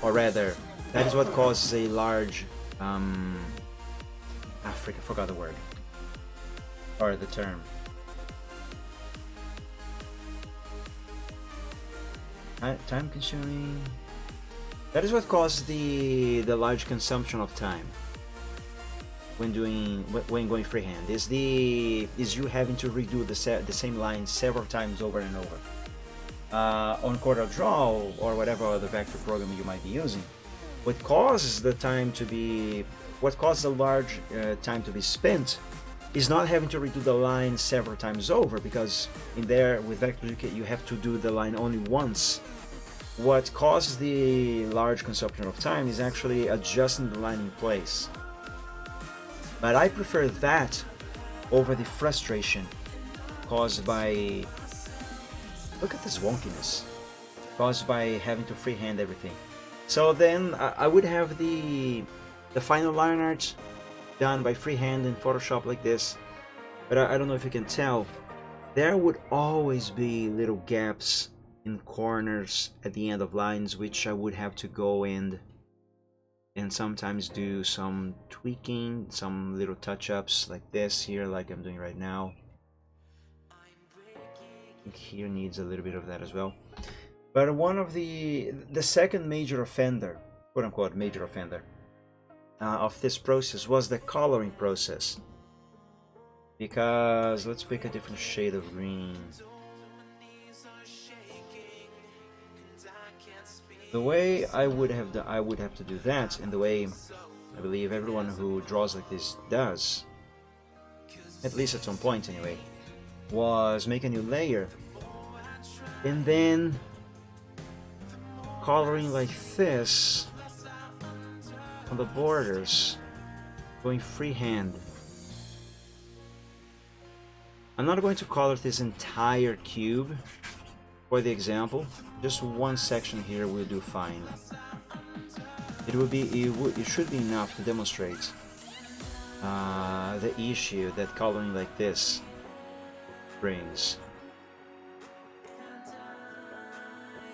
Or rather, that is what causes a large I forgot the word or the term. Time consuming. That is what causes the large consumption of time when going freehand. Is you having to redo the same line several times over and over. On CorelDRAW or whatever other vector program you might be using, what causes the large time to be spent is not having to redo the line several times over, because in there with vectors you have to do the line only once. What causes the large consumption of time is actually adjusting the line in place. But I prefer that over the frustration caused by, look at this wonkiness, caused by having to freehand everything. So then I would have the final line art done by freehand in Photoshop like this, but I don't know if you can tell, there would always be little gaps in corners at the end of lines, which I would have to go in and sometimes do some tweaking, some little touch-ups like this here, like I'm doing right now. I think here needs a little bit of that as well. But one of the second major offender, quote-unquote major offender, of this process was the coloring process. Because let's pick a different shade of green. The way I would have to do that, and the way I believe everyone who draws like this does, at least at some point anyway, was make a new layer and then coloring like this on the borders, going freehand. I'm not going to color this entire cube for the example, just one section here will do fine. It should be enough to demonstrate the issue that coloring like this brings.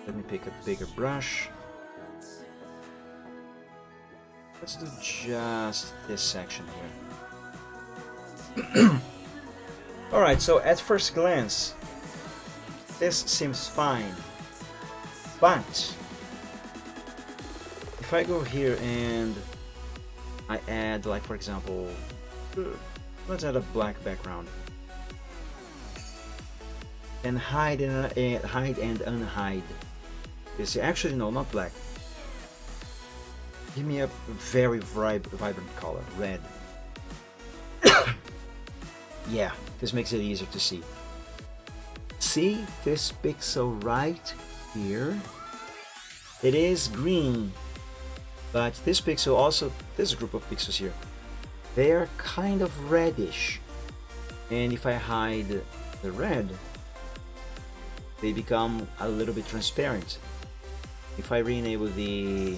Let me pick a bigger brush. Let's do just this section here. Alright, so at first glance, this seems fine, but if I go here and I add, like for example, let's add a black background and hide and unhide. You see, actually no, not black. Give me a very vibrant color, red. Yeah, this makes it easier to see. See this pixel right here? It is green, but this pixel also, this group of pixels here, they are kind of reddish. And if I hide the red, they become a little bit transparent. If I re-enable the...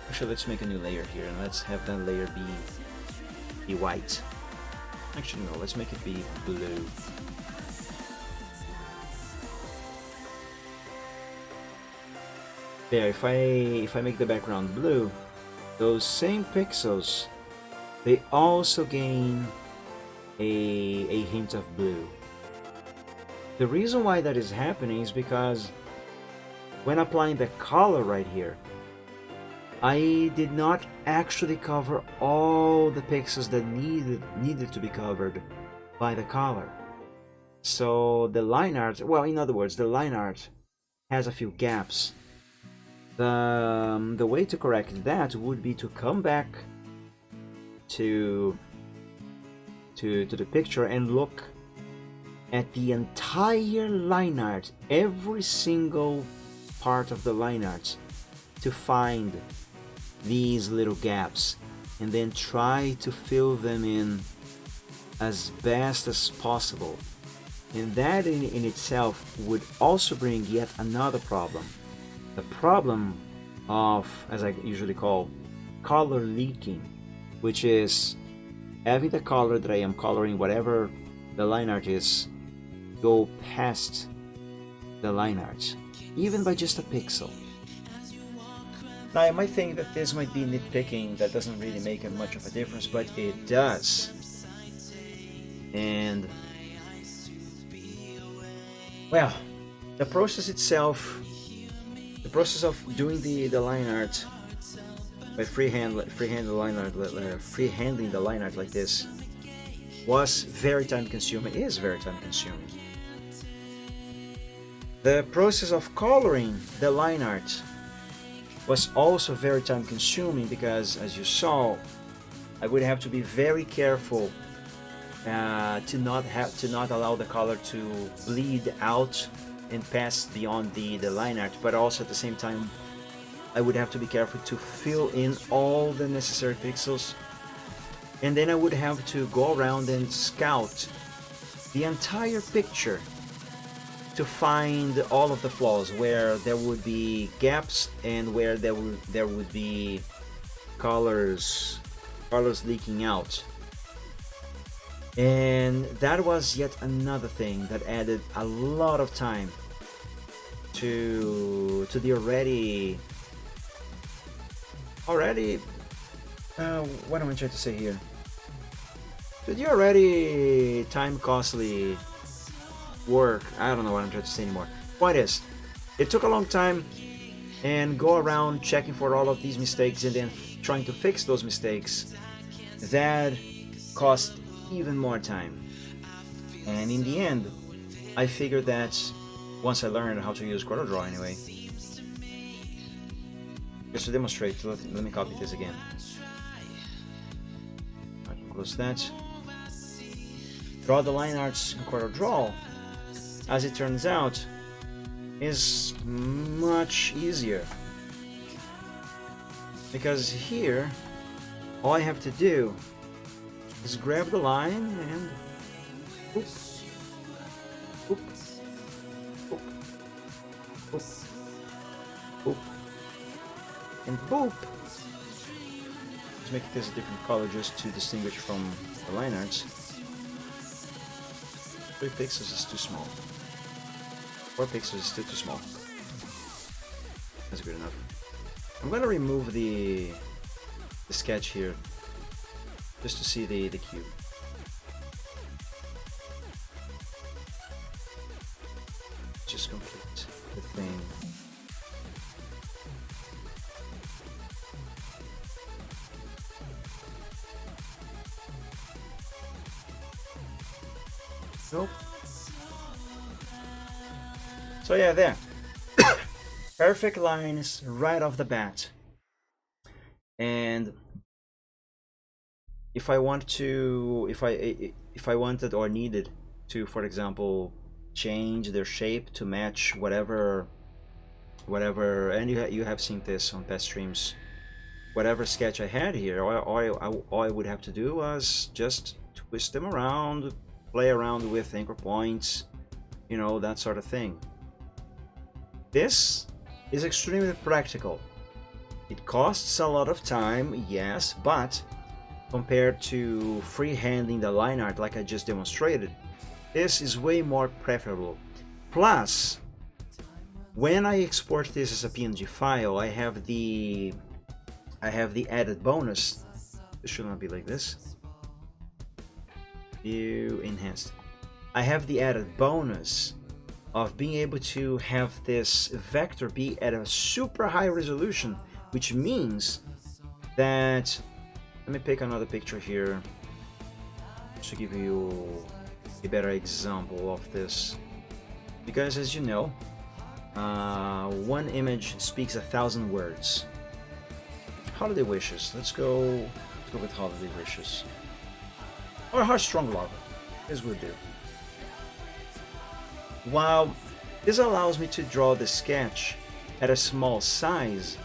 Actually, let's make a new layer here and let's have that layer be white. Actually, no, let's make it be blue. There, if I make the background blue, those same pixels, they also gain a hint of blue. The reason why that is happening is because when applying the color right here, I did not actually cover all the pixels that needed to be covered by the color. So the line art, well, in other words, the line art has a few gaps. The way to correct that would be to come back to the picture and look at the entire line art, every single part of the line art, to find these little gaps and then try to fill them in as best as possible. And that in itself would also bring yet another problem. The problem of, as I usually call, color leaking, which is having the color that I am coloring, whatever the line art is, go past the line art, even by just a pixel. Now, you might think that this might be nitpicking, that doesn't really make much of a difference, but it does. And, well, the process itself, the process of doing the line art by freehanding the line art like this was very time consuming, is very time consuming. The process of coloring the line art was also very time consuming because, as you saw, I would have to be very careful to not allow the color to bleed out and pass beyond the line art, but also at the same time I would have to be careful to fill in all the necessary pixels, and then I would have to go around and scout the entire picture to find all of the flaws, where there would be gaps and where there would be colors leaking out. And that was yet another thing that added a lot of time to the already what am I trying to say here? To the already time costly work. I don't know what I'm trying to say anymore. Point is, it took a long time and go around checking for all of these mistakes and then trying to fix those mistakes. That cost even more time. And in the end, I figured that once I learned how to use CorelDRAW anyway, just to demonstrate, let me copy this again. I can close that. Draw the line arts in CorelDRAW as it turns out, is much easier. Because here, all I have to do is grab the line and boop, boop, boop, boop, boop, and boop. Let's make this a different color just to distinguish from the line arts. 3 pixels is too small. 4 pixels is still too small. That's good enough. I'm gonna remove the sketch here just to see the cube. Just complete the thing. Nope. So yeah, there. Perfect lines right off the bat. And if I want to, if I wanted or needed to, for example, change their shape to match whatever, and you have seen this on past streams, whatever sketch I had here, all I would have to do was just twist them around, play around with anchor points, you know, that sort of thing. This is extremely practical. It costs a lot of time, yes, but compared to freehanding the line art like I just demonstrated, this is way more preferable. Plus, when I export this as a PNG file, I have the added bonus. This should not be like this. View enhanced. I have the added bonus of being able to have this vector be at a super high resolution, which means that, let me pick another picture here to give you a better example of this, because as you know, one image speaks 1,000 words. Holiday wishes. Let's go with holiday wishes, or Heartstrong Lava. This would do. While this allows me to draw the sketch at a small size,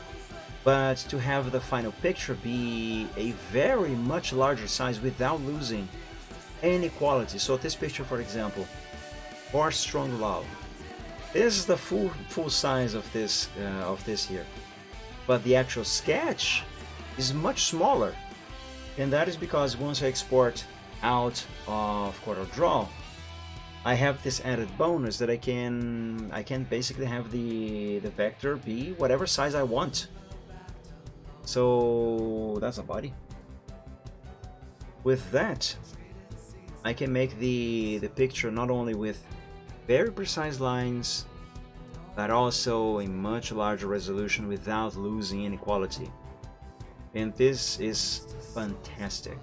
but to have the final picture be a very much larger size without losing any quality. So this picture, for example, Heartstrong Love, this is the full size of this here, but the actual sketch is much smaller, and that is because once I export out of CorelDRAW, I have this added bonus that I can basically have the vector be whatever size I want. So that's a body. With that, I can make the picture not only with very precise lines, but also a much larger resolution without losing any quality. And this is fantastic.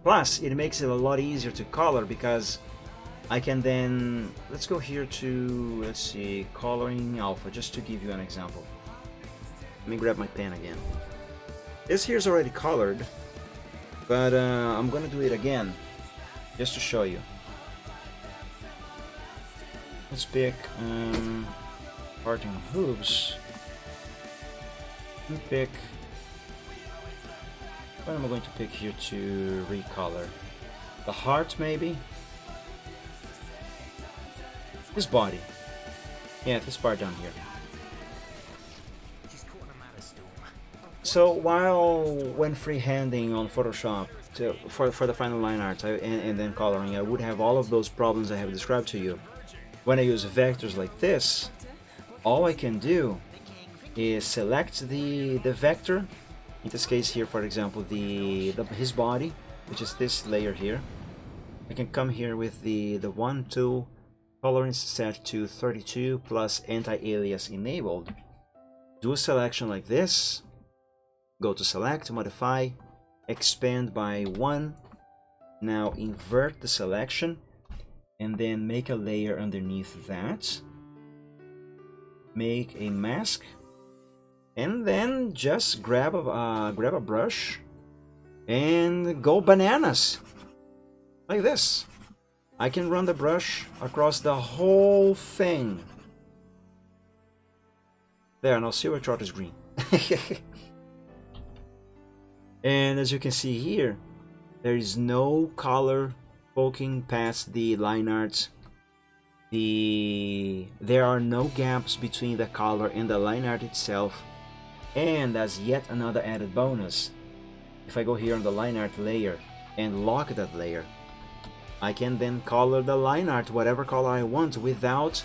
Plus, it makes it a lot easier to color because I can then, let's go here to, let's see, coloring alpha, just to give you an example. Let me grab my pen again. This here is already colored, but I'm gonna do it again, just to show you. Let's pick parting hooves. Let me pick, what am I going to pick here to recolor? The heart, maybe? This body. Yeah, this part down here. So when freehanding on Photoshop for the final line art and then coloring, I would have all of those problems I have described to you. When I use vectors like this, all I can do is select the vector. In this case here, for example, his body, which is this layer here. I can come here with the 1 tool, tolerance set to 32 plus anti-alias enabled. Do a selection like this. Go to select, modify, expand by 1. Now invert the selection and then make a layer underneath that. Make a mask and then just grab a brush and go bananas like this. I can run the brush across the whole thing. There, now Silverthroat is green. And as you can see here, there is no color poking past the line art. There are no gaps between the color and the line art itself. And as yet another added bonus, if I go here on the line art layer and lock that layer, I can then color the line art whatever color I want without,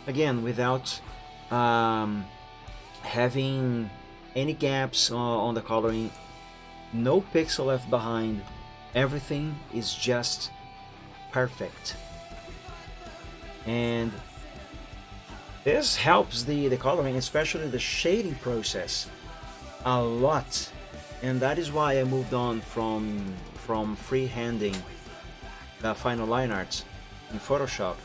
again, without having any gaps on the coloring. No pixel left behind. Everything is just perfect. And this helps the coloring, especially the shading process, a lot. And that is why I moved on from freehanding the final line art in Photoshop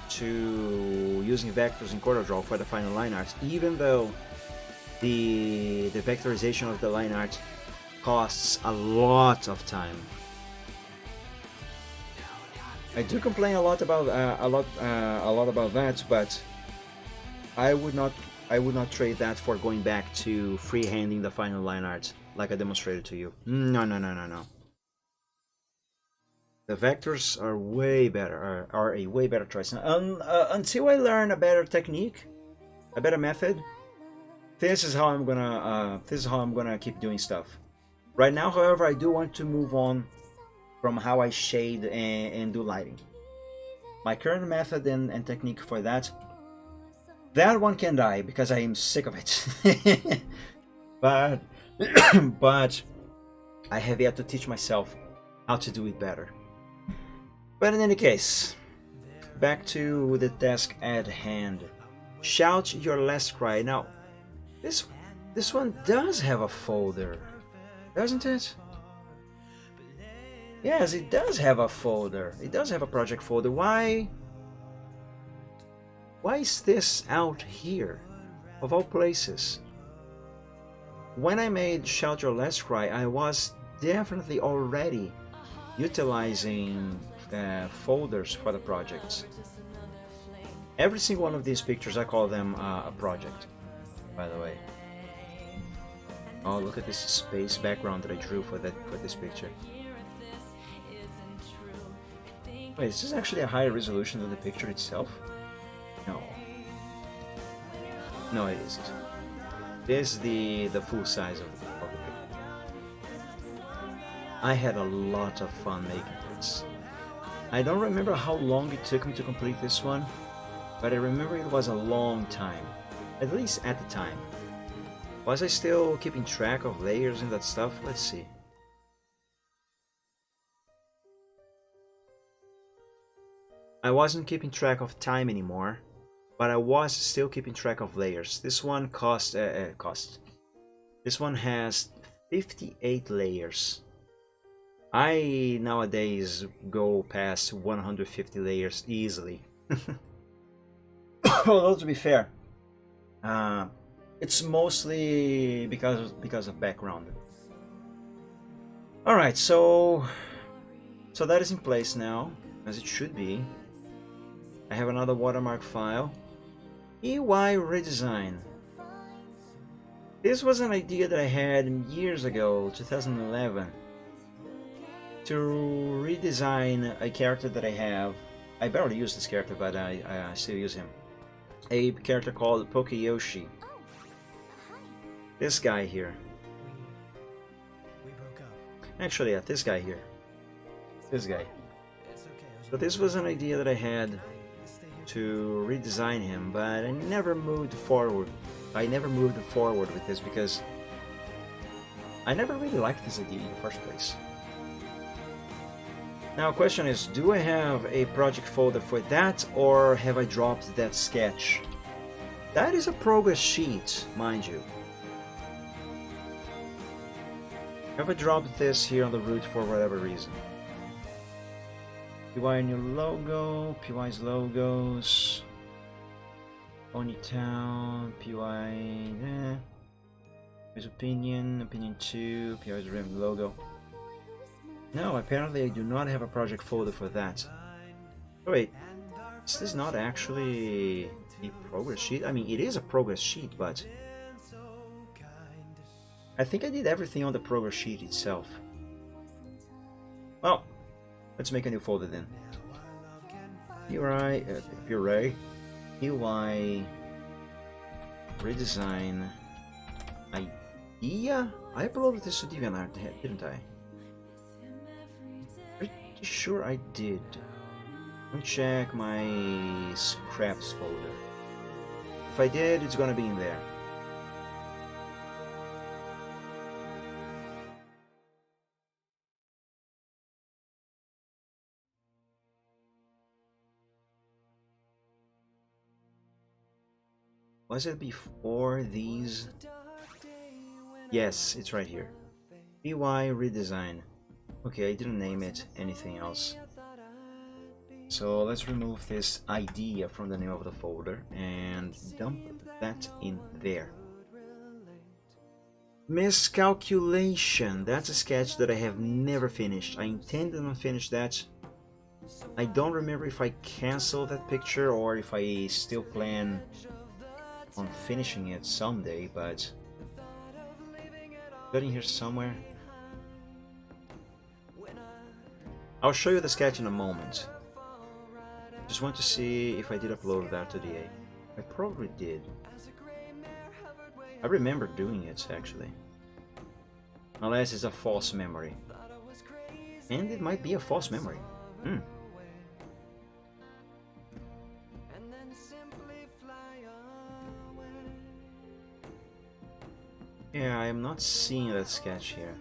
to using vectors in CorelDRAW for the final line art, even though the vectorization of the line art costs a lot of time. I do complain a lot about about that, but I would not trade that for going back to freehanding the final line art like I demonstrated to you. No. The vectors are way better, are a way better choice. Until I learn a better technique, a better method, this is how I'm gonna keep doing stuff. Right now, however, I do want to move on from how I shade and do lighting. My current method and technique for that one can die because I am sick of it. but but I have yet to teach myself how to do it better. But in any case, back to the task at hand. Shout your last cry. Now, this one does have a folder, doesn't it? Yes, it does have a folder. It does have a project folder. Why is this out here, of all places? When I made Shout Your Last Cry, I was definitely already utilizing folders for the projects. Every single one of these pictures, I call them a project, by the way. Oh, look at this space background that I drew for this picture. Wait, is this actually a higher resolution than the picture itself? No, it isn't. This is the full size of the picture. I had a lot of fun making this. I don't remember how long it took me to complete this one, but I remember it was a long time, at least at the time. Was I still keeping track of layers and that stuff? Let's see. I wasn't keeping track of time anymore, but I was still keeping track of layers. This one This one has 58 layers. I nowadays go past 150 layers easily. Although to be fair, it's mostly because of background. All right, so that is in place now, as it should be. I have another watermark file. EY redesign. This was an idea that I had years ago, 2011, to redesign a character that I have. I barely use this character, but I still use him. A character called Pokeyoshi. This guy here. Actually, yeah, this guy here. This guy. So this was an idea that I had to redesign him, but I never moved forward. With this because I never really liked this idea in the first place. Now, question is, do I have a project folder for that, or have I dropped that sketch? That is a progress sheet, mind you. Have I dropped this here on the root for whatever reason? PY new logo, PY's logos, Ponytown, PY, his opinion 2, PY's rim logo. No, apparently I do not have a project folder for that. Oh, wait, is this not actually a progress sheet? I mean, it is a progress sheet, but I think I did everything on the progress sheet itself. Well, let's make a new folder then. Puree, UI, redesign, idea? I uploaded this to DeviantArt, didn't I? Pretty sure I did. Let me check my scraps folder. If I did, it's gonna be in there. Was it before these? Yes, it's right here. UI redesign. Okay, I didn't name it anything else. So let's remove this idea from the name of the folder and dump that in there. Miscalculation. That's a sketch that I have never finished. I intended on finish that. I don't remember if I canceled that picture or if I still plan on finishing it someday, but got in here somewhere. I'll show you the sketch in a moment. Just want to see if I did upload that to DA. I probably did. I remember doing it actually. Unless it's a false memory. And it might be a false memory. Yeah, I am not seeing that sketch here.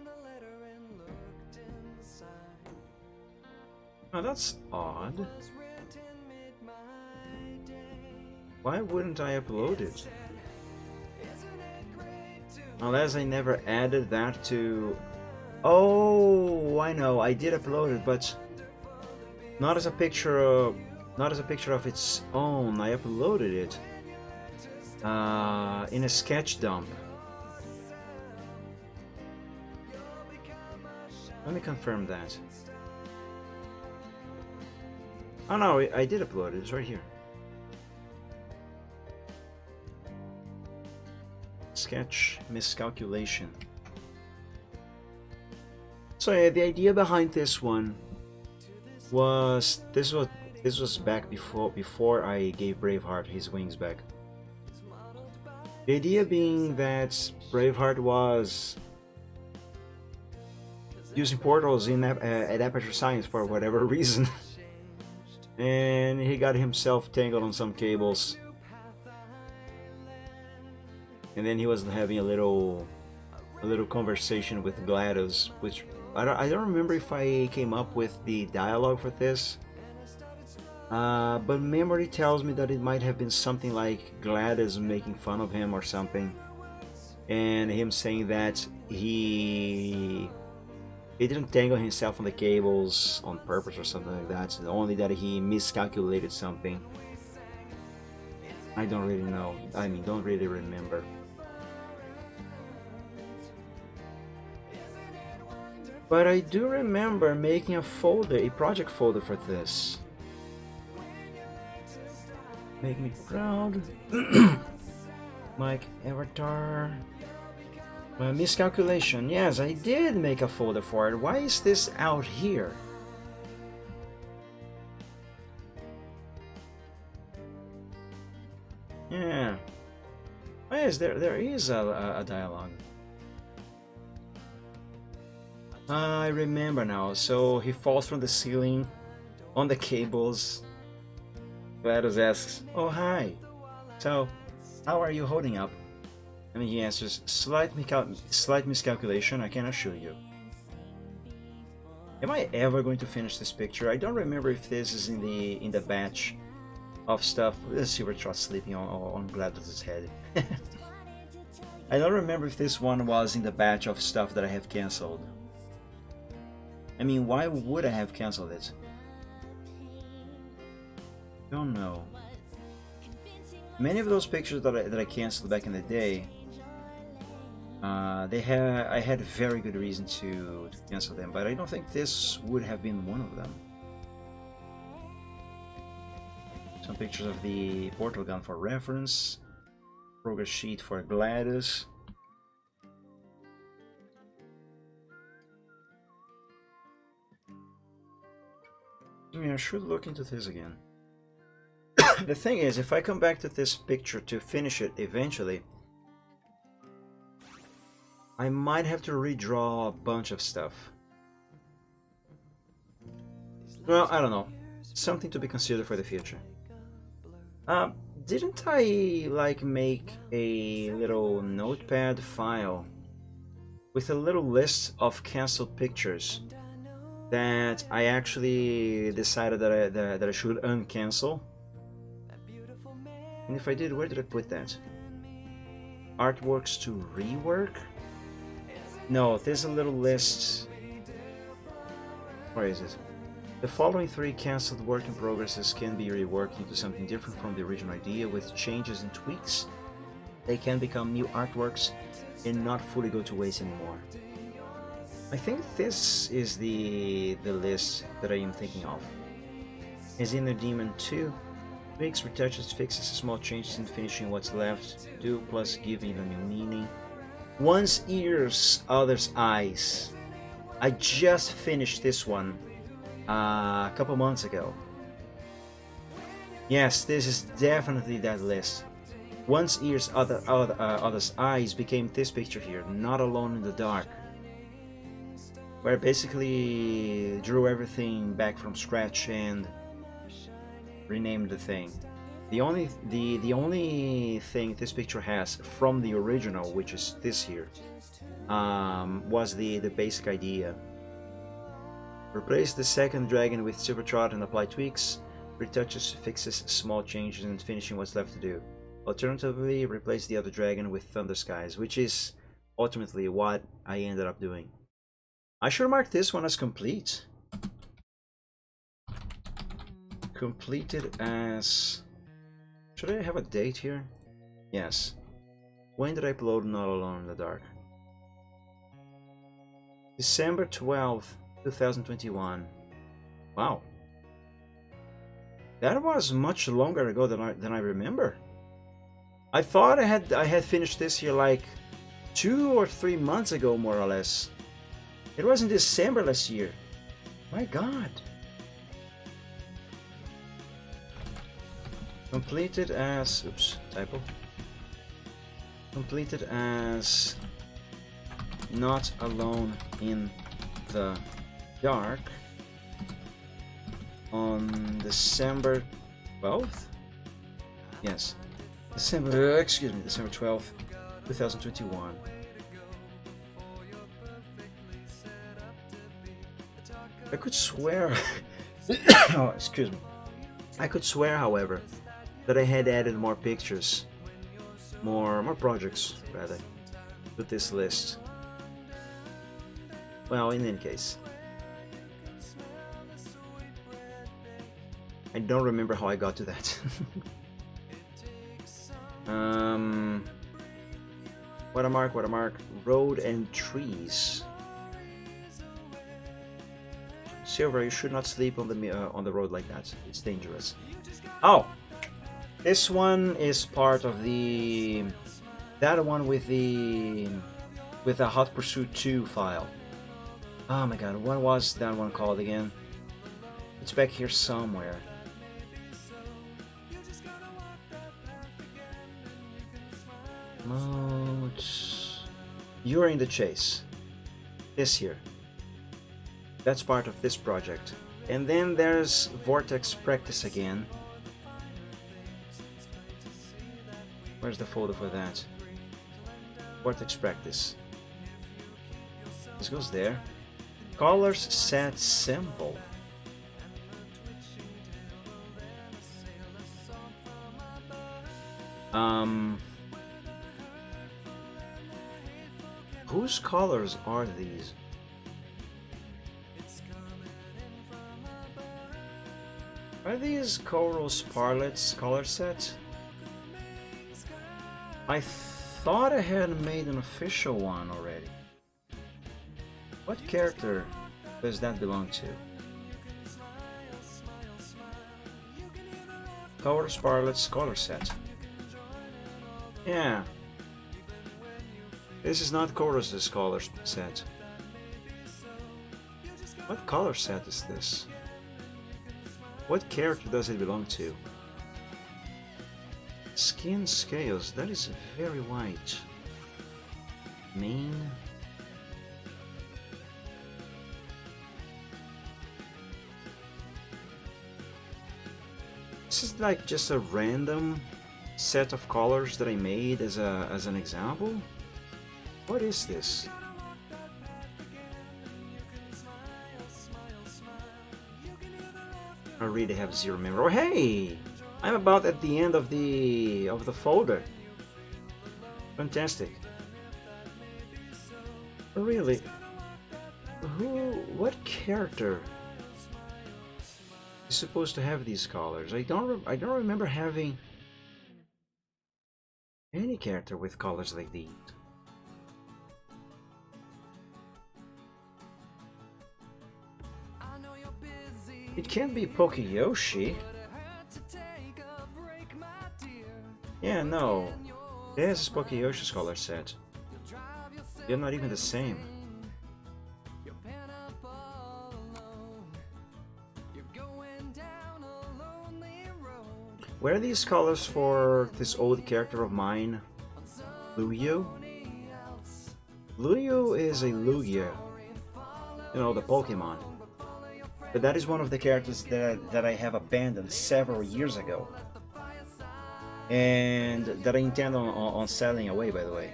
Oh, that's odd. Why wouldn't I upload it? Unless I never added that to... Oh, I know, I did upload it, but not as a picture of, its own. I uploaded it in a sketch dump. Let me confirm that. Oh no, I did upload it. It's right here. Sketch miscalculation. So yeah, the idea behind this one was this was back before I gave Braveheart his wings back. The idea being that Braveheart was using portals in at Aperture Science for whatever reason, and he got himself tangled on some cables. And then he was having a little conversation with GLaDOS, which I don't remember if I came up with the dialogue for this, but memory tells me that it might have been something like GLaDOS making fun of him or something, and him saying that he didn't tangle himself on the cables on purpose or something like that, only that he miscalculated something. I don't really know. I mean, don't really remember. But I do remember making a project folder for this. Make me proud. Mike Avatar. Miscalculation. Yes, I did make a folder for it. Why is this out here? Yeah. Why is there is a dialogue. I remember now. So he falls from the ceiling on the cables. GLaDOS asks, "Oh hi. So, how are you holding up?" And he answers, slight miscalculation, I can assure you. Am I ever going to finish this picture? I don't remember if this is in the batch of stuff. Let's see, we're sleeping on GLaDOS' head. I don't remember if this one was in the batch of stuff that I have cancelled. I mean, why would I have cancelled it? Don't know. Many of those pictures that I canceled back in the day, I had very good reason to cancel them, but I don't think this would have been one of them. Some pictures of the portal gun for reference. Progress sheet for Gladys. Yeah, I should look into this again. The thing is, if I come back to this picture to finish it eventually, I might have to redraw a bunch of stuff. Well, I don't know. Something to be considered for the future. Didn't I like make a little notepad file with a little list of canceled pictures that I actually decided that I should uncancel? And if I did, where did I put that? Artworks to rework? No, there's a little list. Where is it? The following 3 cancelled work in progresses can be reworked into something different from the original idea with changes and tweaks. They can become new artworks and not fully go to waste anymore. I think this is the list that I am thinking of. As in the Demon 2, tweaks, retouches, fixes, small changes in finishing what's left to do, plus giving a new meaning. One's ears, others' eyes. I just finished this one a couple months ago. Yes, this is definitely that list. One's ears, others' eyes became this picture here, Not Alone in the Dark, where I basically drew everything back from scratch and renamed the thing. The only thing this picture has from the original, which is this here, was the basic idea. Replace the second dragon with Silvertrot and apply tweaks, retouches, fixes, small changes, and finishing what's left to do. Alternatively, replace the other dragon with Thunder Skies, which is ultimately what I ended up doing. I should mark this one as complete. Completed as... Should I have a date here? Yes. When did I upload Not Alone in the Dark? December 12th, 2021. Wow. That was much longer ago than I remember. I thought I had finished this here like 2 or 3 months ago, more or less. It was in December last year. My God. Completed as... Oops, typo. Completed as Not Alone in the Dark on December 12th? Yes. December 12th, 2021. I could swear... oh, excuse me. I could swear, however, that I had added more pictures, more projects, rather, to this list. Well, in any case, I don't remember how I got to that. Watermark, road and trees. Silver, you should not sleep on the road like that. It's dangerous. Oh, this one is part of that one with the Hot Pursuit 2 file. Oh my God, what was that one called again? It's back here somewhere. Modes. You're in the Chase. This here. That's part of this project. And then there's Vortex Practice again. Where's the folder for that? Vortex Practice. This goes there. Colors Set Sample. Whose colors are these? Are these Coral's Parlet's color set? I thought I had made an official one already. What character does that belong to? Colors Parlet's color set. Yeah. This is not Chorus's color set. What color set is this? What character does it belong to? Skin scales, that is very white. Mane. This is like just a random set of colors that I made as an example. What is this? I really have zero memory. Oh, hey! I'm about at the end of the folder. Fantastic. Really? What character is supposed to have these colors? I don't remember having any character with colors like these. It can't be Pokeyoshi. Yeah, no. This is Pokeyoshi's color set. They're not even the same. Where are these colors for this old character of mine, Luyo? Luyo is a Lugia, you know, the Pokemon. But that is one of the characters that I have abandoned several years ago. And that I intend on selling away, by the way.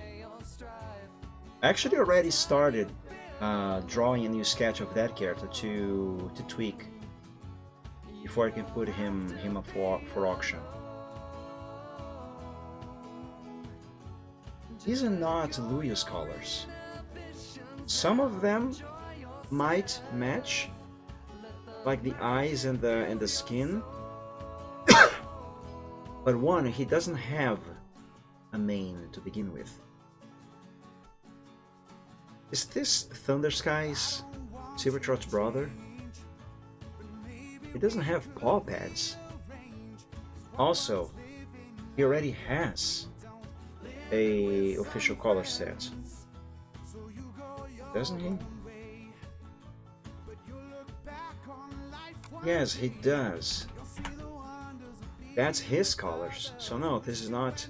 I actually already started drawing a new sketch of that character to tweak before I can put him up for auction. These are not Luya's colors. Some of them might match, like the eyes and the skin. But one, he doesn't have a mane to begin with. Is this Thunder Skies, Silvertrot's brother? He doesn't have paw pads. Also, he already has a official color set, doesn't he? Yes, he does. That's his colors. So no, this is not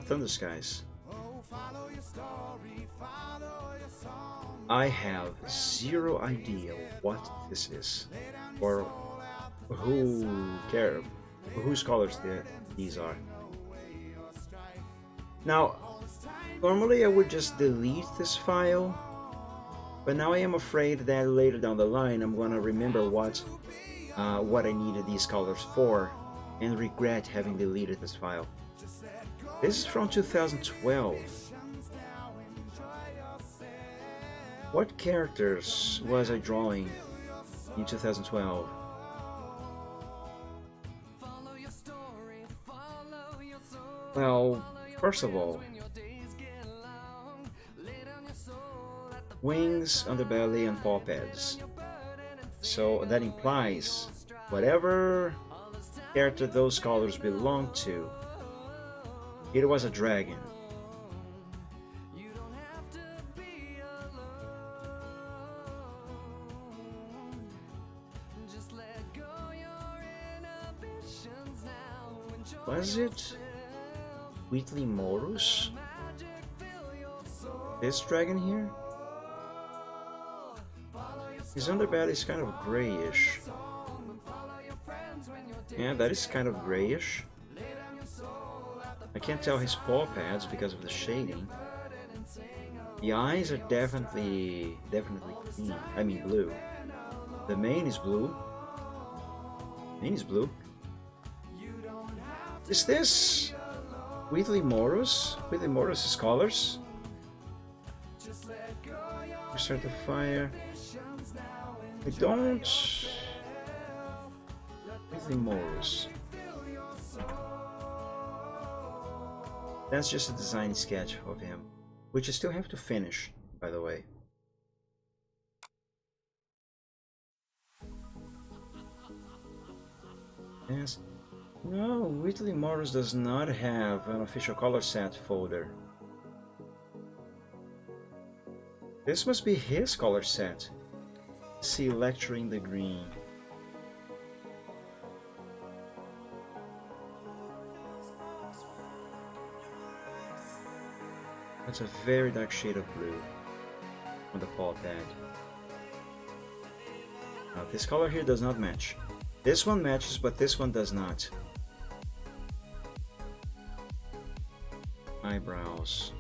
Thunder Skies. I have zero idea what this is, or whose colors these are. Now, normally I would just delete this file, but now I am afraid that later down the line I'm gonna remember what I needed these colors for, and regret having deleted this file. This is from 2012. What characters was I drawing in 2012? Well, first of all, wings, underbelly, and paw pads. So that implies whatever character those colors belong to, it was a dragon. Was it Wheatley Morus? This dragon here? His underbelly is kind of grayish. Yeah, that is kind of grayish. I can't tell his paw pads because of the shading. The eyes are definitely green. I mean blue. The mane is blue. Mane is blue. Is this Wheatley Morus? Wheatley Morus' colors? Restart the fire. I don't. Wheatley Morus. That's just a design sketch of him, which I still have to finish, by the way. Yes. No, Whitley Morris does not have an official color set folder. This must be his color set. See, lecturing the green. That's a very dark shade of blue on the paw pad. Now this color here does not match. This one matches, but this one does not. Eyebrows.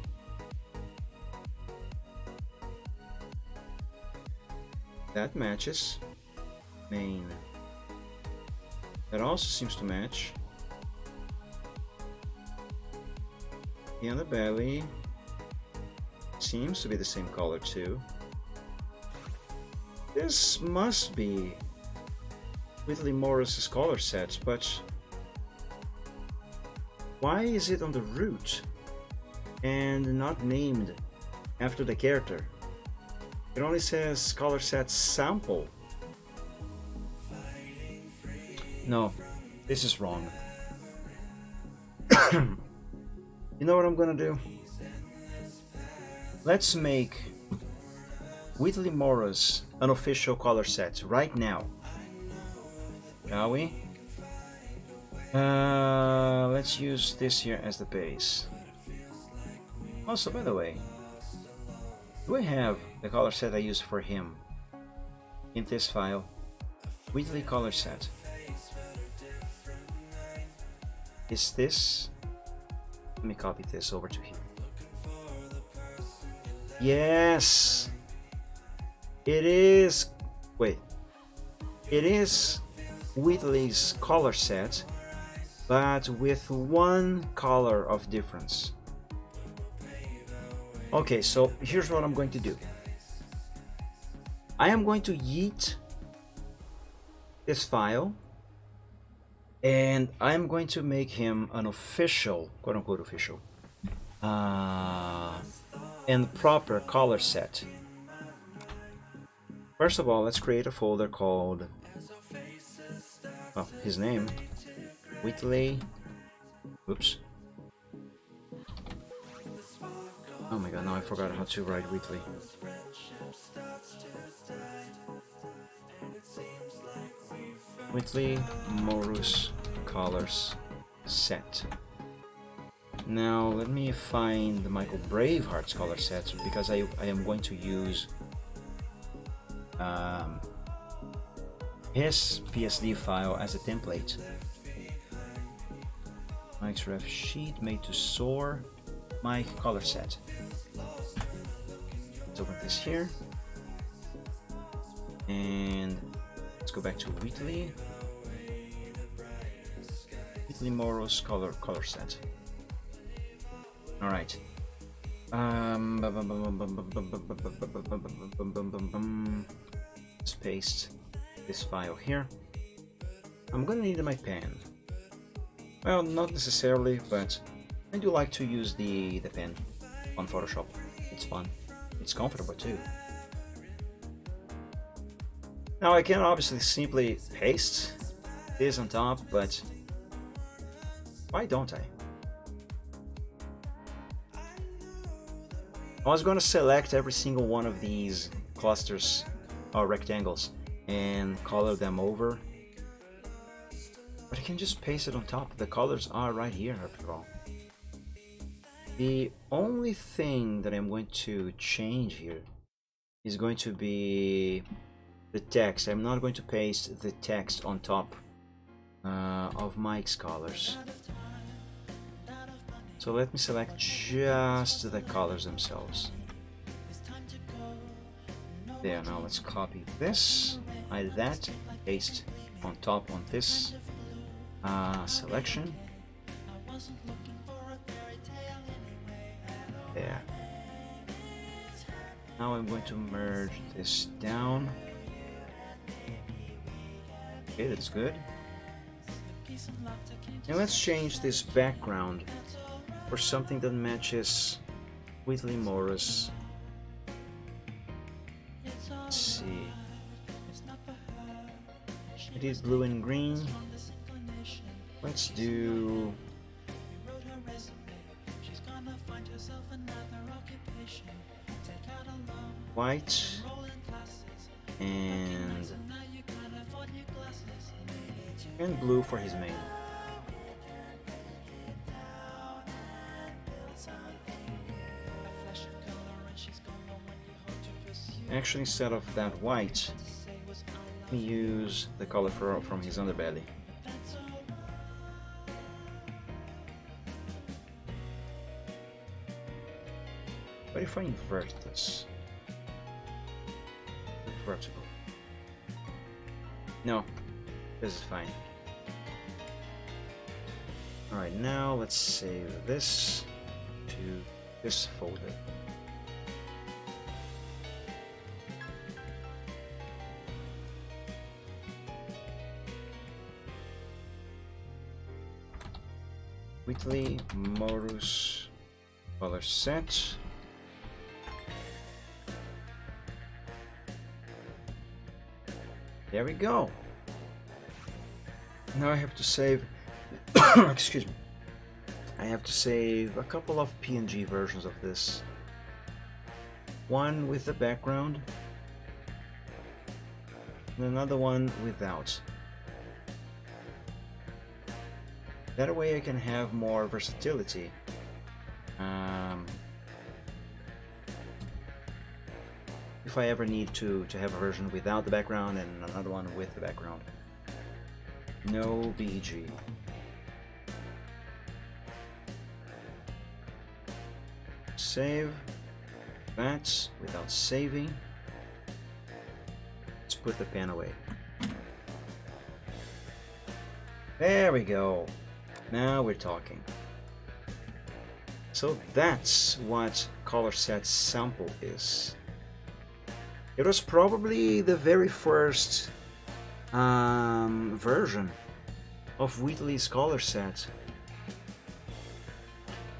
That matches. Mane. That also seems to match. The underbelly seems to be the same color too. This must be Whitley Morris's color set, but why is it on the root and not named after the character? It only says color set sample. No, this is wrong. You know what I'm gonna do? Let's make Whitley Morris an official color set right now. Shall we? Let's use this here as the base. Also, by the way, do I have the color set I used for him in this file? Whitley color set. Is this? Let me copy this over to here. Yes! It is. Wait. It is Whitley's color set, but with one color of difference. Okay, so here's what I'm going to do. I am going to yeet this file, and I'm going to make him an official, quote-unquote official, and proper color set. First of all, let's create a folder called, oh, his name, Whitley, oops. Oh my god, now I forgot how to write Whitley. Whitley Morris colors set. Now let me find the Michael Braveheart's color sets, because I am going to use his PSD file as a template. Mike's ref sheet made to soar. Mike color set. Let's open this here, and let's go back to Whitley Morris color set. All right. Let's paste this file here. I'm gonna need my pen. Well, not necessarily, but I do like to use the pen on Photoshop. It's fun. It's comfortable too. Now I can obviously simply paste this on top, but why don't I? I was going to select every single one of these clusters or rectangles and color them over, but I can just paste it on top. The colors are right here after all. The only thing that I'm going to change here is going to be the text. I'm not going to paste the text on top of Mike's colors. So let me select just the colors themselves. There, now let's copy this, hide that, paste on top on this selection. There. Now I'm going to merge this down. Okay, that's good. Now let's change this background for something that matches Whitley Morris. Let's see. It is blue and green. Let's do white and blue for his main. Actually, instead of that white, let me use the color from his underbelly. What if I invert this? Vertical. No, this is fine. Alright, now let's save this to this folder. Wheatley Morus color set. There we go. Now I have to save excuse me. I have to save a couple of PNG versions of this. One with the background and another one without. That way I can have more versatility. If I ever need to have a version without the background and another one with the background. No BG. Save that without saving. Let's put the pen away. There we go. Now we're talking. So that's what color set sample is. It was probably the very first version of Wheatley's color set.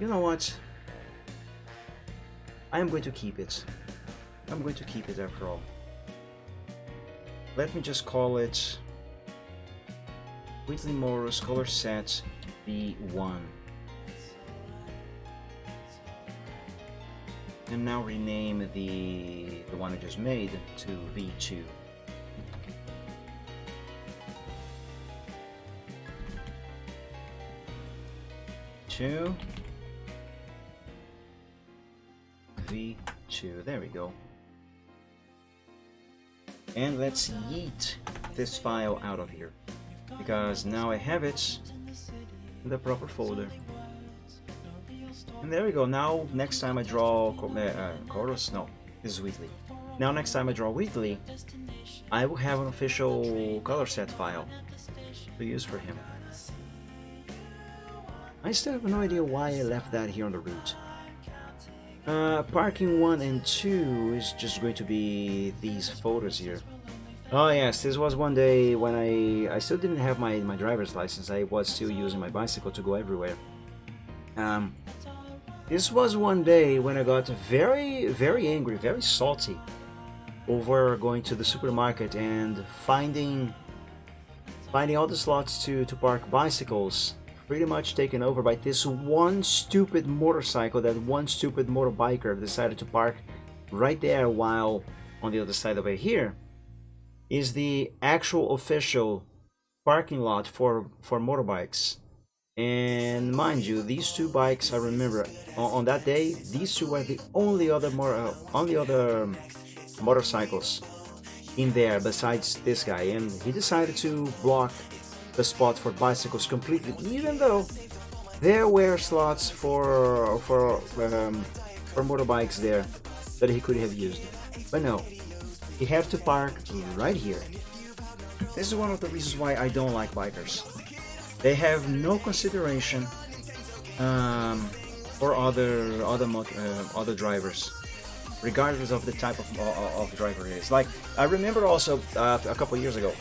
You know what? I am going to keep it. I'm going to keep it after all. Let me just call it Wheatley Morus color set V1. And now rename the one I just made to V2. V2. There we go. And let's yeet this file out of here, because now I have it in the proper folder. And there we go. Now next time I draw Chorus, no, this is Wheatley. Now next time I draw Wheatley, I will have an official color set file to use for him. I still have no idea why I left that here on the route. Parking 1 and 2 is just going to be these photos here. Oh yes, this was one day when I still didn't have my driver's license. I was still using my bicycle to go everywhere. This was one day when I got very angry, very salty over going to the supermarket and finding all the slots to park bicycles pretty much taken over by this one stupid motorcycle that one stupid motorbiker decided to park right there, while on the other side over here is the actual official parking lot for motorbikes. And mind you, these two bikes, I remember on that day, these two were the only other motorcycles in there besides this guy, and he decided to block the spot for bicycles completely, even though there were slots for motorbikes there that he could have used. But no, he had to park right here. This is one of the reasons why I don't like bikers. They have no consideration for other drivers, regardless of the type of driver it is. Like, I remember also a couple years ago,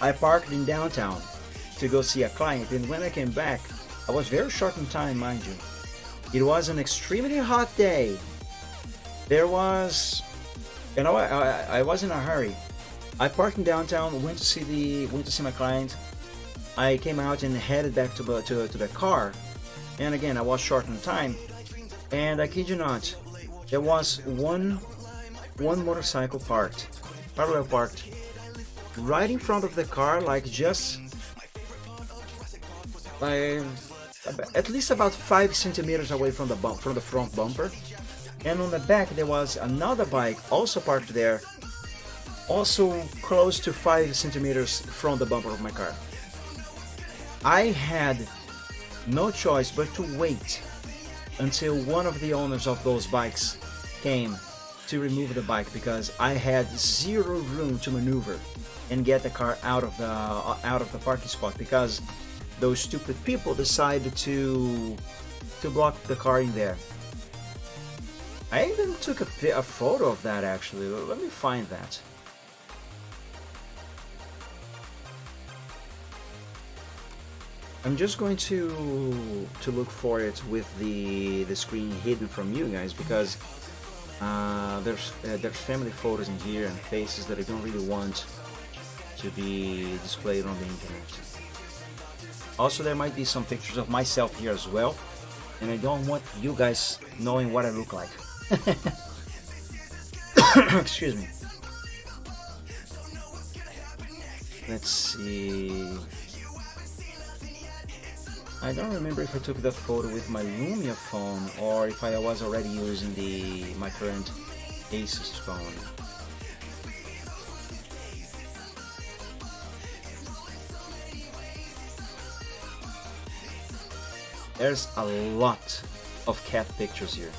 I parked in downtown to go see a client, and when I came back, I was very short in time, mind you. It was an extremely hot day. There was, you know, I was in a hurry. I parked in downtown, went to see my client, I came out and headed back to the car, and again I was short on time, and I kid you not, there was one motorcycle parallel parked, right in front of the car, like just like at least about 5 centimeters away from the front bumper, and on the back there was another bike also parked there, also close to 5 centimeters from the bumper of my car. I had no choice but to wait until one of the owners of those bikes came to remove the bike, because I had zero room to maneuver and get the car out of the parking spot, because those stupid people decided to block the car in there. I even took a photo of that actually. Let me find that. I'm just going to look for it with the screen hidden from you guys, because there's family photos in here and faces that I don't really want to be displayed on the internet. Also, there might be some pictures of myself here as well, and I don't want you guys knowing what I look like. Excuse me. Let's see. I don't remember if I took that photo with my Lumia phone or if I was already using my current Asus phone. There's a lot of cat pictures here.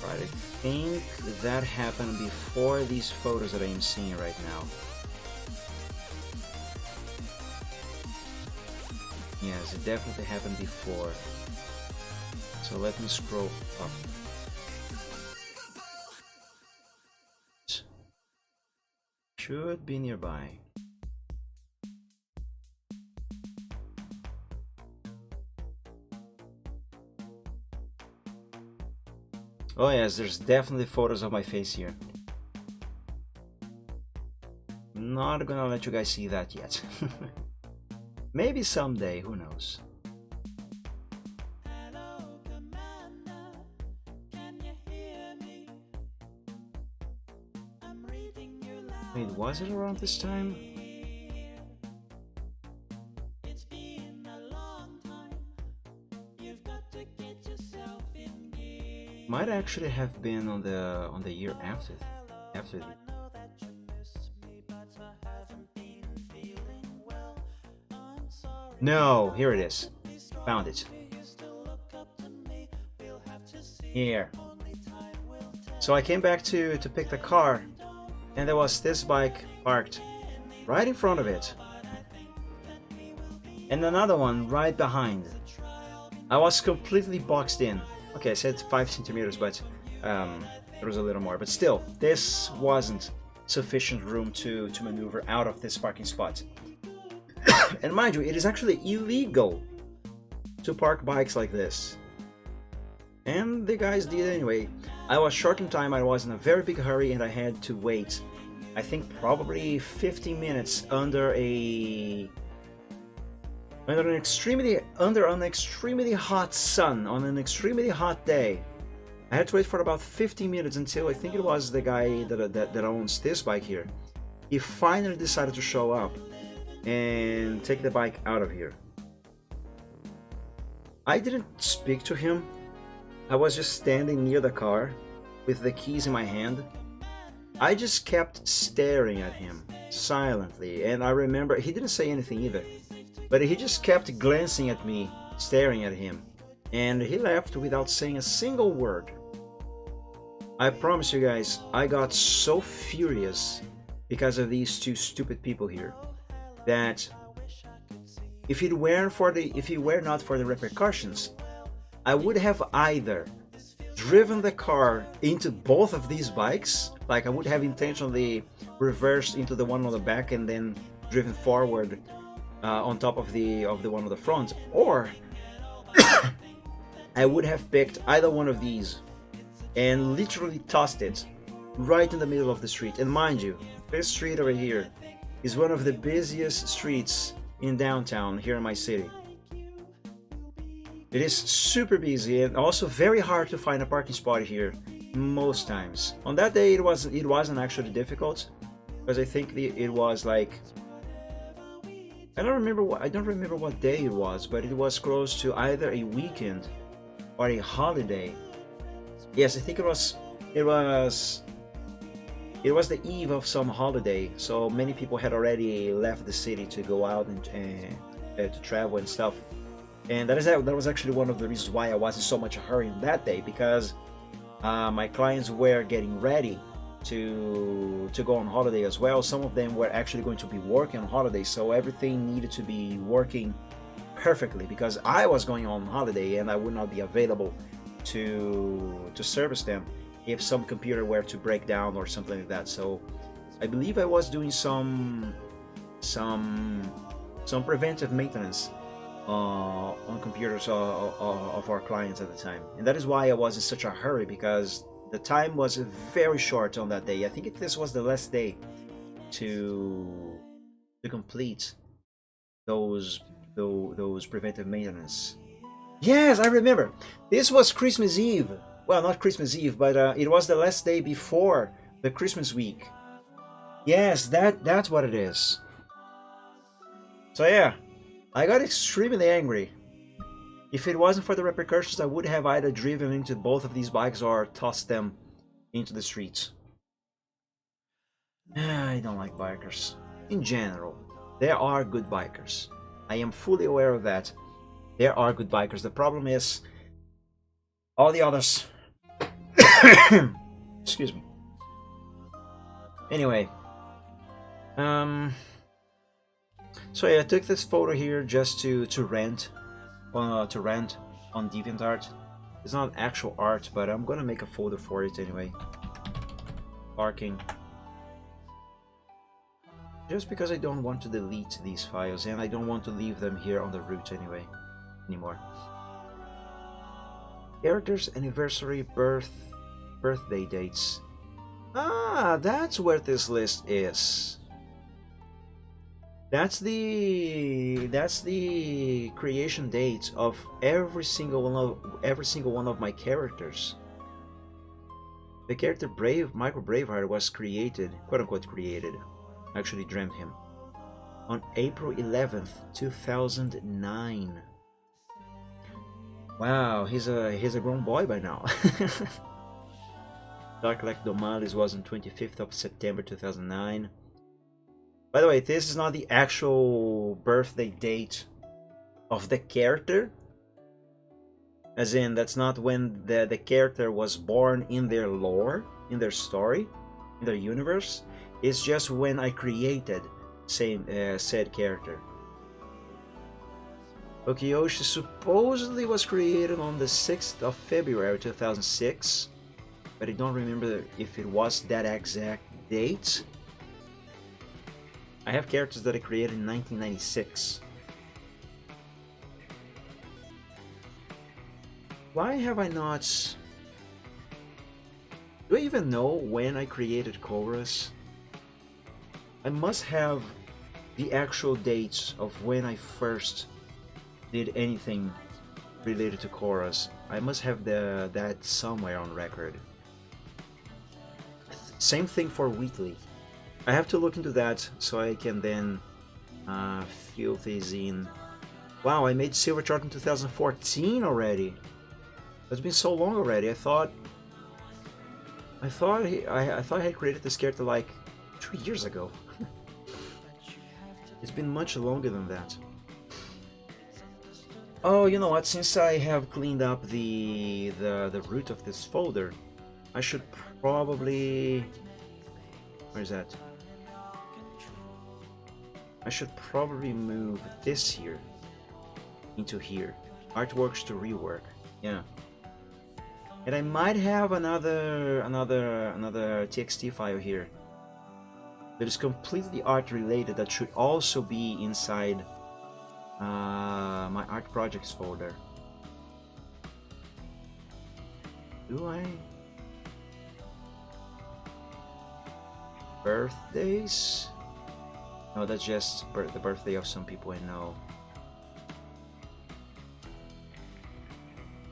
Right, I think that happened before these photos that I'm seeing right now. Yes, it definitely happened before. So let me scroll up. Should be nearby. Oh yes, there's definitely photos of my face here. Not gonna let you guys see that yet. Maybe someday, who knows. Wait, was it around this time? Might actually have been on the year after. No, here it is. Found it. Here. So I came back to pick the car, and there was this bike parked right in front of it, and another one right behind. I was completely boxed in. Okay, I said 5 centimeters, but there was a little more. But still, this wasn't sufficient room to maneuver out of this parking spot. And mind you, it is actually illegal to park bikes like this. And the guys did anyway. I was short in time, I was in a very big hurry, and I had to wait, I think probably 15 minutes under an extremely hot sun on an extremely hot day. I had to wait for about 15 minutes until I think it was the guy that owns this bike here. He finally decided to show up and take the bike out of here. I didn't speak to him. I was just standing near the car with the keys in my hand. I just kept staring at him silently, and I remember he didn't say anything either, but he just kept glancing at me, staring at him, and he left without saying a single word. I promise you guys, I got so furious because of these two stupid people here that if it were not for the repercussions, I would have either driven the car into both of these bikes, like I would have intentionally reversed into the one on the back and then driven forward on top of the one on the front, or I would have picked either one of these and literally tossed it right in the middle of the street. And mind you, this street over here is one of the busiest streets in downtown here in my city. It is super busy and also very hard to find a parking spot here most times. On that day, it wasn't actually difficult, because I think it was like, I don't remember what day it was, but it was close to either a weekend or a holiday. Yes, I think it was the eve of some holiday, so many people had already left the city to go out and to travel and stuff. And that was actually one of the reasons why I was in so much hurry on that day, because my clients were getting ready to go on holiday as well. Some of them were actually going to be working on holiday, so everything needed to be working perfectly, because I was going on holiday and I would not be available to service them if some computer were to break down or something like that. So I believe I was doing some preventive maintenance on computers of our clients at the time, and that is why I was in such a hurry, because the time was very short on that day. I think this was the last day to complete those preventive maintenance. Yes, I remember. This was Christmas Eve. Well, not Christmas Eve, but it was the last day before the Christmas week. Yes, that's what it is. So yeah, I got extremely angry. If it wasn't for the repercussions, I would have either driven into both of these bikes or tossed them into the streets. I don't like bikers. In general, there are good bikers. I am fully aware of that. There are good bikers. The problem is all the others. Excuse me. Anyway, so yeah, I took this photo here just to rent on DeviantArt. It's not actual art, but I'm gonna make a folder for it anyway. Parking. Just because I don't want to delete these files, and I don't want to leave them here on the root anymore. Characters, anniversary, birthday dates. Ah, that's where this list is. That's the creation date of every single one of my characters. The character Michael Braveheart was created, quote unquote created. I actually dreamt him on April 11th, 2009. Wow, he's a grown boy by now. Dark Like Domales was on 25th of September 2009. By the way, this is not the actual birthday date of the character. As in, that's not when the character was born in their lore, in their story, in their universe. It's just when I created said character. Okiyoshi supposedly was created on the 6th of February 2006, but I don't remember if it was that exact date. I have characters that I created in 1996. Why have I not... Do I even know when I created Chorus? I must have the actual dates of when I first did anything related to Chorus. I must have that somewhere on record. Same thing for Wheatley. I have to look into that so I can then fill these in. Wow, I made Silver Chart in 2014 already. It's been so long already. I thought I had created this character like 2 years ago. It's been much longer than that. Oh, you know what? Since I have cleaned up the root of this folder, I should probably... Where is that? I should probably move this here into here. Artworks to rework. Yeah. And I might have another TXT file here that is completely art related that should also be inside my art projects folder. Do I? Birthdays? No, that's just the birthday of some people I know.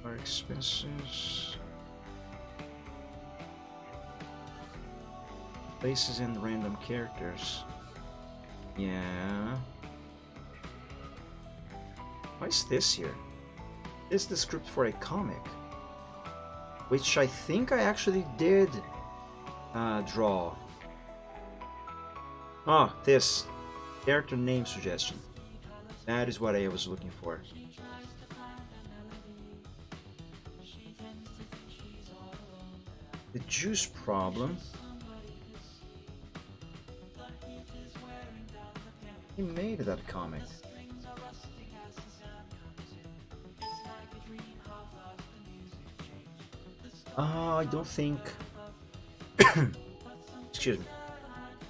Our expenses. Places and random characters. Yeah. Why is this here? This is the script for a comic, which I think I actually did draw. Ah, this character name suggestion. That is what I was looking for. The juice problem. He made that comic. I don't think. Excuse me.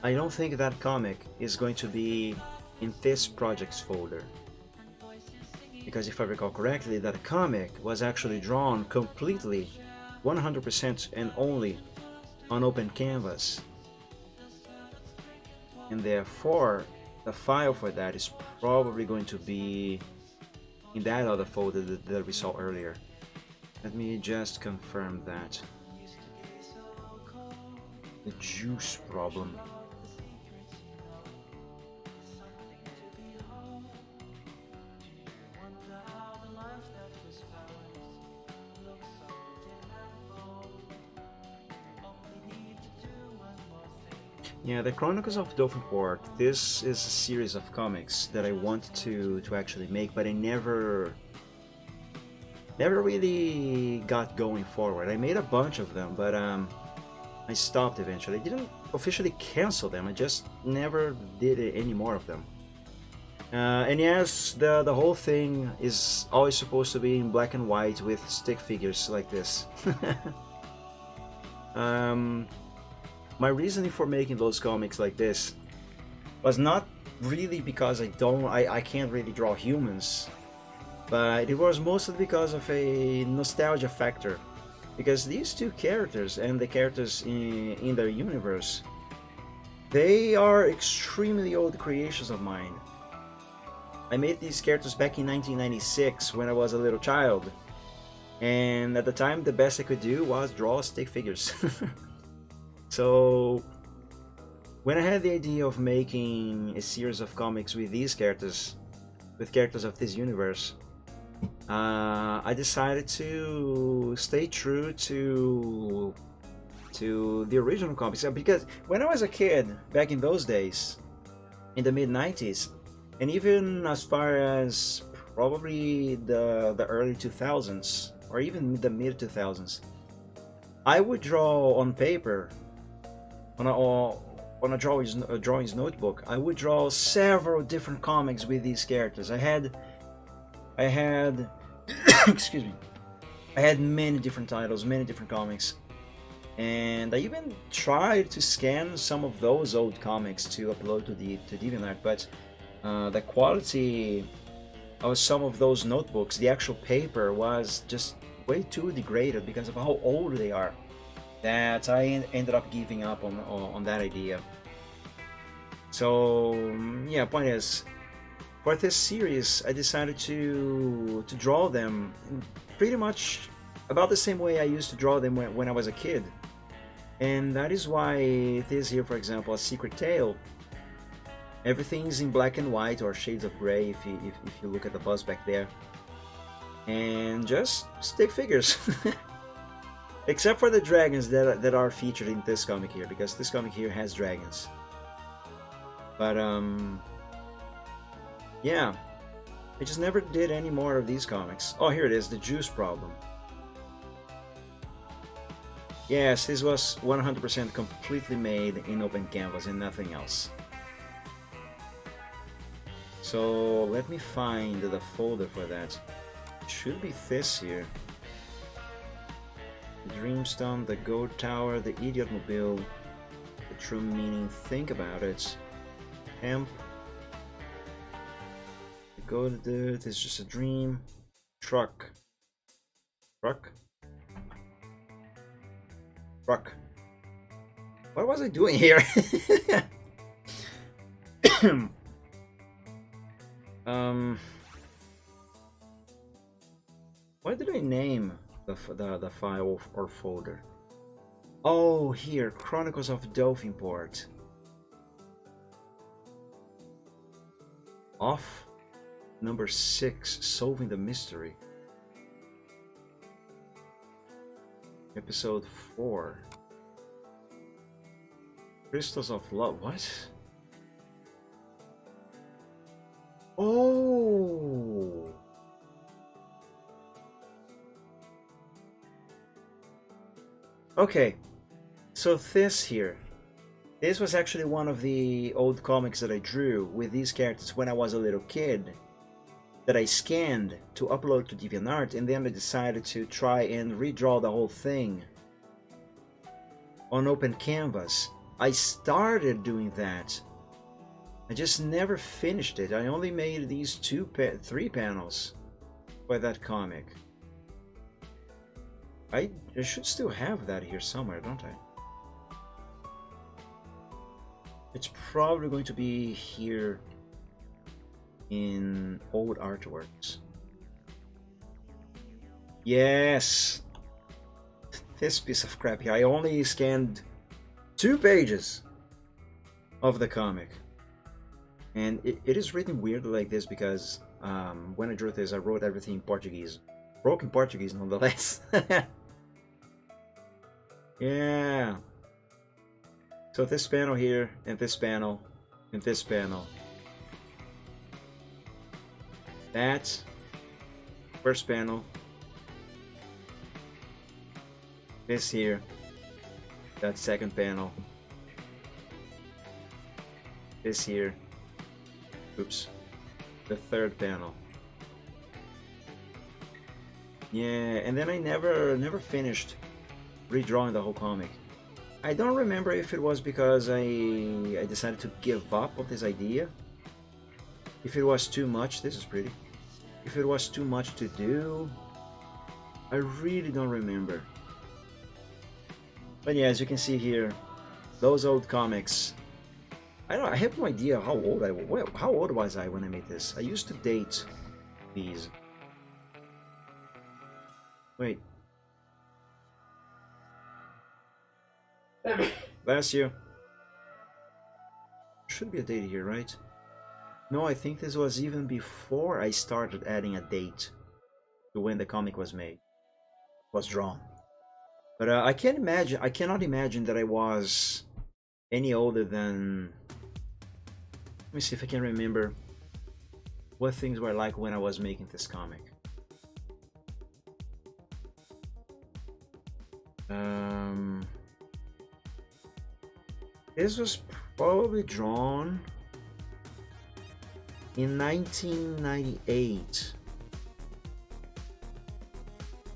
I don't think that comic is going to be in this project's folder. Because if I recall correctly, that comic was actually drawn completely, 100% and only on Open Canvas. And therefore, the file for that is probably going to be in that other folder that we saw earlier. Let me just confirm that. The juice problem. Yeah, the Chronicles of Dolphinport. This is a series of comics that I want to actually make, but I never really got going forward. I made a bunch of them, but I stopped eventually. I didn't officially cancel them. I just never did any more of them. And yes, the whole thing is always supposed to be in black and white with stick figures like this. My reasoning for making those comics like this was not really because I can't really draw humans, but it was mostly because of a nostalgia factor. Because these two characters and the characters in their universe, they are extremely old creations of mine. I made these characters back in 1996 when I was a little child, and at the time the best I could do was draw stick figures. So when I had the idea of making a series of comics with these characters, with characters of this universe, I decided to stay true to the original comics. Because when I was a kid, back in those days, in the mid-90s, and even as far as probably the early 2000s, or even the mid-2000s, I would draw on paper, on a drawings notebook. I would draw several different comics with these characters. I had excuse me, I had many different titles, many different comics, and I even tried to scan some of those old comics to upload to DeviantArt, but the quality of some of those notebooks, the actual paper, was just way too degraded because of how old they are, that I ended up giving up on that idea. So yeah, point is, for this series, I decided to draw them pretty much about the same way I used to draw them when I was a kid. And that is why this here, for example, A Secret Tale, everything's in black and white or shades of gray if you look at the buzz back there. And just stick figures. Except for the dragons that are featured in this comic here, because this comic here has dragons. But yeah, I just never did any more of these comics. Oh, here it is, The Juice Problem. Yes, this was 100% completely made in Open Canvas and nothing else. So let me find the folder for that. It should be this here. The Dreamstone, the Gold Tower, the Idiot Mobile, the True Meaning, Think About It, Hemp, the Gold Dirt is just a dream, Truck, Rock. What was I doing here? um, what did I name the file or folder? Oh, here, Chronicles of Dolphinport. Off number 6, Solving the Mystery. Episode 4. Crystals of Love. What? Oh! Okay. So this here. This was actually one of the old comics that I drew with these characters when I was a little kid, that I scanned to upload to DeviantArt, and then I decided to try and redraw the whole thing on open canvas. I started doing that. I just never finished it. I only made these 3 panels for that comic. I should still have that here somewhere, don't I? It's probably going to be here in old artworks. Yes! This piece of crap here. I only scanned 2 pages of the comic. And it is written weirdly like this because when I drew this, I wrote everything in Portuguese. Broken Portuguese, nonetheless. Yeah. So this panel here, and this panel, and this panel. That first panel. This here. That second panel. This here. Oops. The third panel. Yeah, and then I never finished redrawing the whole comic. I don't remember if it was because I decided to give up on this idea. If it was too much, this is pretty. If it was too much to do, I really don't remember. But yeah, as you can see here, those old comics. I have no idea how old how old was I when I made this. I used to date these. Wait. Bless you. Should be a date here, right? No, I think this was even before I started adding a date to when the comic was made, was drawn. But I cannot imagine that I was any older than. Let me see if I can remember what things were like when I was making this comic. This was probably drawn in 1998.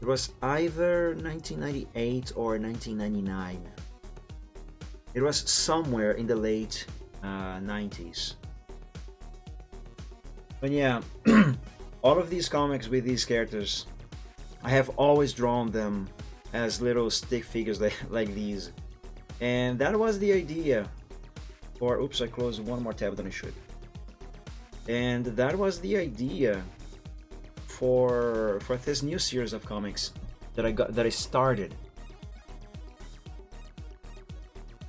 It was either 1998 or 1999. It was somewhere in the late 90s. But yeah, all of these comics with these characters, I have always drawn them as little stick figures like these. And that was the idea for, oops, I closed one more tab than I should. And that was the idea for this new series of comics that I started.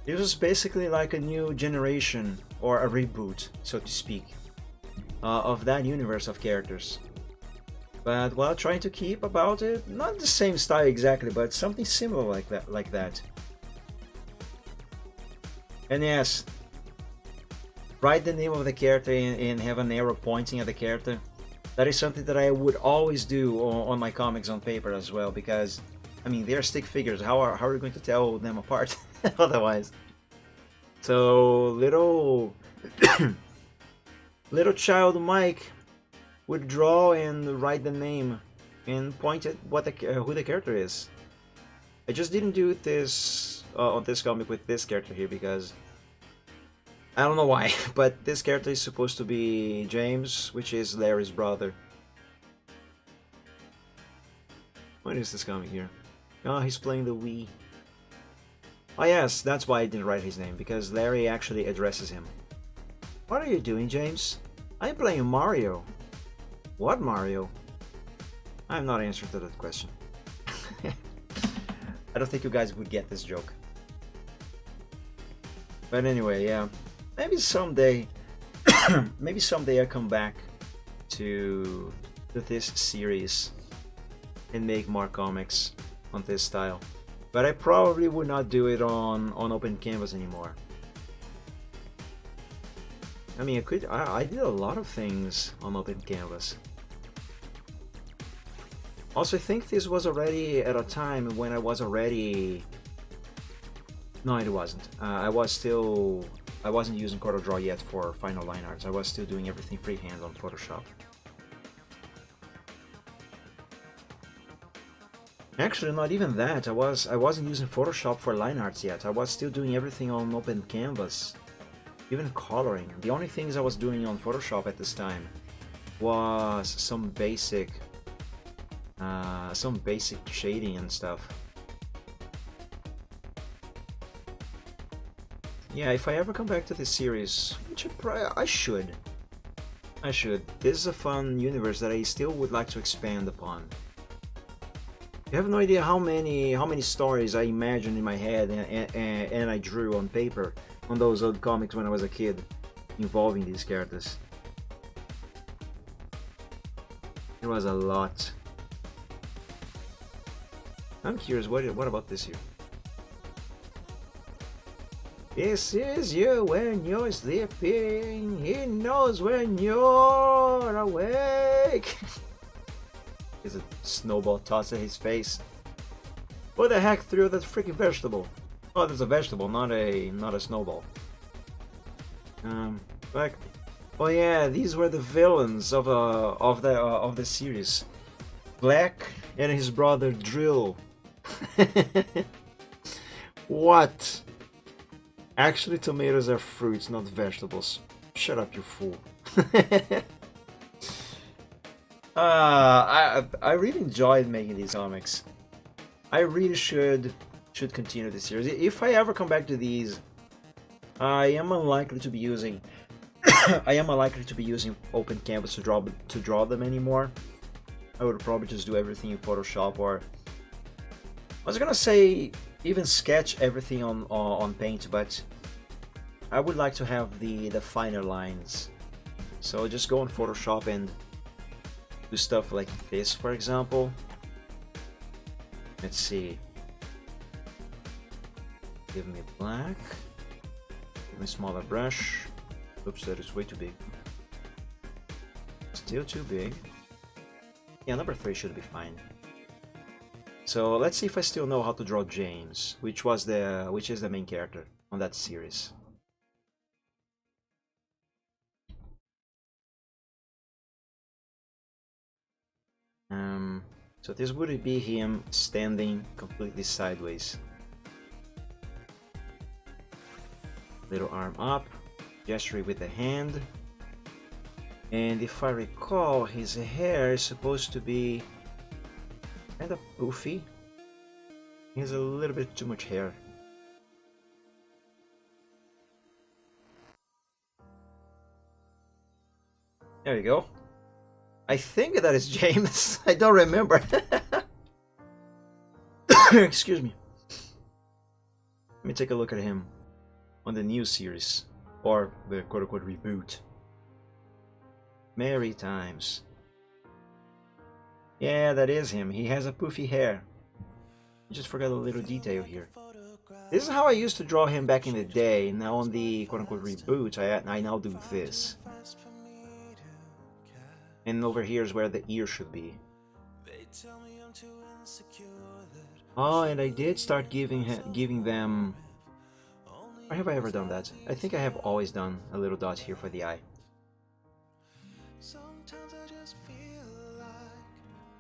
It was basically like a new generation, or a reboot, so to speak, of that universe of characters. But while trying to keep about it, not the same style exactly, but something similar like that. And yes, write the name of the character and have an arrow pointing at the character. That is something that I would always do on my comics on paper as well, because, I mean, they're stick figures. How are you going to tell them apart otherwise? So little child Mike would draw and write the name and point at who the character is. I just didn't do this on this comic with this character here because I don't know why, but this character is supposed to be James, which is Larry's brother. What is this comic here? Oh, he's playing the Wii. Oh yes, that's why I didn't write his name, because Larry actually addresses him. What are you doing, James? I'm playing Mario. What Mario? I'm not answering to that question. I don't think you guys would get this joke. But anyway, yeah. Maybe someday maybe someday I come back to this series and make more comics on this style. But I probably would not do it on open canvas anymore. I mean, I did a lot of things on open canvas. Also, I think this was already at a time when I was already... No, it wasn't. I wasn't using CorelDRAW yet for final line arts. I was still doing everything freehand on Photoshop. Actually, not even that. I wasn't using Photoshop for line arts yet. I was still doing everything on open canvas, even coloring. The only things I was doing on Photoshop at this time was some basic shading and stuff. Yeah, if I ever come back to this series, which I should. This is a fun universe that I still would like to expand upon. You have no idea how many stories I imagined in my head and I drew on paper on those old comics when I was a kid, involving these characters. It was a lot. I'm curious, what about this here? This is you when you're sleeping. He knows when you're awake. Is a snowball tossed at his face. Who the heck threw that freaking vegetable? Oh, that's a vegetable, not a snowball. Like, oh yeah, these were the villains of the series. Black and his brother Drill. What? Actually, tomatoes are fruits, not vegetables. Shut up, you fool. I really enjoyed making these comics. I really should continue this series. If I ever come back to these, I am unlikely to be using open canvas to draw them anymore. I would probably just do everything in Photoshop, or I was gonna say even sketch everything on Paint, but I would like to have the finer lines. So just go on Photoshop and do stuff like this, for example. Let's see. Give me black. Give me a smaller brush. Oops, that is way too big. Still too big. Yeah, number 3 should be fine. So let's see if I still know how to draw James, which is the main character on that series. So this would be him standing completely sideways. Little arm up, gesturing with the hand. And if I recall, his hair is supposed to be kind of poofy. He has a little bit too much hair. There you go. I think that is James. I don't remember. Excuse me. Let me take a look at him on the new series, or the quote-unquote reboot. Merry times. Yeah, that is him. He has a poofy hair. I just forgot a little detail here. This is how I used to draw him back in the day. Now on the quote-unquote reboot, I now do this. And over here is where the ear should be. Oh, and I did start giving them... Or have I ever done that? I think I have always done a little dot here for the eye.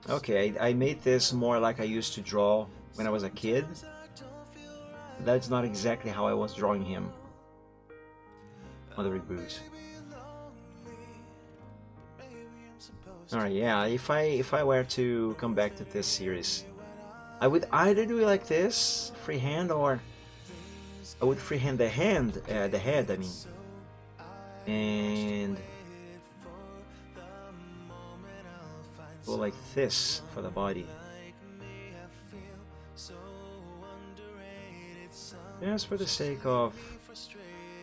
Okay, I made this more like I used to draw when I was a kid. That's not exactly how I was drawing him on the reboot. Alright, yeah, if I were to come back to this series, I would either do it like this, freehand, or I would freehand the head, I mean, and go like this for the body. Just for the sake of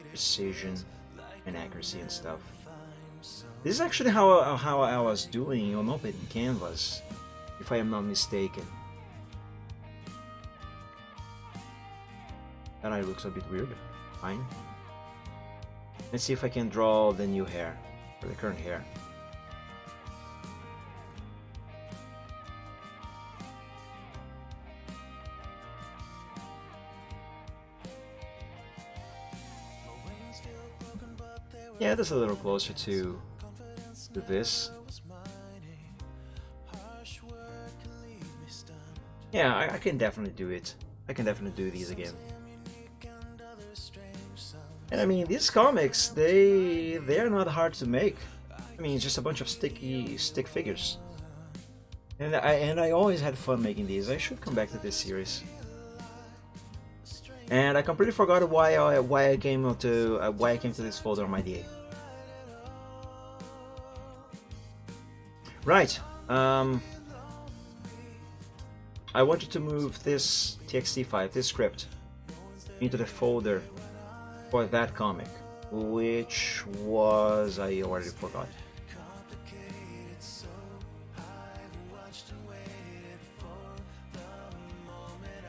precision and accuracy and stuff. This is actually how I was doing on Open Canvas, if I am not mistaken. That eye looks a bit weird. Fine. Let's see if I can draw the new hair, or the current hair. Yeah, that's a little closer to this. Yeah, I can definitely do it. I can definitely do these again. And I mean, these comics, they're not hard to make. I mean, it's just a bunch of stick figures. And I always had fun making these. I should come back to this series. And I completely forgot why I came to this folder on my DA. Right. I wanted to move this TXT file, this script, into the folder for that comic, which was, I already forgot.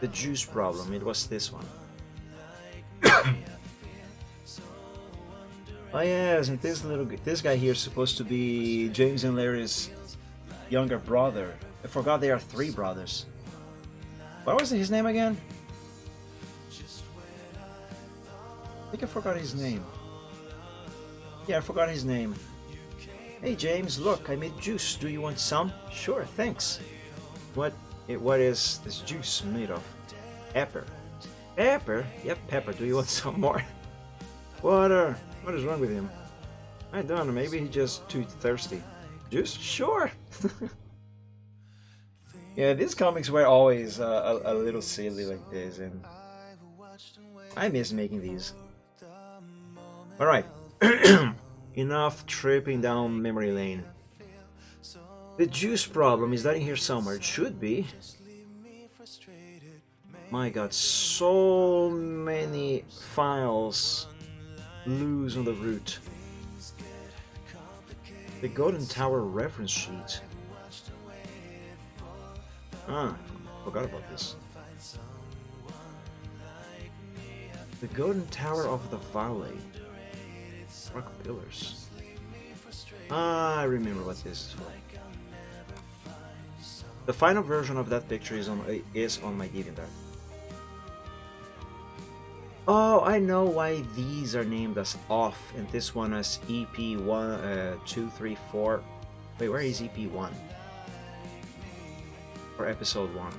The Juice Problem, it was this one. Oh yes, and this guy here is supposed to be James and Larry's younger brother. I forgot they are 3 brothers. What was his name again? I think I forgot his name. Yeah, I forgot his name. Hey James, look, I made juice. Do you want some? Sure, thanks. What is this juice made of? Pepper. Pepper? Yep, pepper. Do you want some more? What is wrong with him? I don't know, maybe he's just too thirsty. Juice? Sure! Yeah, these comics were always a little silly like this, and I miss making these. Alright, enough tripping down memory lane. The Juice Problem, is that in here somewhere? It should be. My god, so many files loose on the root. The Golden Tower reference sheet. Ah, forgot about this. The Golden Tower of the Valley. Rock pillars. Ah, I remember what this is for. The final version of that picture is on my DeviantArt. Oh, I know why these are named as off and this one as EP1, 2, 3, 4. Wait, where is EP1? Or episode 1?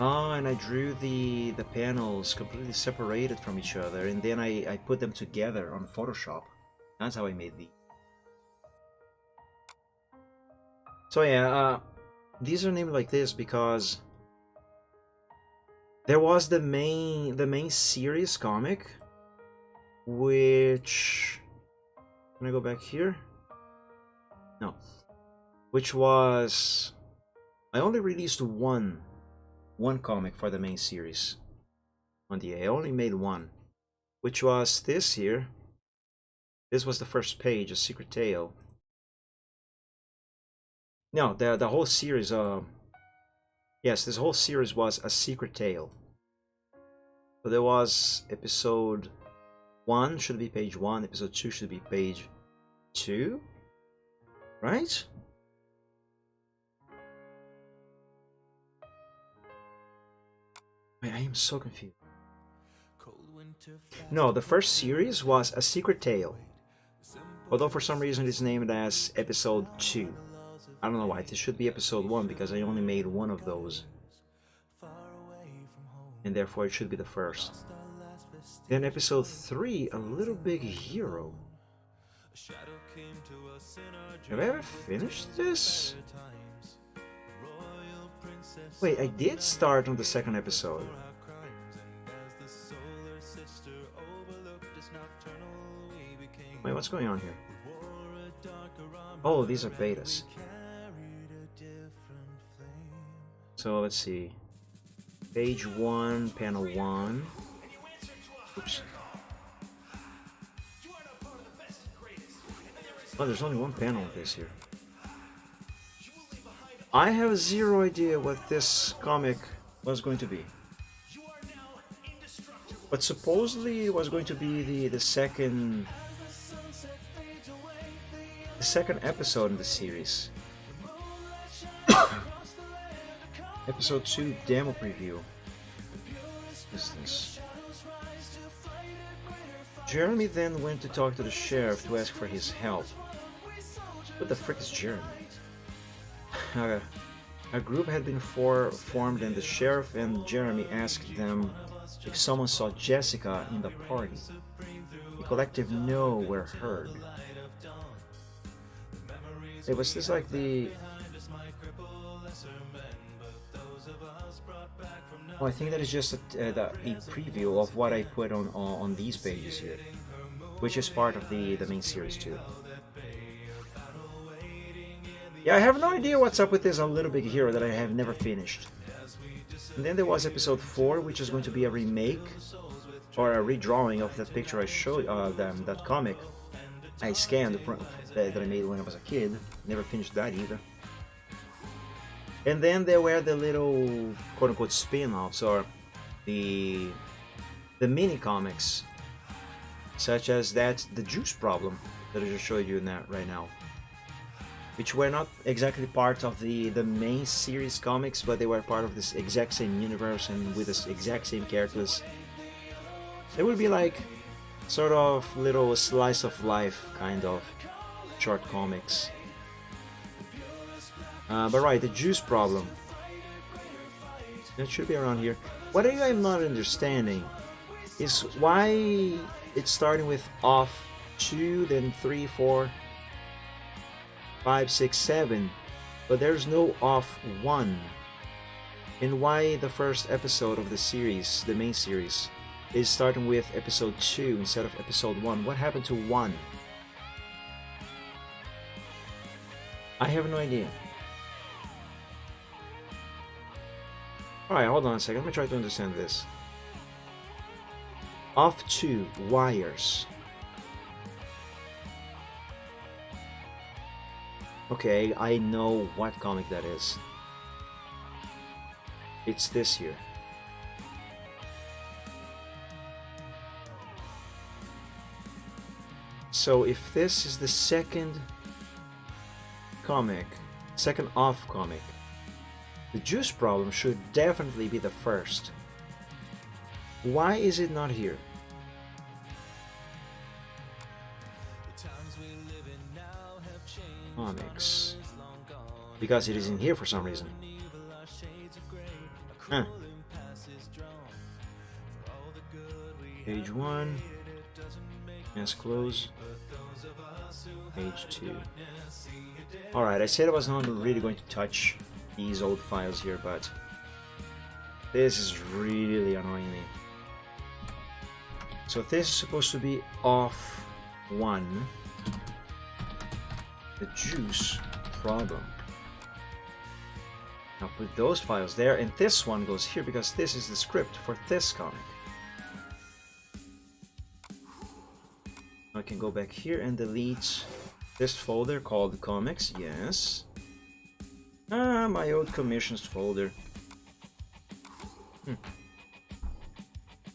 Oh, and I drew the panels completely separated from each other, and then I put them together on Photoshop. That's how I made these. So yeah, these are named like this because there was the main series comic, which, can I go back here? No, which was, I only released one comic for the main series on the I only made one, which was this here. This was the first page, A Secret Tale. No, the whole series, yes, this whole series was A Secret Tale. So there was episode 1 should be page 1, episode 2 should be page 2, right? Wait, I am so confused. No, the first series was A Secret Tale, although for some reason it's named as episode 2. I don't know why. This should be episode 1 because I only made one of those, and therefore it should be the first. Then episode 3, A Little Big Hero. Have I ever finished this? Wait, I did start on the second episode. Wait, what's going on here? Oh, these are betas. So let's see. Page 1, panel 1. Oops. Oh, there's only one panel of this here. I have zero idea what this comic was going to be. But supposedly it was going to be the second episode in the series. Episode 2 demo preview. What is this? Jeremy then went to talk to the sheriff to ask for his help. What the frick is Jeremy? A group had been formed and the sheriff and Jeremy asked them if someone saw Jessica in the party. A collective no were heard. It was this like the... Oh, I think that is just a preview of what I put on these pages here, which is part of the main series too. Yeah, I have no idea what's up with this A Little Big Hero that I have never finished. And then there was episode 4, which is going to be a remake or a redrawing of that picture I showed them, that comic I scanned that I made when I was a kid. Never finished that either. And then there were the little quote-unquote spin-offs, or the mini comics, such as that The Juice Problem that I just showed you right now, which were not exactly part of the main series comics, but they were part of this exact same universe and with the exact same characters. They would be like sort of little slice of life kind of short comics. But right, The Juice Problem. That should be around here. What I am not understanding is why it's starting with off 2, then 3, 4, 5, 6, 7, but there's no off 1. And why the first episode of the series, the main series, is starting with episode 2 instead of episode 1. What happened to 1? I have no idea. Alright, hold on a second. Let me try to understand this. Off 2, wires. Okay, I know what comic that is. It's this here. So if this is the second comic, second off comic, The Juice Problem should definitely be the first. Why is it not here? Comics. Because it is in here for some reason. Huh. Page 1. As close. Page 2. Alright, I said I was not really going to touch these old files here, but this is really annoying me. So this is supposed to be off 1. The Juice Problem. Now put those files there, and this one goes here because this is the script for this comic. I can go back here and delete this folder called Comics, yes. My old commissions folder.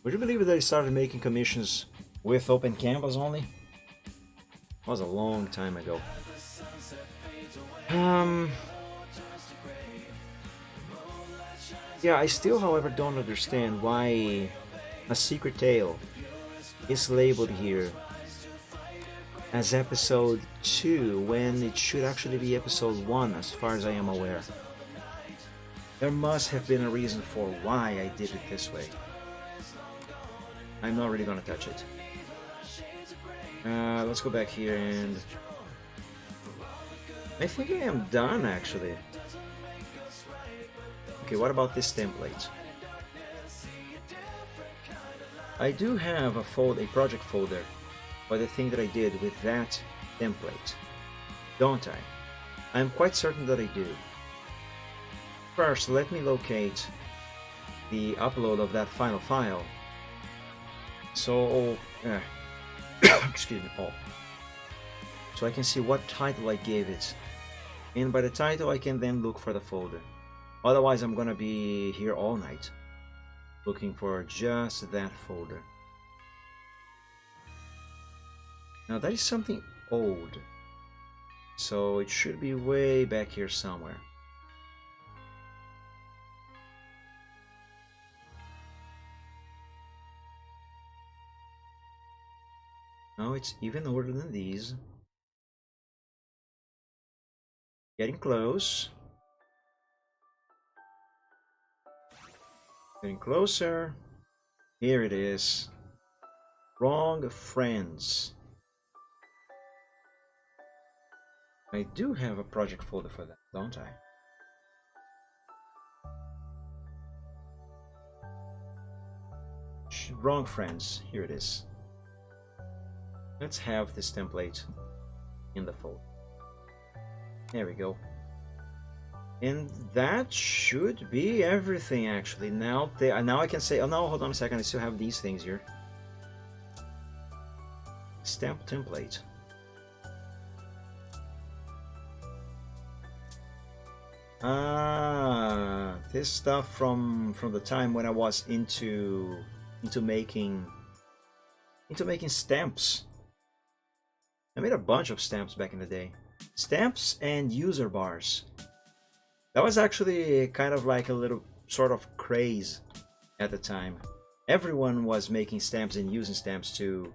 Would you believe that I started making commissions with Open Canvas only? It was a long time ago. Yeah, I still, however, don't understand why A Secret Tale is labeled here as episode 2 when it should actually be episode 1 as far as I am aware. There must have been a reason for why I did it this way. I'm not really gonna touch it. Let's go back here and... I think I am done actually. Okay, what about this template? I do have a project folder for the thing that I did with that template, don't I? I'm quite certain that I do. First, let me locate the upload of that final file. So, excuse me, so I can see what title I gave it. And by the title, I can then look for the folder. Otherwise, I'm gonna be here all night looking for just that folder. Now that is something old, so it should be way back here somewhere. No, it's even older than these. Getting close. Getting closer. Here it is. Wrong friends. I do have a project folder for that, don't I? Wrong friends. Here it is. Let's have this template in the folder. There we go. And that should be everything, actually. Now I can say, oh no, hold on a second, I still have these things here. Stamp template. Ah, this stuff from the time when I was into making stamps. I made a bunch of stamps back in the day. Stamps and user bars. That was actually kind of like a little sort of craze at the time. Everyone was making stamps and using stamps to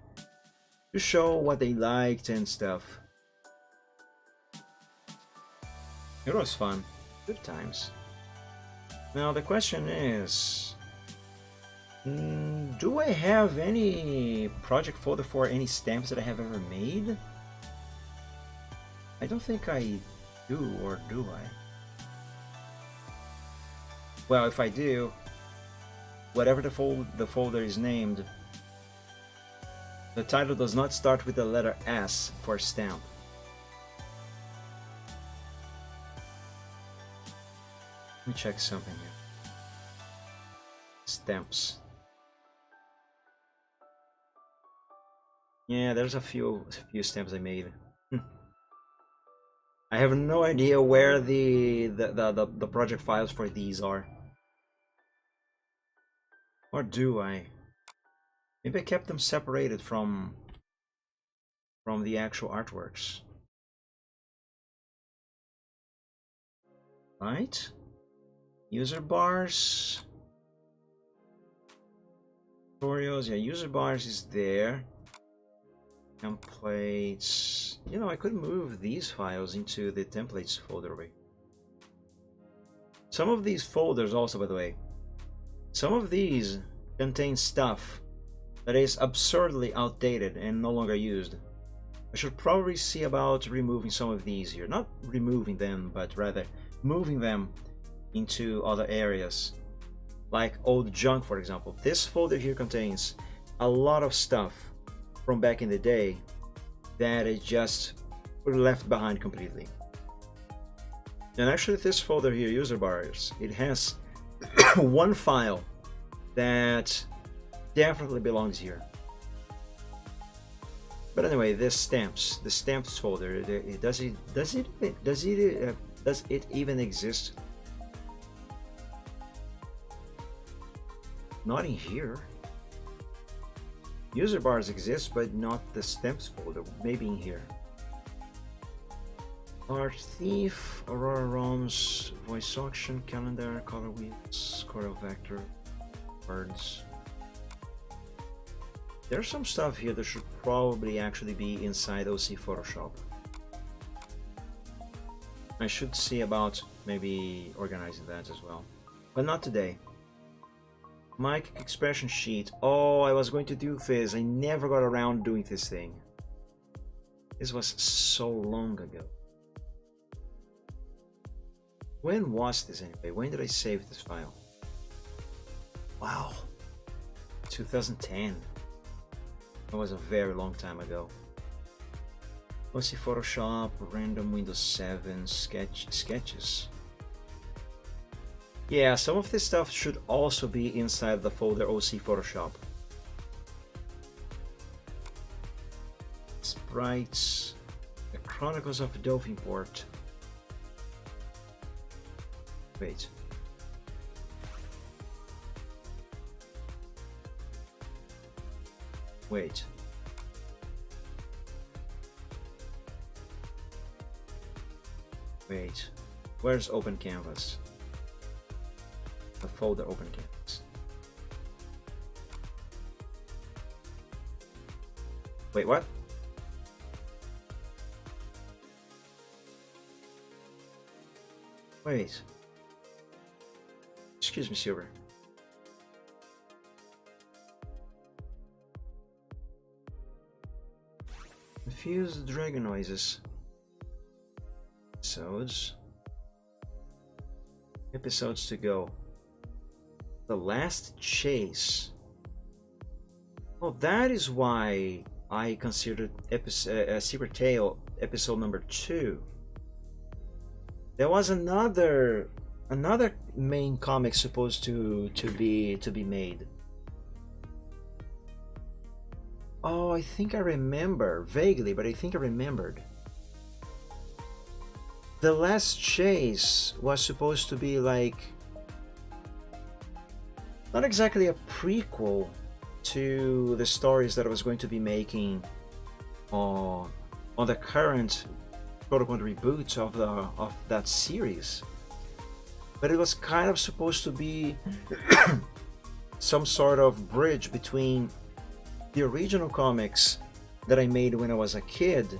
show what they liked and stuff. It was fun. Good times. Now the question is, do I have any project folder for any stamps that I have ever made? I don't think I do, or do I? Well, if I do, whatever the folder is named, the title does not start with the letter S for stamp. Let me check something here. Stamps. Yeah, there's a few stamps I made. I have no idea where the project files for these are. Or do I? Maybe I kept them separated from the actual artworks. Right? User bars. Tutorials, yeah, user bars is there. Templates. You know, I could move these files into the templates folder away. Some of these folders also, by the way, some of these contain stuff that is absurdly outdated and no longer used. I should probably see about removing some of these here. Not removing them, but rather moving them into other areas. Like old junk, for example. This folder here contains a lot of stuff from back in the day that is just left behind completely. And actually this folder here, user bars, it has one file that definitely belongs here. But anyway, this stamps, the stamps folder, does it even exist? Not in here. User bars exist, but not the stamps folder. Maybe in here. Art Thief, Aurora ROMs, Voice Auction, Calendar, Color Wheels, Corel Vector, Words. There's some stuff here that should probably actually be inside OC Photoshop. I should see about maybe organizing that as well. But not today. Mic expression sheet. Oh, I was going to do this. I never got around doing this thing. This was so long ago. When was this anyway? When did I save this file? Wow. 2010. That was a very long time ago. Let's see, Photoshop, random Windows 7, sketches. Yeah, some of this stuff should also be inside the folder OC Photoshop. Sprites, the Chronicles of Delphinport. Wait. Wait. Wait. Where's Open Canvas? The folder Open Canvas. Wait, what? Wait. Excuse me, Silver. Confuse the dragon noises. Episodes to go. The Last Chase. Oh, that is why I considered Secret Tale episode number 2. There was another main comic supposed to be made. Oh, I think I remember vaguely, but I think I remembered. The Last Chase was supposed to be like not exactly a prequel to the stories that I was going to be making on the current quote-unquote reboot of that series, but it was kind of supposed to be some sort of bridge between the original comics that I made when I was a kid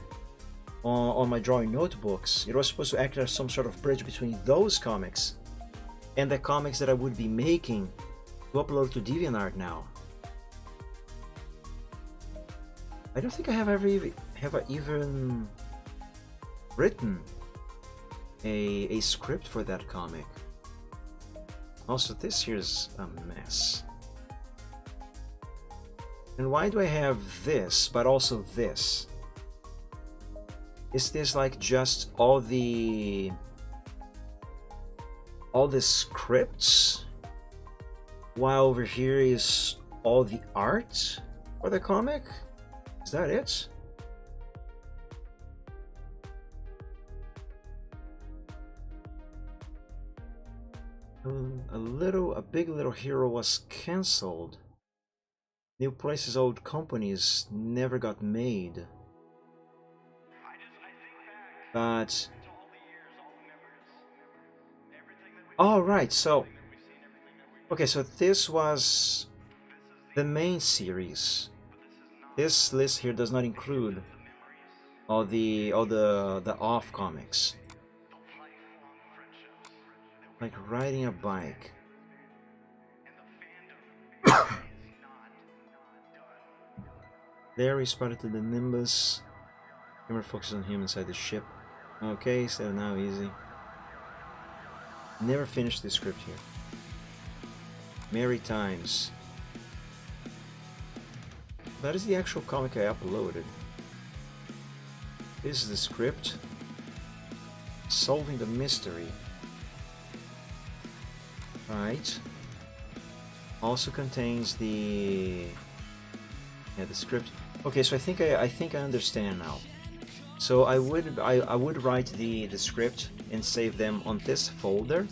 on my drawing notebooks. It was supposed to act as some sort of bridge between those comics and the comics that I would be making to upload to DeviantArt now. I don't think I have even written a script for that comic. Also, this here's a mess. And why do I have this, but also this? Is this like just all the scripts, while over here is all the art for the comic? Is that it? A Big Little Hero was cancelled. New Places Old Companies never got made. But oh, right, so okay, so this was the main series. This list here does not include all the off comics, like riding a bike. There he spotted the Nimbus. Camera focuses on him inside the ship. Okay, so now easy. Never finished the script here. Merry Times. That is the actual comic I uploaded. This is the script. Solving the Mystery. Right. Also contains the script. Okay, so I think I understand now. So I would write the script and save them on this folder.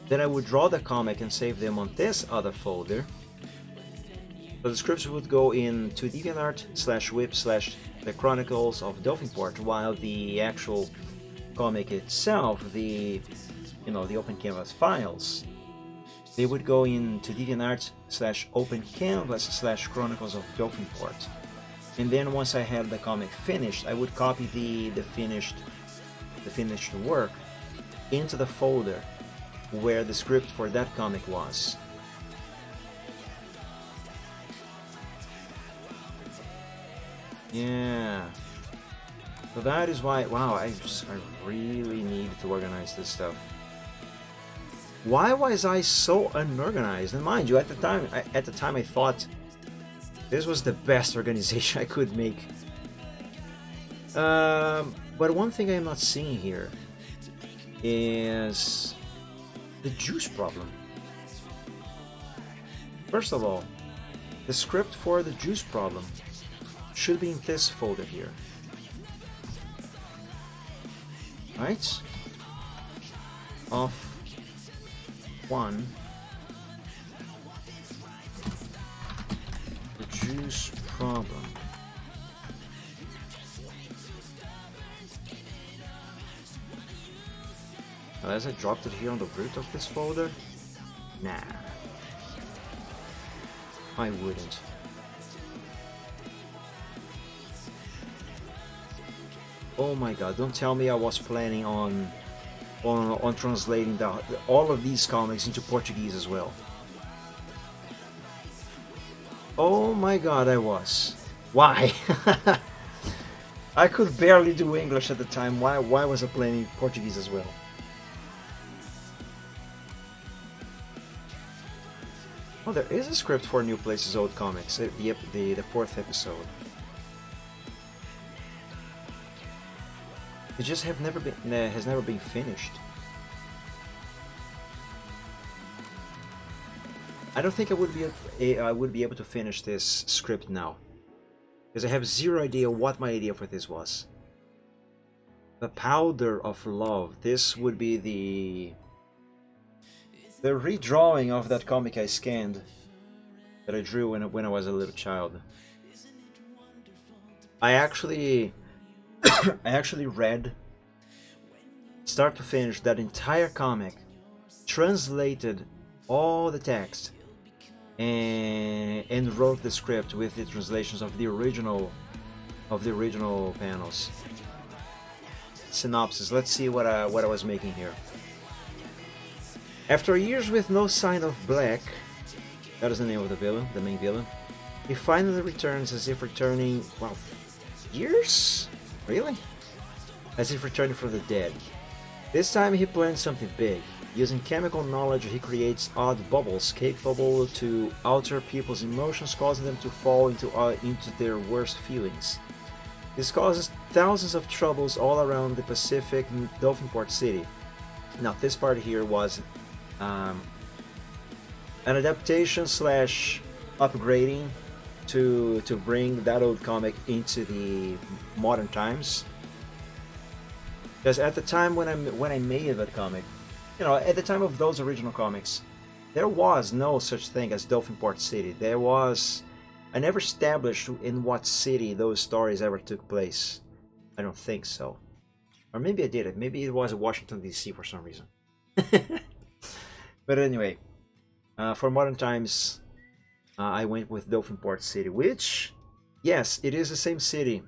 Then I would draw the comic and save them on this other folder. So the scripts would go into DeviantArt/whip/ the Chronicles of Delphinport, while the actual comic itself, the Open Canvas files, they would go into DeviantArt/Open Canvas/Chronicles of Delphinport. And then once I had the comic finished, I would copy the finished work into the folder where the script for that comic was. Yeah. So that is why, wow, I really need to organize this stuff. Why was I so unorganized? And mind you, at the time I thought this was the best organization I could make. But one thing I am not seeing here is the juice problem. First of all, the script for the juice problem should be in this folder here. Right? Of 1. The juice problem. Unless I dropped it here on the root of this folder? Nah. I wouldn't. Oh my god, don't tell me I was planning on translating all of these comics into Portuguese as well. Oh my god, I was. Why? I could barely do English at the time. Why was I planning Portuguese as well? Oh, there is a script for New Places Old Comics, the 4th episode. It just has never been finished. I don't think I would be able to finish this script now, because I have zero idea what my idea for this was. The Powder of Love. This would be the redrawing of that comic I scanned, that I drew when I was a little child. I actually read start to finish that entire comic, translated all the text, and wrote the script with the translations of the original panels. Synopsis. Let's see what I was making here. After years with no sign of Black, that is the name of the main villain, he finally returns as if returning, well, years? Really? As if returning from the dead. This time he plans something big. Using chemical knowledge, he creates odd bubbles capable to alter people's emotions, causing them to fall into their worst feelings. This causes thousands of troubles all around the Pacific Dolphinport City. Now, this part here was an adaptation / upgrading to bring that old comic into the modern times. Because at the time when I made that comic, you know, at the time of those original comics, there was no such thing as Dolphinport City. I never established in what city those stories ever took place. I don't think so. Or maybe I did it. Maybe it was Washington, D.C. for some reason. But anyway, for modern times, I went with Dolphinport City, which, yes, it is the same city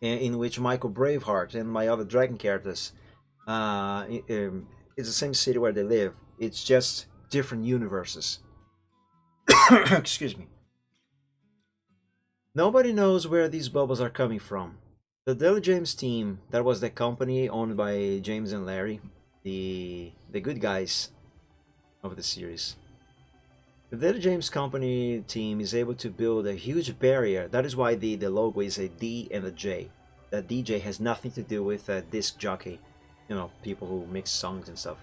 in which Michael Braveheart and my other dragon characters, it's the same city where they live. It's just different universes. Excuse me. Nobody knows where these bubbles are coming from. The Daily James team, that was the company owned by James and Larry, the good guys of the series. The Daily James company team is able to build a huge barrier. That is why the logo is a D and a J. That DJ has nothing to do with a disc jockey, you know, people who mix songs and stuff.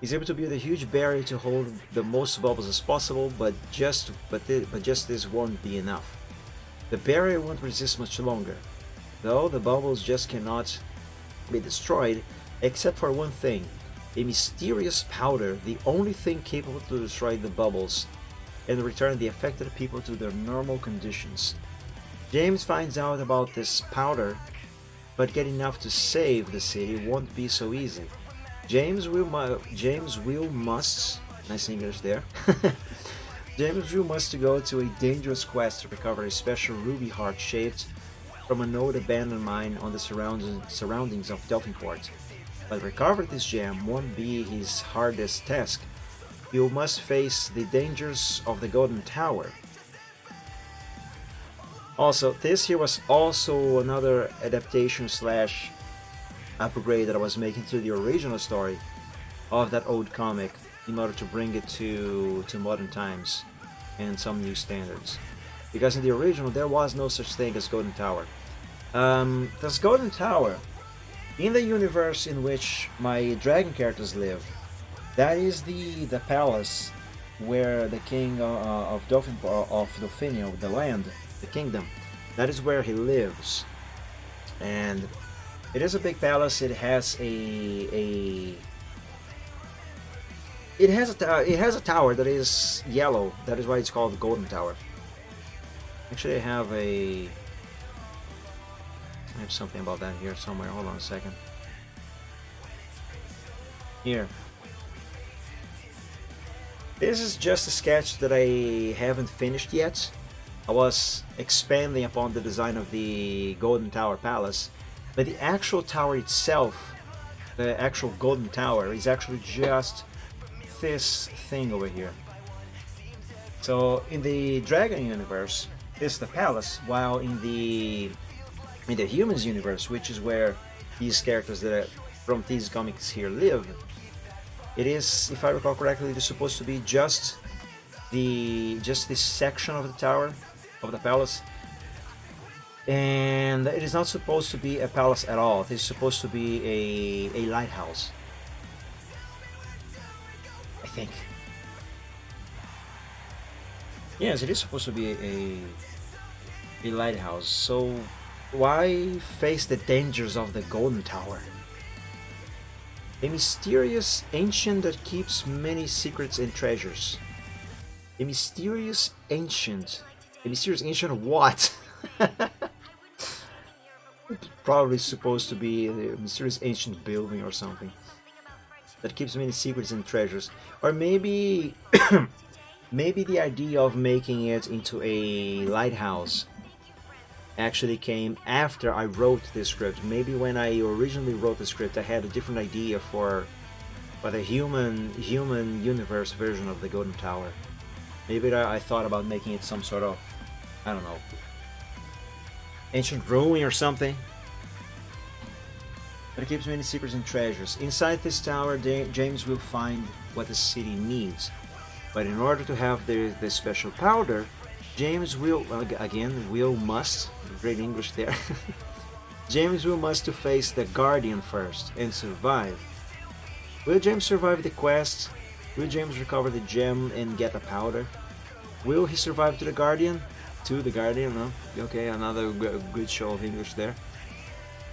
He's able to build a huge barrier to hold the most bubbles as possible, but just this won't be enough. The barrier won't resist much longer, though the bubbles just cannot be destroyed, except for one thing. A mysterious powder, the only thing capable to destroy the bubbles and return the affected people to their normal conditions. James finds out about this powder, but getting enough to save the city won't be so easy. James will must, nice English there, James will must go to a dangerous quest to recover a special ruby heart shaped from an old abandoned mine on the surroundings of Dolphinport. But recover this gem won't be his hardest task. You must face the dangers of the Golden Tower. Also, this here was also another adaptation slash upgrade that I was making to the original story of that old comic in order to bring it to modern times and some new standards. Because in the original there was no such thing as Golden Tower. This Golden Tower, in the universe in which my dragon characters live, that is the palace where the king of Dolphinia, the land, the kingdom, that is where he lives. And it is a big palace. It has it has a tower that is yellow. That is why it's called the Golden Tower. Actually, I have something about that here somewhere. Hold on a second. Here. This is just a sketch that I haven't finished yet. I was expanding upon the design of the Golden Tower Palace, but the actual tower itself, the actual Golden Tower, is actually just this thing over here. So in the Dragon universe, this is the palace, while in the Humans universe, which is where these characters that are from these comics here live, it is, if I recall correctly, it is supposed to be just this section of the tower, of the palace, and it is not supposed to be a palace at all. It is supposed to be a lighthouse, I think. Yes, it is supposed to be a lighthouse. So why face the dangers of the Golden Tower? A mysterious ancient that keeps many secrets and treasures. A mysterious ancient. A mysterious ancient what? Probably supposed to be a mysterious ancient building or something that keeps many secrets and treasures. Or maybe maybe the idea of making it into a lighthouse actually came after I wrote this script. Maybe when I originally wrote the script, I had a different idea for the human universe version of the Golden Tower. Maybe I thought about making it some sort of, I don't know, ancient ruin or something. But it keeps many secrets and treasures. Inside this tower, James will find what the city needs. But in order to have the special powder, James will, again, must, great English there. James will must to face the Guardian first and survive. Will James survive the quest? Will James recover the gem and get the powder? Will he survive to the Guardian? No? Okay, another good show of English there.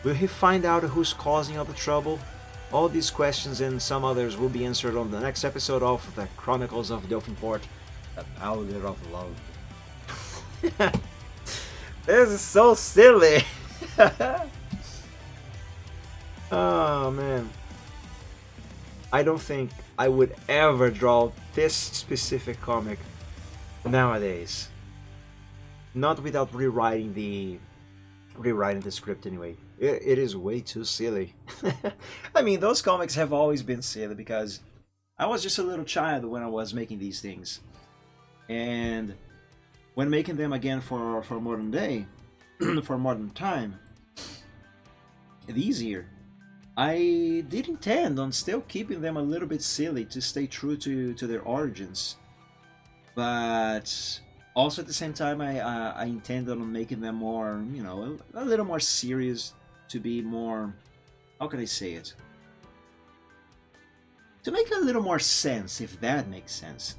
Will he find out who's causing all the trouble? All these questions and some others will be answered on the next episode of The Chronicles of Dolphinport, The Powder of Love. This is so silly. Oh man, I don't think I would ever draw this specific comic nowadays, not without rewriting the script anyway. It is way too silly. I mean, those comics have always been silly because I was just a little child when I was making these things, and when making them again for modern day, for modern time, these here, I did intend on still keeping them a little bit silly to stay true to their origins, but also at the same time I intended on making them more, you know, a little more serious, to be more, how can I say it, to make a little more sense, if that makes sense.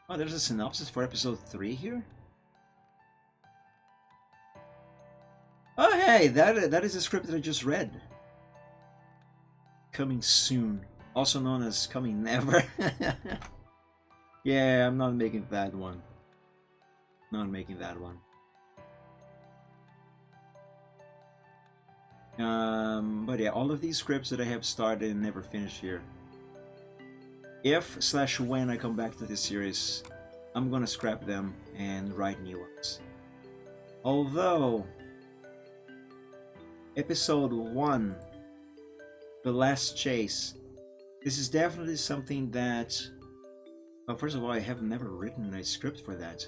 Oh, there's a synopsis for episode 3 here? Oh hey, that is the script that I just read. Coming soon, also known as Coming Never. Yeah, I'm not making that one. Not making that one. But yeah, all of these scripts that I have started and never finished here. If/when I come back to this series, I'm gonna scrap them and write new ones. Although, episode 1, The Last Chase, this is definitely something that, well, first of all, I have never written a script for that.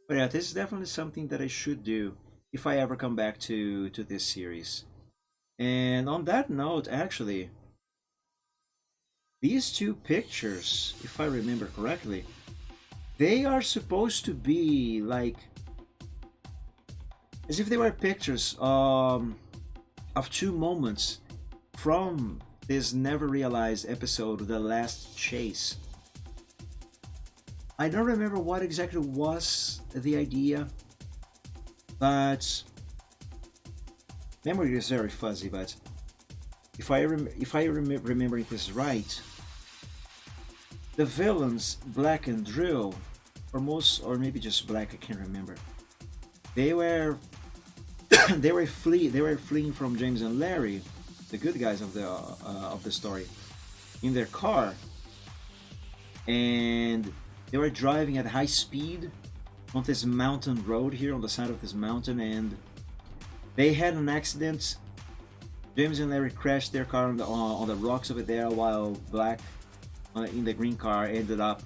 But yeah, this is definitely something that I should do if I ever come back to this series. And on that note, actually, these two pictures, if I remember correctly, they are supposed to be like as if they were pictures of two moments from this never realized episode, The Last Chase. I don't remember what exactly was the idea, but memory is very fuzzy. But if I remember this right, the villains Black and Drill, or most, or maybe just Black, I can't remember. They were they were fleeing from James and Larry, the good guys of the story, in their car, and they were driving at high speed on this mountain road here on the side of this mountain, and they had an accident. James and Larry crashed their car on the rocks over there, while Black in the green car ended up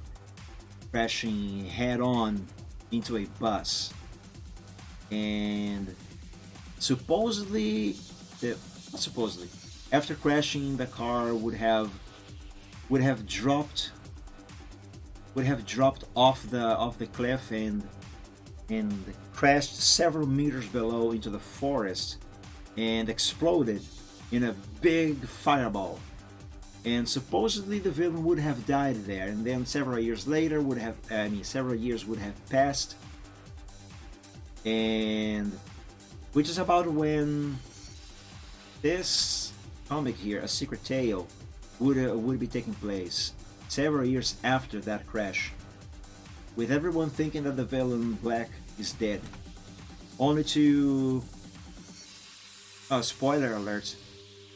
crashing head on into a bus. And supposedly, not supposedly, after crashing, the car would have dropped off the cliff and crashed several meters below into the forest and exploded in a big fireball. And supposedly the villain would have died there, and then several years would have passed, and which is about when this comic here, A Secret Tale, would be taking place several years after that crash, with everyone thinking that the villain Black is dead, only to spoiler alert,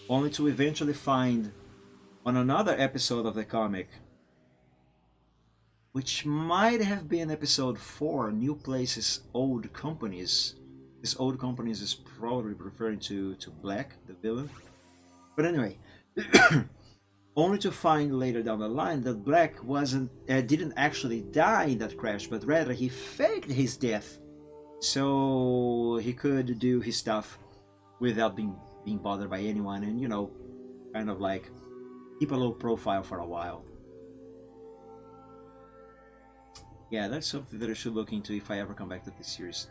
only to eventually find on another episode of the comic, which might have been episode 4, New Places, Old Companies. This Old Companies is probably referring to Black, the villain. But anyway, only to find later down the line that Black didn't actually die in that crash, but rather he faked his death so he could do his stuff without being bothered by anyone, and kind of like keep a low profile for a while. Yeah, that's something that I should look into if I ever come back to this series.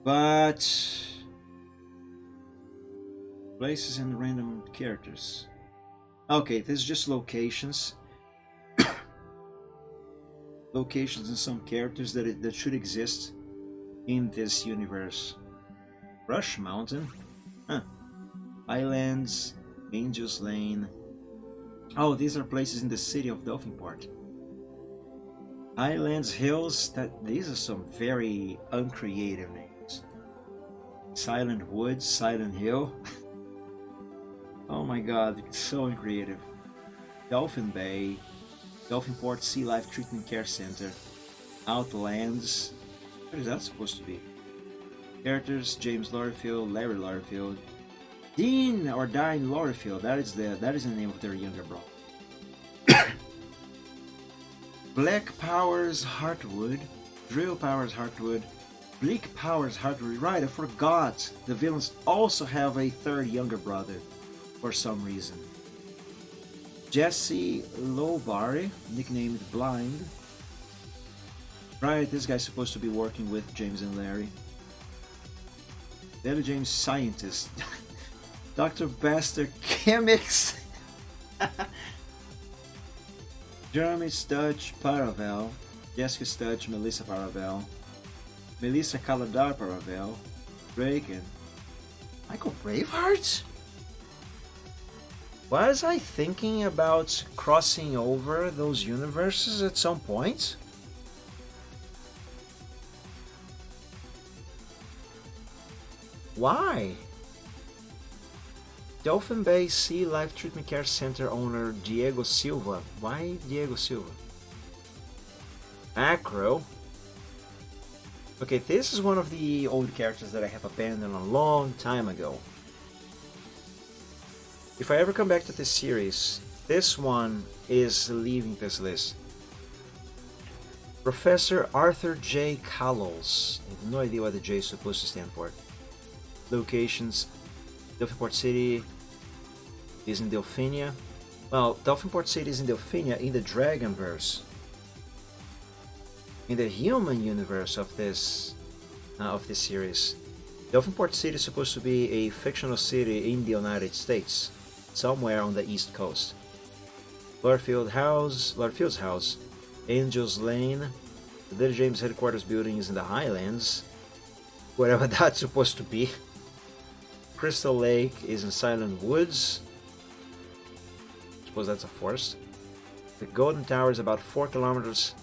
But places and random characters. Okay, this is just locations. Locations and some characters that should exist in this universe. Rush Mountain. Huh. Islands. Angels Lane. Oh, these are places in the city of Dolphinport. Highlands, Hills. These are some very uncreative names. Silent Woods, Silent Hill. Oh my god, it's so uncreative. Dolphin Bay, Dolphinport Sea Life Treatment Care Center, Outlands. What is that supposed to be? Characters: James Lorfield, Larry Lorfield, Dean or Dine Lorfield. That is the name of their younger brother. Black Powers Heartwood, Drill Powers Heartwood, Bleak Powers Heartwood. Right, I forgot. The villains also have a third younger brother for some reason. Jesse Lowbary, nicknamed Blind. Right, this guy's supposed to be working with James and Larry. Daily James Scientist. Dr. Baster Chemix. Jeremy Studge Paravel. Jessica Studge, Melissa Paravel. Melissa Caladar Paravel. Drake and Michael Braveheart? Was I thinking about crossing over those universes at some point? Why? Dolphin Bay Sea Life Treatment Care Center owner Diego Silva. Why Diego Silva? Acro. Okay, this is one of the old characters that I have abandoned a long time ago. If I ever come back to this series, this one is leaving this list. Professor Arthur J. Cowles. I have no idea what the J is supposed to stand for. Locations: Delphinport City is in Delphinia. Well, Delphinport City is in Delphinia in the Dragonverse. In the human universe of this series, Delphinport City is supposed to be a fictional city in the United States, somewhere on the East Coast. Lordfield's house, Angels Lane, the Little James headquarters building is in the Highlands, wherever that's supposed to be. Crystal Lake is in Silent Woods. Suppose that's a forest. The Golden Tower is about 4 kilometers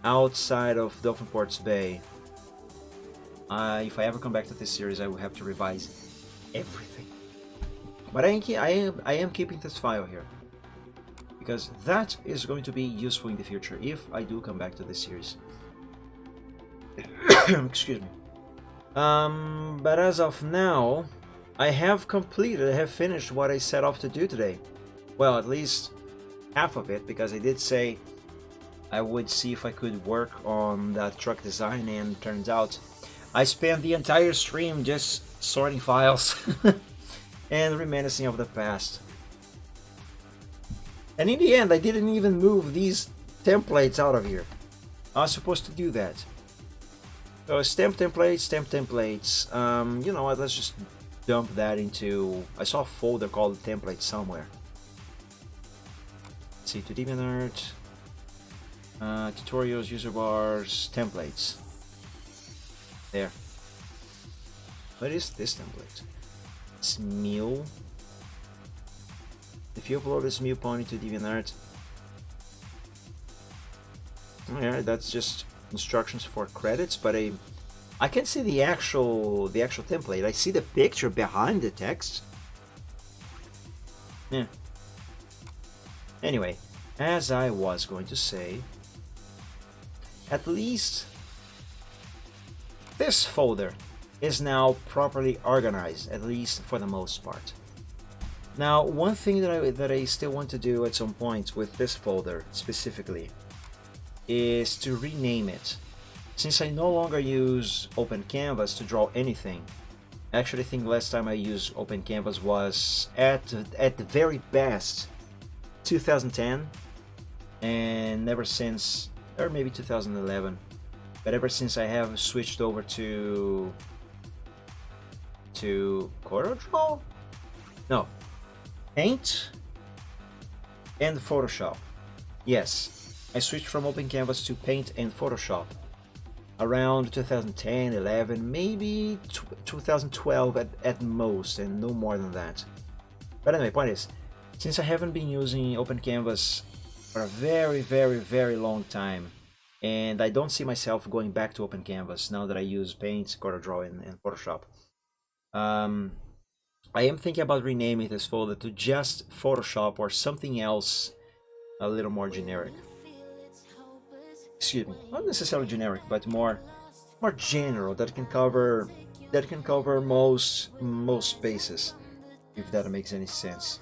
outside of Delphinport's Bay. If I ever come back to this series, I will have to revise everything. But I am keeping this file here, because that is going to be useful in the future if I do come back to this series. Excuse me. But as of now, I have finished what I set off to do today. Well, at least half of it, because I did say I would see if I could work on that truck design, and turns out I spent the entire stream just sorting files and reminiscing of the past. And in the end, I didn't even move these templates out of here. I was supposed to do that. So stamp templates. You know what, let's just dump that into... I saw a folder called templates somewhere. Let's see, to DeviantArt, tutorials, user bars, templates. There. What is this template? Smule. If you upload this Smule pony to DeviantArt, yeah, that's just instructions for credits, but I can see the actual template. I see the picture behind the text. Yeah. Anyway, as I was going to say, at least this folder is now properly organized, at least for the most part. Now, one thing that I still want to do at some point with this folder specifically is to rename it. Since I no longer use OpenCanvas to draw anything, actually I think last time I used OpenCanvas was at the very best 2010, and ever since, or maybe 2011, but ever since I have switched over to CorelDRAW? No, Paint and Photoshop. Yes, I switched from OpenCanvas to Paint and Photoshop around 2010, 11, maybe 2012 at most, and no more than that. But anyway, point is, since I haven't been using OpenCanvas for a very, very, very long time, and I don't see myself going back to OpenCanvas now that I use Paint, CorelDRAW, and Photoshop, I am thinking about renaming this folder to just Photoshop or something else a little more generic. Excuse me, not necessarily generic, but more general, that can cover most spaces, if that makes any sense.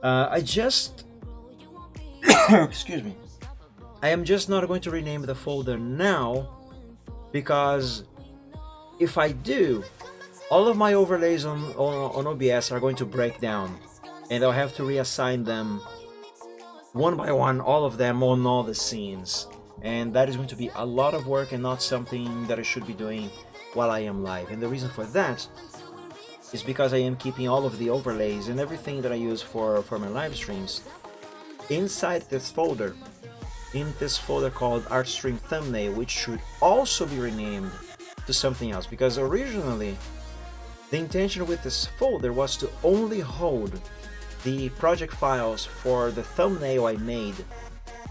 I just excuse me, I am just not going to rename the folder now, because if I do, all of my overlays on OBS are going to break down, and I'll have to reassign them one by one, all of them on all the scenes, and that is going to be a lot of work and not something that I should be doing while I am live. And the reason for that is because I am keeping all of the overlays and everything that I use for my live streams inside this folder, in this folder called Artstream Thumbnail, which should also be renamed to something else, because originally the intention with this folder was to only hold the project files for the thumbnail I made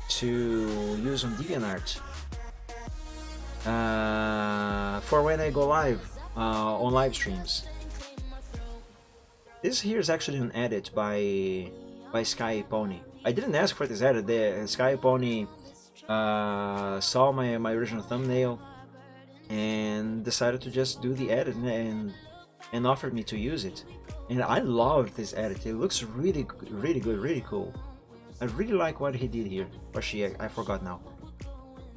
to use on DeviantArt for when I go live on live streams. This here is actually an edit by Sky Pony. I didn't ask for this edit. The Sky Pony saw my original thumbnail and decided to just do the edit and offered me to use it. And I loved this edit. It looks really good, really cool. I really like what he did here. Or she, I forgot now.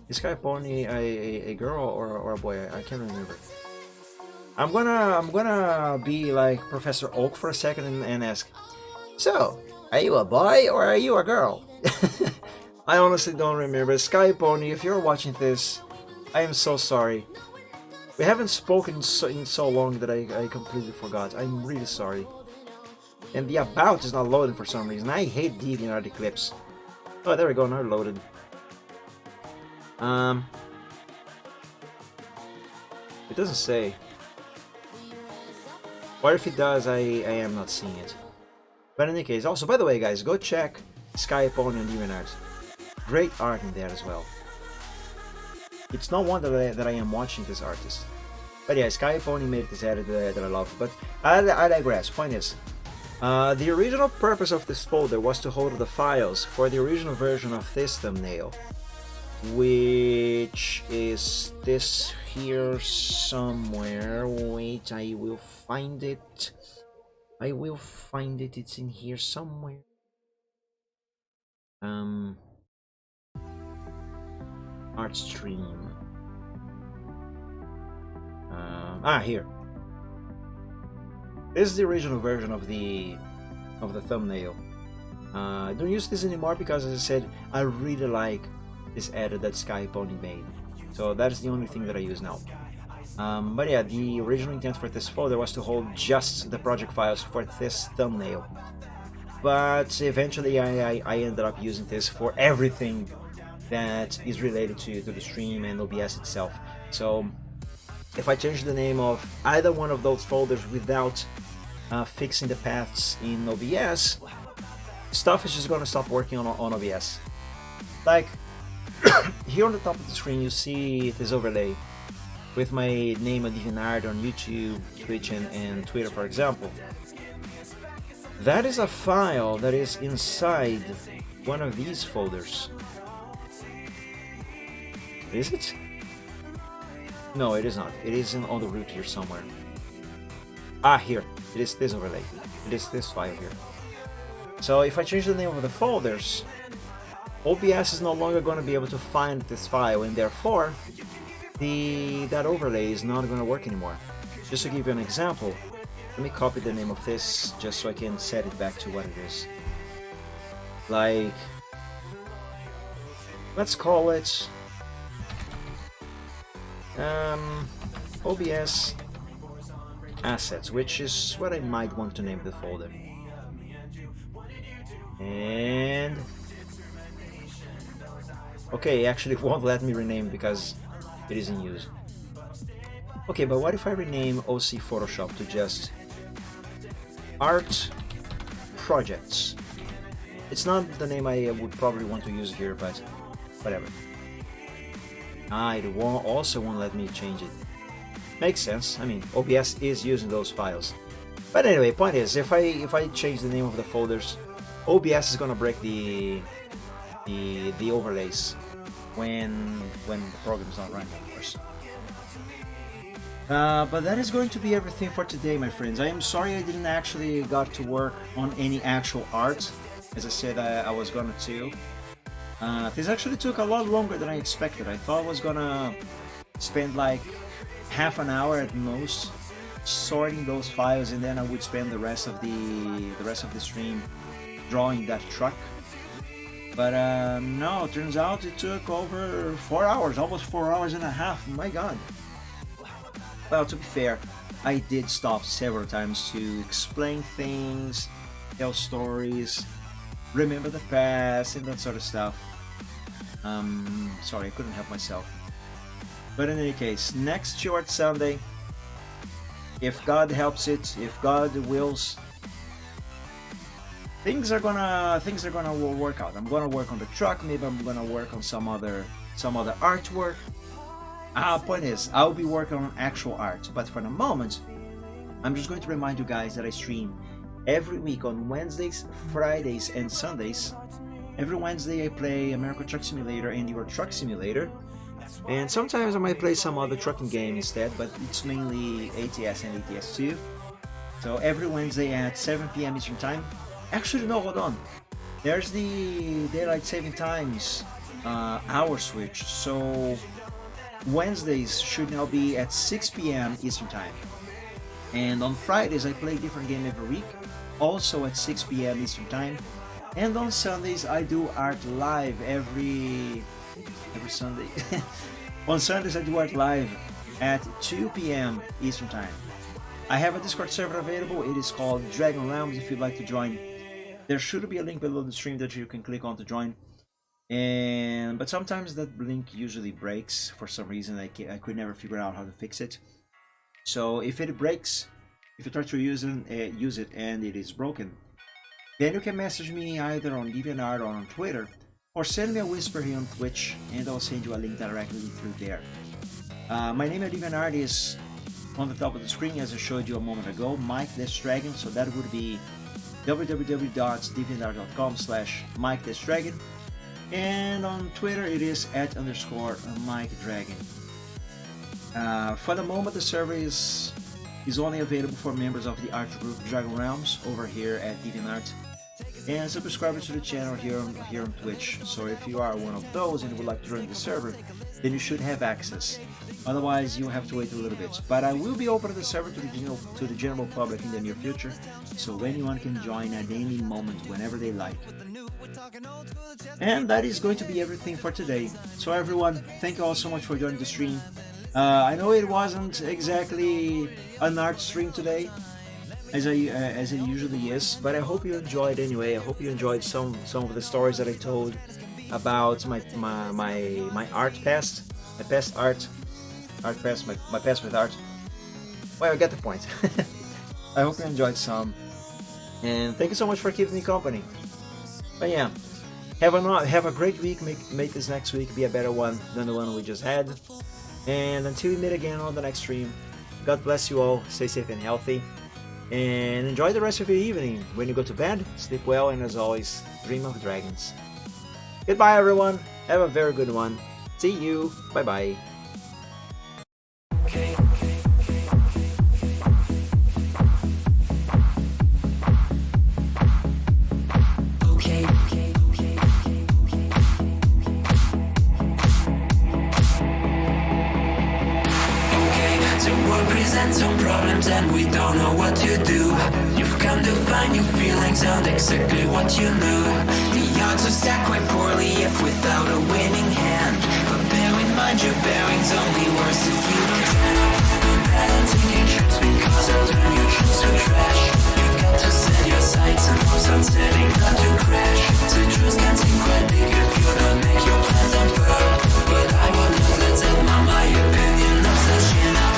Is Sky Pony a girl or a boy? I can't remember. I'm gonna be like Professor Oak for a second and ask, so, are you a boy or are you a girl? I honestly don't remember. Sky Pony, if you're watching this, I am so sorry. We haven't spoken in so long that I completely forgot. I'm really sorry. And the about is not loading for some reason. I hate DeviantArt Eclipse. Oh, there we go, now loaded. It doesn't say. Or if it does, I am not seeing it. But in any case, also, by the way, guys, go check Sky Pony on DeviantArt. Great art in there as well. It's not one that I am watching this artist. But yeah, Sky Pony made this edit that I love. But I digress. Point is, the original purpose of this folder was to hold the files for the original version of this thumbnail, which is this here somewhere. Wait, I will find it. I will find it. It's in here somewhere. Art stream. Here. This is the original version of the thumbnail. I don't use this anymore because, as I said, I really like this edit that Sky Pony made. So that is the only thing that I use now. But yeah, the original intent for this folder was to hold just the project files for this thumbnail. But eventually I ended up using this for everything that is related to the stream and OBS itself. So if I change the name of either one of those folders without fixing the paths in OBS, stuff is just going to stop working on OBS. Like, here on the top of the screen you see this overlay with my name of DeviantArt on YouTube, Twitch and Twitter, for example. That is a file that is inside one of these folders. Is it? No, it is not. It is on the root here somewhere. Here. It is this overlay. It is this file here. So if I change the name of the folders, OBS is no longer going to be able to find this file, and therefore that overlay is not going to work anymore. Just to give you an example, let me copy the name of this just so I can set it back to what it is. Like, let's call it OBS assets, which is what I might want to name the folder. And okay, actually it won't let me rename because it is in use. Okay, but what if I rename OC Photoshop to just Art Projects? It's not the name I would probably want to use here, but whatever. It also won't let me change it. Makes sense. I mean, OBS is using those files. But anyway, point is, if I change the name of the folders, OBS is gonna break the overlays when the program is not running, of course. But that is going to be everything for today, my friends. I am sorry I didn't actually got to work on any actual art, as I said I was gonna to. This actually took a lot longer than I expected. I thought I was gonna spend like half an hour at most sorting those files, and then I would spend the rest of the stream drawing that truck. But no, it turns out it took over 4 hours, almost 4 hours and a half. My God. Well, to be fair, I did stop several times to explain things, tell stories, remember the past, and that sort of stuff. Sorry, I couldn't help myself. But in any case, next Short Sunday, if God helps it, if God wills, things are gonna work out. I'm gonna work on the truck. Maybe I'm gonna work on some other artwork. Point is, I'll be working on actual art. But for the moment, I'm just going to remind you guys that I stream every week on Wednesdays, Fridays, and Sundays. Every Wednesday I play American Truck Simulator and Euro Truck Simulator. And sometimes I might play some other trucking game instead, but it's mainly ATS and ATS2. So every Wednesday at 7 PM Eastern Time. Actually, no, hold on. there's the daylight saving times hour switch. So Wednesdays should now be at 6 p.m. Eastern time. And on Fridays, I play a different game every week, also at 6 p.m. Eastern time. And on Sundays, I do art live every Sunday. On Sundays, I do art live at 2 p.m. Eastern time. I have a Discord server available. It is called Dragon Realms. If you'd like to join, there should be a link below the stream that you can click on to join. But sometimes that link usually breaks for some reason. I could never figure out how to fix it. So if it breaks, if you try to use it and it is broken, then you can message me either on DeviantArt or on Twitter, or send me a whisper here on Twitch, and I'll send you a link directly through there. My name at DeviantArt is on the top of the screen, as I showed you a moment ago, Mike Dragon. So that would be www.deviantart.com/MikeDesDragon, and on Twitter it is @_MikeDragon. For the moment, the server is only available for members of the art group Dragon Realms over here at DeviantArt, and subscribers to the channel here on Twitch. So if you are one of those and would like to join the server, then you should have access. Otherwise, you have to wait a little bit. But I will be opening the server to the general public in the near future, so anyone can join at any moment whenever they like. And that is going to be everything for today. So everyone, thank you all so much for joining the stream. I know it wasn't exactly an art stream today, as it usually is, but I hope you enjoyed anyway. I hope you enjoyed some of the stories that I told about my art past, my past with art. Well, I get the point. I hope you enjoyed some, and thank you so much for keeping me company. But yeah, have a great week. Make this next week be a better one than the one we just had. And until we meet again on the next stream, God bless you all, stay safe and healthy, and enjoy the rest of your evening. When you go to bed, sleep well, and as always, dream of dragons. Goodbye everyone, have a very good one. See you, bye bye. Some problems and we don't know what to do. You've come to find new feelings and exactly what you knew. The odds are stacked quite poorly if without a winning hand. But bear in mind your bearing's only worse if you don't try. Go bad at taking trips because they'll turn your trips to trash. You've got to set your sights and hopes on setting not to crash. So truths can seem quite big if you don't make your plans unfurl. But I will not let them on my opinion of such enough.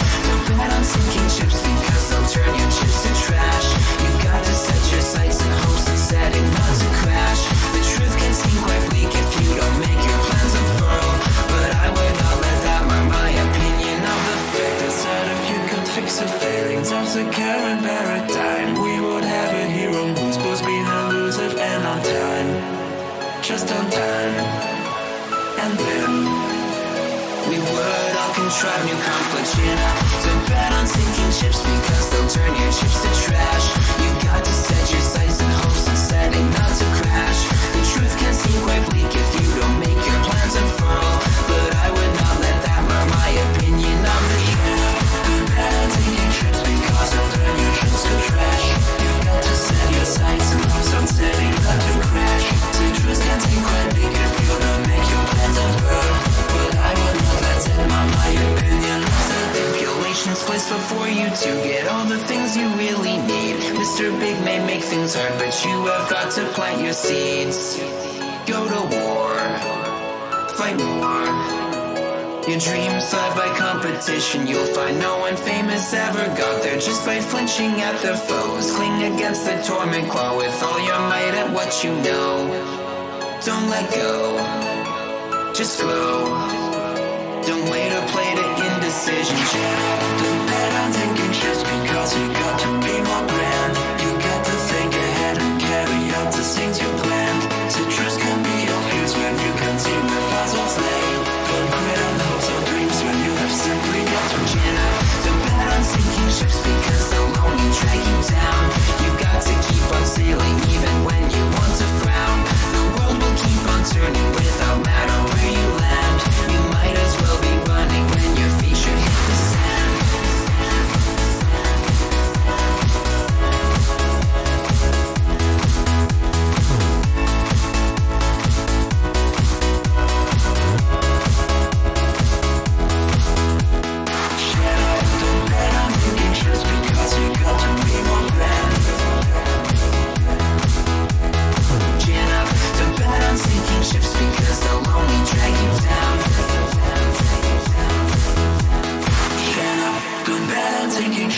Bet on sinking ships because they'll turn your chips to trash. You've got to set your sights and hopes on setting not to crash. The truth can seem quite bleak if you don't make your plans unfurl. But I would not let that mar my opinion of the fact that if you could fix the failings of the current paradigm, we would have a hero who's supposed to be elusive and on time. Just on time. And then we would all contrive new conflicts, you know. So bet on sinking ships because they'll turn your chips to trash. You've got to set your sights and hopes on setting not to crash. The truth can seem quite bleak if you don't make your plans unfurl. But I would not let that mar my opinion of the year. Bet on sinking ships because they'll turn your chips to trash. You've got to set your sights and hopes on setting not to crash. The truth can seem quite bleak if you don't make your plans unfurl. But I would not let it mar my opinion. Stipulations placed before you to get all the things you really need. Mr. Big may make things hard, but you have got to plant your seeds. Go to war, fight more. Your dreams thrive by competition. You'll find no one famous ever got there just by flinching at their foes. Cling against the torment claw with all your might at what you know. Don't let go, just flow. Don't wait or play to indecision. Don't bet on taking trips because you've got to be more grand. You've got to think ahead and carry out the things you planned. Citrus can be your fuse when you can see where fossils lay. Don't quit on hopes or dreams when you have simply got to gin. Don't bet on sinking ships because they'll only drag you down. You've got to keep on sailing even when you want to frown.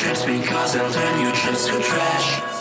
trips because I'll turn your trips to trash.